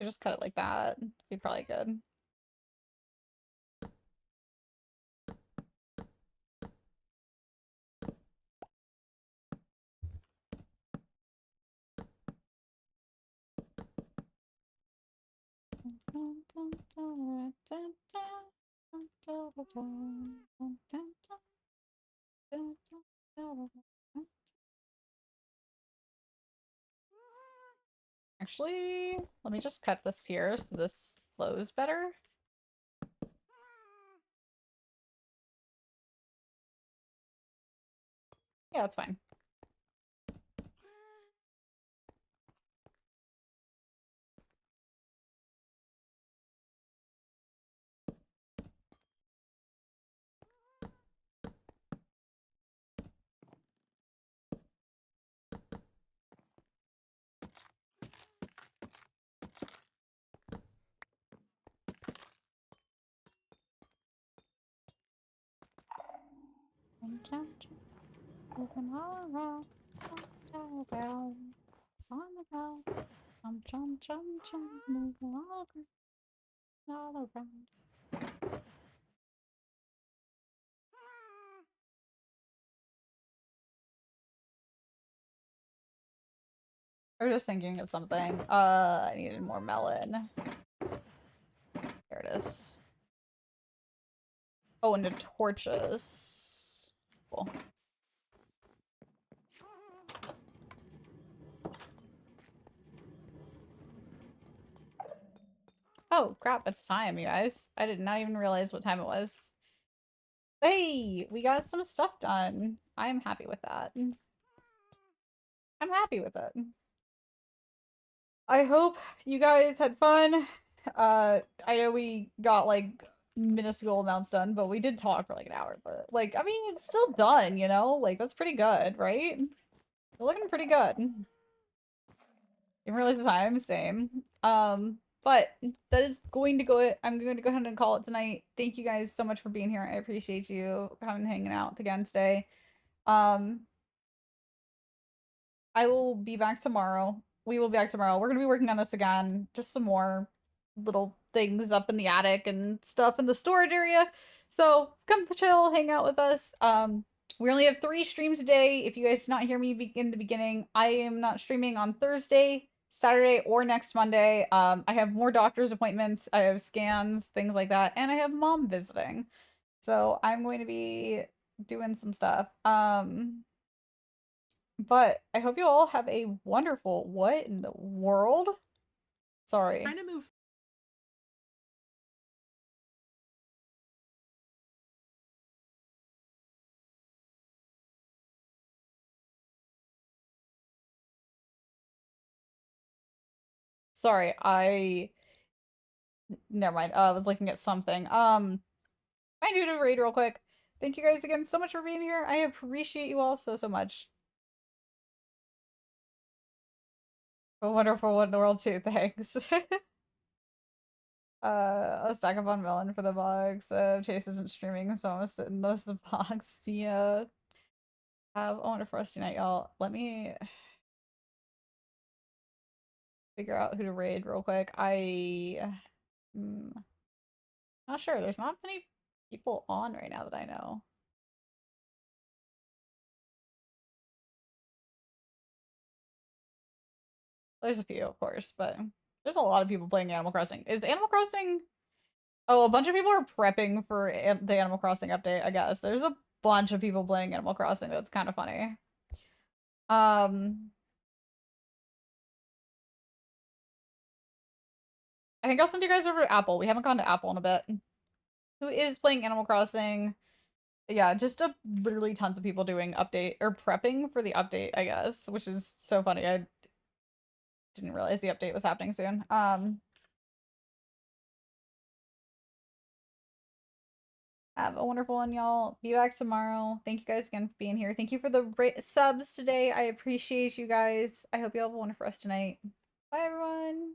I just cut it like that. Be probably good. Actually, let me just cut this here so this flows better. Yeah, that's fine. Moving all around, all around, on the ground. Moving all around. I was just thinking of something. I needed more melon. There it is. Oh, and the torches. Cool. Oh, crap, it's time, you guys. I did not even realize what time it was. Hey, we got some stuff done. I'm happy with that. I'm happy with it. I hope you guys had fun. I know we got, like, minuscule amounts done, but we did talk for, like, an hour. But, like, I mean, it's still done, you know? Like, that's pretty good, right? We're looking pretty good. Didn't realize the time, same. But that is going to go it. I'm going to go ahead and call it tonight. Thank you guys so much for being here. I appreciate you coming and hanging out again today. I will be back tomorrow. We will be back tomorrow. We're gonna be working on this again. Just some more little things up in the attic and stuff in the storage area. So come chill, hang out with us. We only have 3 streams today. If you guys did not hear me in the beginning, I am not streaming on Thursday, Saturday, or next Monday. I have more doctor's appointments, I have scans, things like that, and I have mom visiting. So I'm going to be doing some stuff. But I hope you all have a wonderful, what in the world? Sorry. Trying to move. Sorry, never mind. I was looking at something. I do to raid real quick. Thank you guys again so much for being here. I appreciate you all so, so much. A wonderful what in the world too, thanks. A stack of on melon for the box. Chase isn't streaming, so I'm gonna sit in this box. See ya. Have a wonderful rest of your night, y'all. Let me figure out who to raid real quick. Not sure. There's not many people on right now that I know. There's a few, of course, but there's a lot of people playing Animal Crossing. Is Animal Crossing... Oh, a bunch of people are prepping for the Animal Crossing update, I guess. There's a bunch of people playing Animal Crossing. That's kind of funny. I think I'll send you guys over to Apple. We haven't gone to Apple in a bit. Who is playing Animal Crossing? Yeah, just literally tons of people doing update or prepping for the update, I guess, which is so funny. I didn't realize the update was happening soon. Have a wonderful one, y'all. Be back tomorrow. Thank you guys again for being here. Thank you for the subs today. I appreciate you guys. I hope you all have a wonderful rest tonight. Bye, everyone.